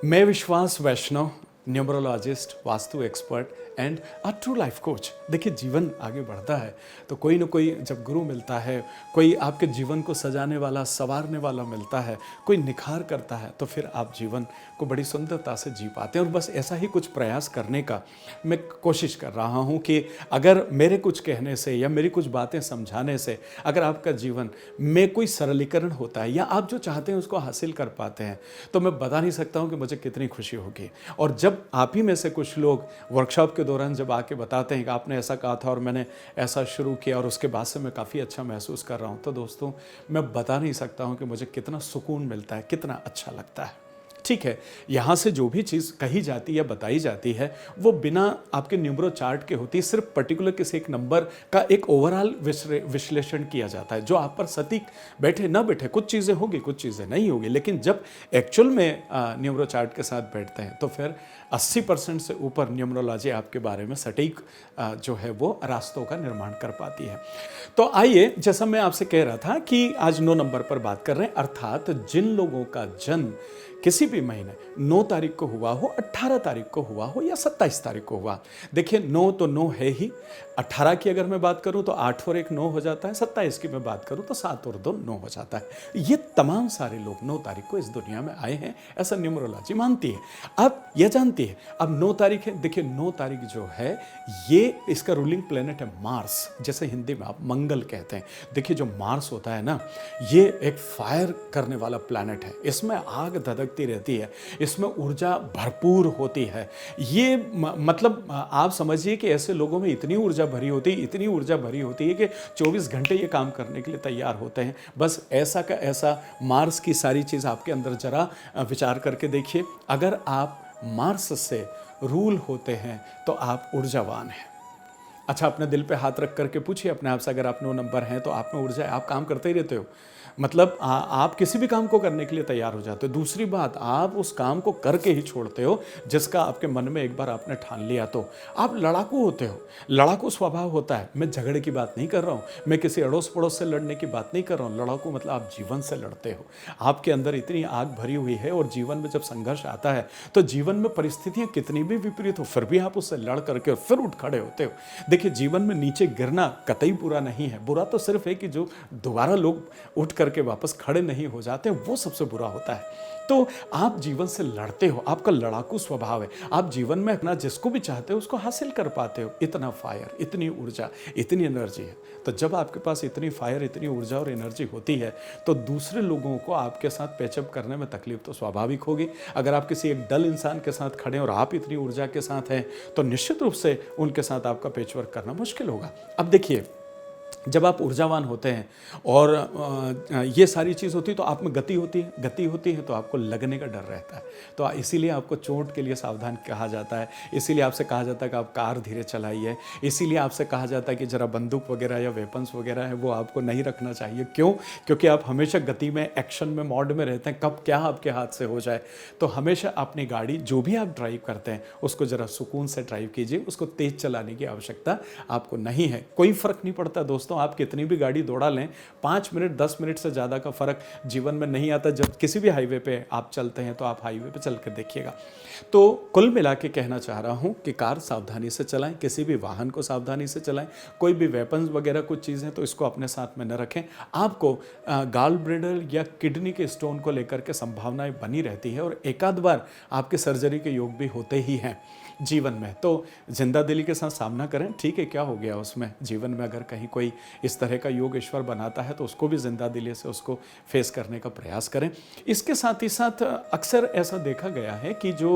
मैं Vishwas Vaishnav, numerologist, vastu expert and a true life coach. देखिए, जीवन आगे बढ़ता है तो कोई न कोई जब गुरु मिलता है, कोई आपके जीवन को सजाने वाला, संवारने वाला मिलता है, कोई निखार करता है, तो फिर आप जीवन को बड़ी सुंदरता से जी पाते हैं। और बस ऐसा ही कुछ प्रयास करने का मैं कोशिश कर रहा हूँ कि अगर मेरे कुछ कहने से या मेरी कुछ बातें समझाने से अगर आपका जीवन में कोई सरलीकरण होता है या आप जो चाहते हैं उसको हासिल कर पाते हैं, तो मैं बता नहीं सकता हूँ कि मुझे कितनी खुशी होगी। और जब आप ही में से कुछ लोग वर्कशॉप के दौरान जब आके बताते हैं कि आपने ऐसा कहा था और मैंने ऐसा शुरू किया और उसके बाद से मैं काफ़ी अच्छा महसूस कर रहा हूँ, तो दोस्तों मैं बता नहीं सकता हूँ कि मुझे कितना सुकून मिलता है, कितना अच्छा लगता है। ठीक है, यहाँ से जो भी चीज़ कही जाती है या बताई जाती है वो बिना आपके न्यूमरो चार्ट के होती है, सिर्फ पर्टिकुलर किसी एक नंबर का एक ओवरऑल विश्लेषण किया जाता है। जो आप पर सटीक बैठे ना बैठे, कुछ चीज़ें होगी, कुछ चीज़ें नहीं होगी, लेकिन जब एक्चुअल में न्यूमरो चार्ट के साथ बैठते हैं तो फिर 80% से ऊपर न्यूमरोलॉजी आपके बारे में सटीक जो है वो रास्तों का निर्माण कर पाती है। तो आइए, जैसा मैं आपसे कह रहा था कि आज 9 नंबर पर बात कर रहे हैं, अर्थात जिन लोगों का जन्म किसी भी महीने 9 तारीख को हुआ हो, 18 तारीख को हुआ हो या 27 तारीख को हुआ। देखिए, 9 तो 9 है ही। 18 की अगर मैं बात करूं तो 8 और 1 9 हो जाता है। 27 की मैं बात करूं तो 7 और 2 9 हो जाता है। ये तमाम सारे लोग 9 तारीख को इस दुनिया में आए हैं, ऐसा न्यूमरोलॉजी मानती है। अब यह जानती है, अब 9 तारीख है, देखिए 9 तारीख जो है ये इसका रूलिंग प्लेनेट है मार्स, जैसे हिंदी में आप मंगल कहते हैं। देखिए, जो मार्स होता है ना, ये एक फायर करने वाला प्लेनेट है। इसमें आग धधक रहती है, इसमें ऊर्जा भरपूर होती है। ये मतलब आप समझिए कि ऐसे लोगों में इतनी ऊर्जा भरी होती है, इतनी ऊर्जा भरी होती है कि 24 घंटे ये काम करने के लिए तैयार होते हैं। बस ऐसा का ऐसा मार्स की सारी चीज़ आपके अंदर जरा विचार करके देखिए। अगर आप मार्स से रूल होते हैं तो आप ऊर्जावान हैं। अच्छा, अपने दिल पे हाथ रख करके पूछिए अपने आप से, अगर आप 9 नंबर हैं तो आप में ऊर्जा है, आप काम करते ही रहते हो, मतलब आप किसी भी काम को करने के लिए तैयार हो जाते हो। दूसरी बात, आप उस काम को करके ही छोड़ते हो जिसका आपके मन में एक बार आपने ठान लिया। तो आप लड़ाकू होते हो, लड़ाकू स्वभाव होता है। मैं झगड़े की बात नहीं कर रहा हूँ, मैं किसी अड़ोस पड़ोस से लड़ने की बात नहीं कर रहा हूँ। लड़ाकू मतलब आप जीवन से लड़ते हो, आपके अंदर इतनी आग भरी हुई है और जीवन में जब संघर्ष आता है तो जीवन में परिस्थितियाँ कितनी भी विपरीत हो फिर भी आप उससे लड़ करके और फिर उठ खड़े होते हो। देखिए जीवन में नीचे गिरना कतई बुरा नहीं है, बुरा तो सिर्फ है कि जो दोबारा लोग उठ करके वापस खड़े नहीं हो जाते, वो सबसे बुरा होता है। तो आप जीवन से लड़ते हो, आपका लड़ाकू स्वभाव है, आप जीवन में अपना जिसको भी चाहते हो उसको हासिल कर पाते हो। इतना फायर, इतनी ऊर्जा, इतनी एनर्जी है। तो जब आपके पास इतनी फायर, इतनी ऊर्जा और एनर्जी होती है तो दूसरे लोगों को आपके साथ पैचअप करने में तकलीफ तो स्वाभाविक होगी। अगर आप किसी एक डल इंसान के साथ खड़े और आप इतनी ऊर्जा के साथ हैं तो निश्चित रूप से उनके साथ आपका पैचवर्क करना मुश्किल होगा। अब देखिए, जब आप ऊर्जावान होते हैं और ये सारी चीज़ होती है तो आप में गति होती है तो आपको लगने का डर रहता है। तो इसीलिए आपको चोट के लिए सावधान कहा जाता है, इसीलिए आपसे कहा जाता है कि आप कार धीरे चलाइए, इसीलिए आपसे कहा जाता है कि ज़रा बंदूक वगैरह या वेपन्स वगैरह है वो आपको नहीं रखना चाहिए। क्यों? क्योंकि आप हमेशा गति में, एक्शन में, मोड में रहते हैं, कब क्या आपके हाथ से हो जाए। तो हमेशा अपनी गाड़ी जो भी आप ड्राइव करते हैं उसको ज़रा सुकून से ड्राइव कीजिए, उसको तेज़ चलाने की आवश्यकता आपको नहीं है। कोई फ़र्क नहीं पड़ता दोस्तों, आप कितनी भी गाड़ी दौड़ा लें, 5 मिनट 10 मिनट से ज़्यादा का फ़र्क जीवन में नहीं आता। जब किसी भी हाईवे पे आप चलते हैं तो आप हाईवे पे चल कर देखिएगा। तो कुल मिला के कहना चाह रहा हूँ कि कार सावधानी से चलाएं, किसी भी वाहन को सावधानी से चलाएं, कोई भी वेपन्स वगैरह कुछ चीज़ें तो इसको अपने साथ में न रखें। आपको गाल ब्लैडर या किडनी के स्टोन को लेकर के संभावनाएं बनी रहती है और एक आध बार आपके सर्जरी के योग भी होते ही हैं जीवन में। तो जिंदा दिली के साथ सामना करें, ठीक है क्या हो गया उसमें। जीवन में अगर कहीं कोई इस तरह का योग ईश्वर बनाता है तो उसको भी जिंदा दिली से उसको फेस करने का प्रयास करें। इसके साथ ही साथ अक्सर ऐसा देखा गया है कि जो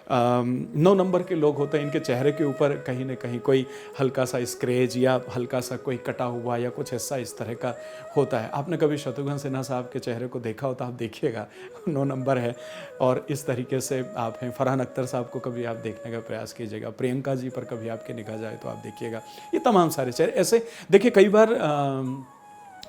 9 नंबर के लोग होते हैं, इनके चेहरे के ऊपर कहीं ना कहीं कोई हल्का सा स्क्रैच या हल्का सा कोई कटा हुआ या कुछ हिस्सा इस तरह का होता है। आपने कभी शत्रुघ्न सिन्हा साहब के चेहरे को देखा हो तो आप देखिएगा 9 नंबर है और इस तरीके से आप हैं। फरहान अख्तर साहब को कभी आप देखने का प्रयास कीजिएगा, प्रियंका जी पर कभी आपकी निगाह जाए तो आप देखिएगा। ये तमाम सारे चेहरे ऐसे देखिए, कई बार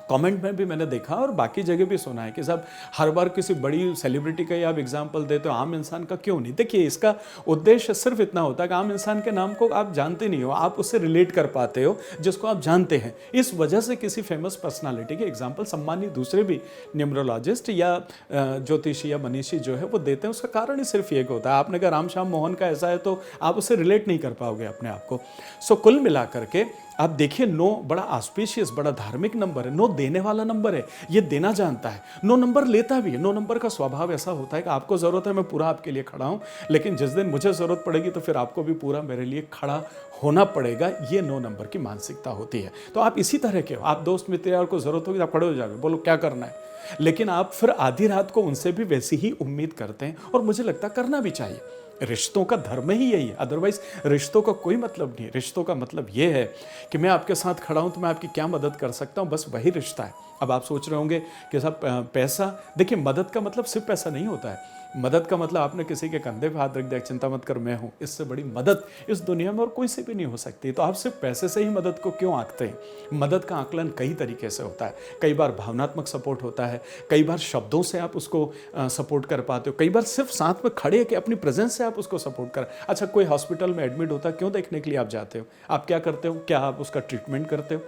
कमेंट में भी मैंने देखा और बाकी जगह भी सुना है कि साहब हर बार किसी बड़ी सेलिब्रिटी का ही आप एग्जाम्पल देते हो, आम इंसान का क्यों नहीं। देखिए इसका उद्देश्य सिर्फ इतना होता है कि आम इंसान के नाम को आप जानते नहीं हो, आप उससे रिलेट कर पाते हो जिसको आप जानते हैं। इस वजह से किसी फेमस पर्सनालिटी के एग्जाम्पल सम्मानित दूसरे भी न्यूमरोलॉजिस्ट या ज्योतिषी या मनीषी जो है वो देते हैं। उसका कारण ही सिर्फ ये होता है, आपने कहा राम श्याम मोहन का ऐसा है तो आप उससे रिलेट नहीं कर पाओगे अपने आप को। सो कुल मिला करके आप देखिए 9 बड़ा ऑस्पिशियस, बड़ा धार्मिक नंबर है। 9 देने वाला नंबर है, ये देना जानता है। 9 नंबर लेता भी है। 9 नंबर का स्वभाव ऐसा होता है कि आपको ज़रूरत है मैं पूरा आपके लिए खड़ा हूँ, लेकिन जिस दिन मुझे ज़रूरत पड़ेगी तो फिर आपको भी पूरा मेरे लिए खड़ा होना पड़ेगा। ये 9 नंबर की मानसिकता होती है। तो आप इसी तरह के हो, आप दोस्त मित्र यार को ज़रूरत होगी आप खड़े हो जाओगे, बोलो क्या करना है, लेकिन आप फिर आधी रात को उनसे भी वैसी ही उम्मीद करते हैं और मुझे लगता करना भी चाहिए। रिश्तों का धर्म ही यही है, अदरवाइज रिश्तों का कोई मतलब नहीं है। रिश्तों का मतलब ये है कि मैं आपके साथ खड़ा हूं तो मैं आपकी क्या मदद कर सकता हूं, बस वही रिश्ता है। अब आप सोच रहे होंगे कि साहब पैसा, देखिए मदद का मतलब सिर्फ पैसा नहीं होता है। मदद का मतलब आपने किसी के कंधे पे हाथ रख दिया, चिंता मत कर मैं हूं, इससे बड़ी मदद इस दुनिया में और कोई से भी नहीं हो सकती। तो आप सिर्फ पैसे से ही मदद को क्यों आंकते हैं। मदद का आकलन कई तरीके से होता है। कई बार भावनात्मक सपोर्ट होता है, कई बार शब्दों से आप उसको सपोर्ट कर पाते हो, कई बार सिर्फ साथ में खड़े कि अपनी प्रेजेंस से आप उसको सपोर्ट कर। अच्छा कोई हॉस्पिटल में एडमिट होता है, क्यों देखने के लिए आप जाते हो, आप क्या करते हो, क्या आप उसका ट्रीटमेंट करते हो,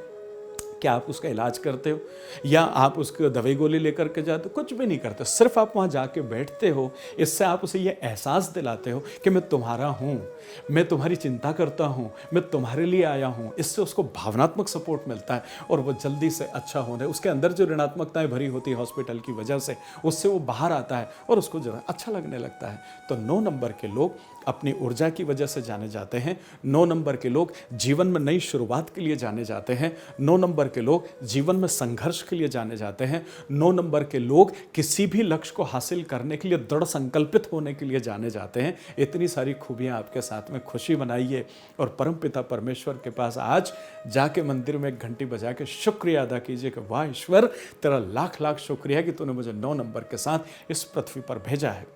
क्या आप उसका इलाज करते हो, या आप उसको दवाई गोली लेकर के जाते हो, कुछ भी नहीं करते। सिर्फ आप वहाँ जाके बैठते हो, इससे आप उसे ये एहसास दिलाते हो कि मैं तुम्हारा हूँ, मैं तुम्हारी चिंता करता हूँ, मैं तुम्हारे लिए आया हूँ। इससे उसको भावनात्मक सपोर्ट मिलता है और वो जल्दी से अच्छा होने, उसके अंदर जो ऋणात्मकताएं भरी होती है हॉस्पिटल की वजह से, उससे वो बाहर आता है और उसको जरा अच्छा लगने लगता है। तो 9 नंबर के लोग अपनी ऊर्जा की वजह से जाने जाते हैं। 9 नंबर के लोग जीवन में नई शुरुआत के लिए जाने जाते हैं। 9 नंबर के लोग जीवन में संघर्ष के लिए जाने जाते हैं। 9 नंबर के लोग किसी भी लक्ष्य को हासिल करने के लिए दृढ़ संकल्पित होने के लिए जाने जाते हैं। इतनी सारी खूबियां आपके साथ में खुशी बनाइए और परमपिता परमेश्वर के पास आज जाके मंदिर में एक घंटी बजा के शुक्रिया अदा कीजिए कि वाह ईश्वर तेरा लाख लाख शुक्रिया कि तूने मुझे 9 नंबर के साथ इस पृथ्वी पर भेजा है।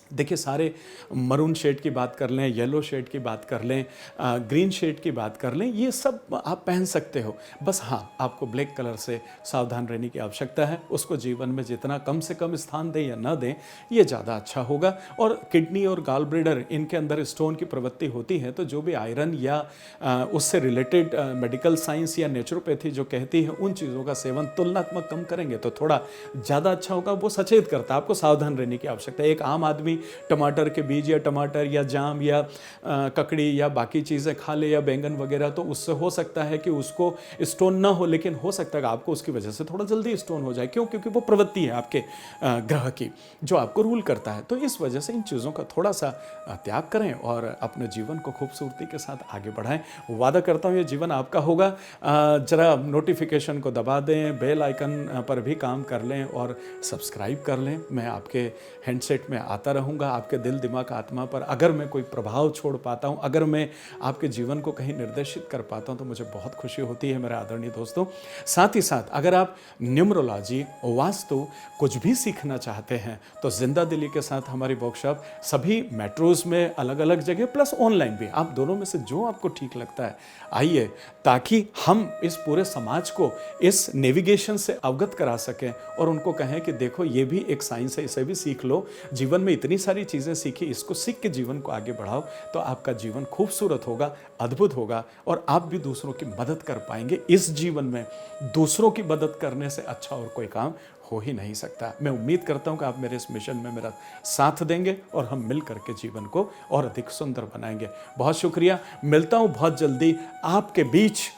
देखिए सारे मरून शेड की बात कर लें, येलो शेड की बात कर लें, ग्रीन शेड की बात कर लें, ये सब आप पहन सकते हो। बस हाँ, आपको ब्लैक कलर से सावधान रहने की आवश्यकता है। उसको जीवन में जितना कम से कम स्थान दें या ना दें, ये ज़्यादा अच्छा होगा। और किडनी और गाल ब्लैडर, इनके अंदर स्टोन की प्रवृत्ति होती है, तो जो भी आयरन या उससे रिलेटेड मेडिकल साइंस या नेचुरोपैथी जो कहती है, उन चीज़ों का सेवन तुलनात्मक कम करेंगे तो थोड़ा ज़्यादा अच्छा होगा। वो सचेत करता है, आपको सावधान रहने की आवश्यकता है। एक आम आदमी कोई टमाटर के बीज या टमाटर या जाम या ककड़ी या बाकी चीज़ें खा ले या बैंगन वगैरह, तो उससे हो सकता है कि उसको स्टोन ना हो, लेकिन हो सकता है कि आपको उसकी वजह से थोड़ा जल्दी स्टोन हो जाए। क्यों? क्योंकि वो प्रवृत्ति है आपके ग्रह की जो आपको रूल करता है। तो इस वजह से इन चीज़ों का थोड़ा सा त्याग करें और अपने जीवन को खूबसूरती के साथ आगे बढ़ाएं। वादा करता हूँ ये जीवन आपका होगा। जरा नोटिफिकेशन को दबा दें, बेल आइकन पर भी काम कर लें और सब्सक्राइब कर लें। मैं आपके हैंडसेट में आता रहूँगा, आपके दिल दिमाग आत्मा पर अगर मैं कोई प्रभाव छोड़ पाता हूँ, अगर मैं आपके जीवन को कहीं निर्देशित कर पाता हूँ, तो मुझे बहुत खुशी होती है मेरे आदरणीय दोस्तों। साथ ही साथ अगर आप न्यूमरोलॉजी, वास्तु कुछ भी सीखना चाहते हैं तो जिंदा दिली के साथ हमारी वर्कशॉप सभी मेट्रोज में अलग अलग जगह प्लस ऑनलाइन भी, आप दोनों में से जो आपको ठीक लगता है आइए, ताकि हम इस पूरे समाज को इस नेविगेशन से अवगत करा सकें और उनको कहें कि देखो ये भी एक साइंस है, इसे भी सीख लो। जीवन में इतनी सारी चीज़ें सीखी, इसको सीख के जीवन को आगे बढ़ाओ तो आपका जीवन खूबसूरत होगा, अद्भुत होगा और आप भी दूसरों की मदद कर पाएंगे। इस जीवन में दूसरों की मदद करने से अच्छा और कोई काम हो ही नहीं सकता। मैं उम्मीद करता हूं कि आप मेरे इस मिशन में मेरा साथ देंगे और हम मिल करके जीवन को और अधिक सुंदर बनाएंगे। बहुत शुक्रिया, मिलता हूं बहुत जल्दी आपके बीच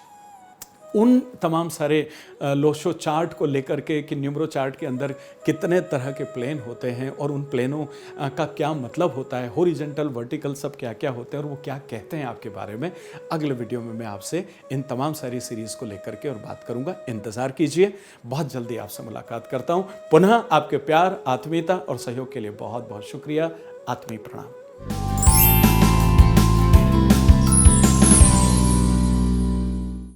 उन तमाम सारे लोशो चार्ट को लेकर के कि न्यूमरो चार्ट के अंदर कितने तरह के प्लेन होते हैं और उन प्लेनों का क्या मतलब होता है, हॉरिजॉन्टल वर्टिकल सब क्या क्या होते हैं और वो क्या कहते हैं आपके बारे में। अगले वीडियो में मैं आपसे इन तमाम सारी सीरीज़ को लेकर के और बात करूंगा। इंतज़ार कीजिए, बहुत जल्दी आपसे मुलाकात करता हूँ। पुनः आपके प्यार, आत्मीयता और सहयोग के लिए बहुत बहुत शुक्रिया। आत्मीय प्रणाम।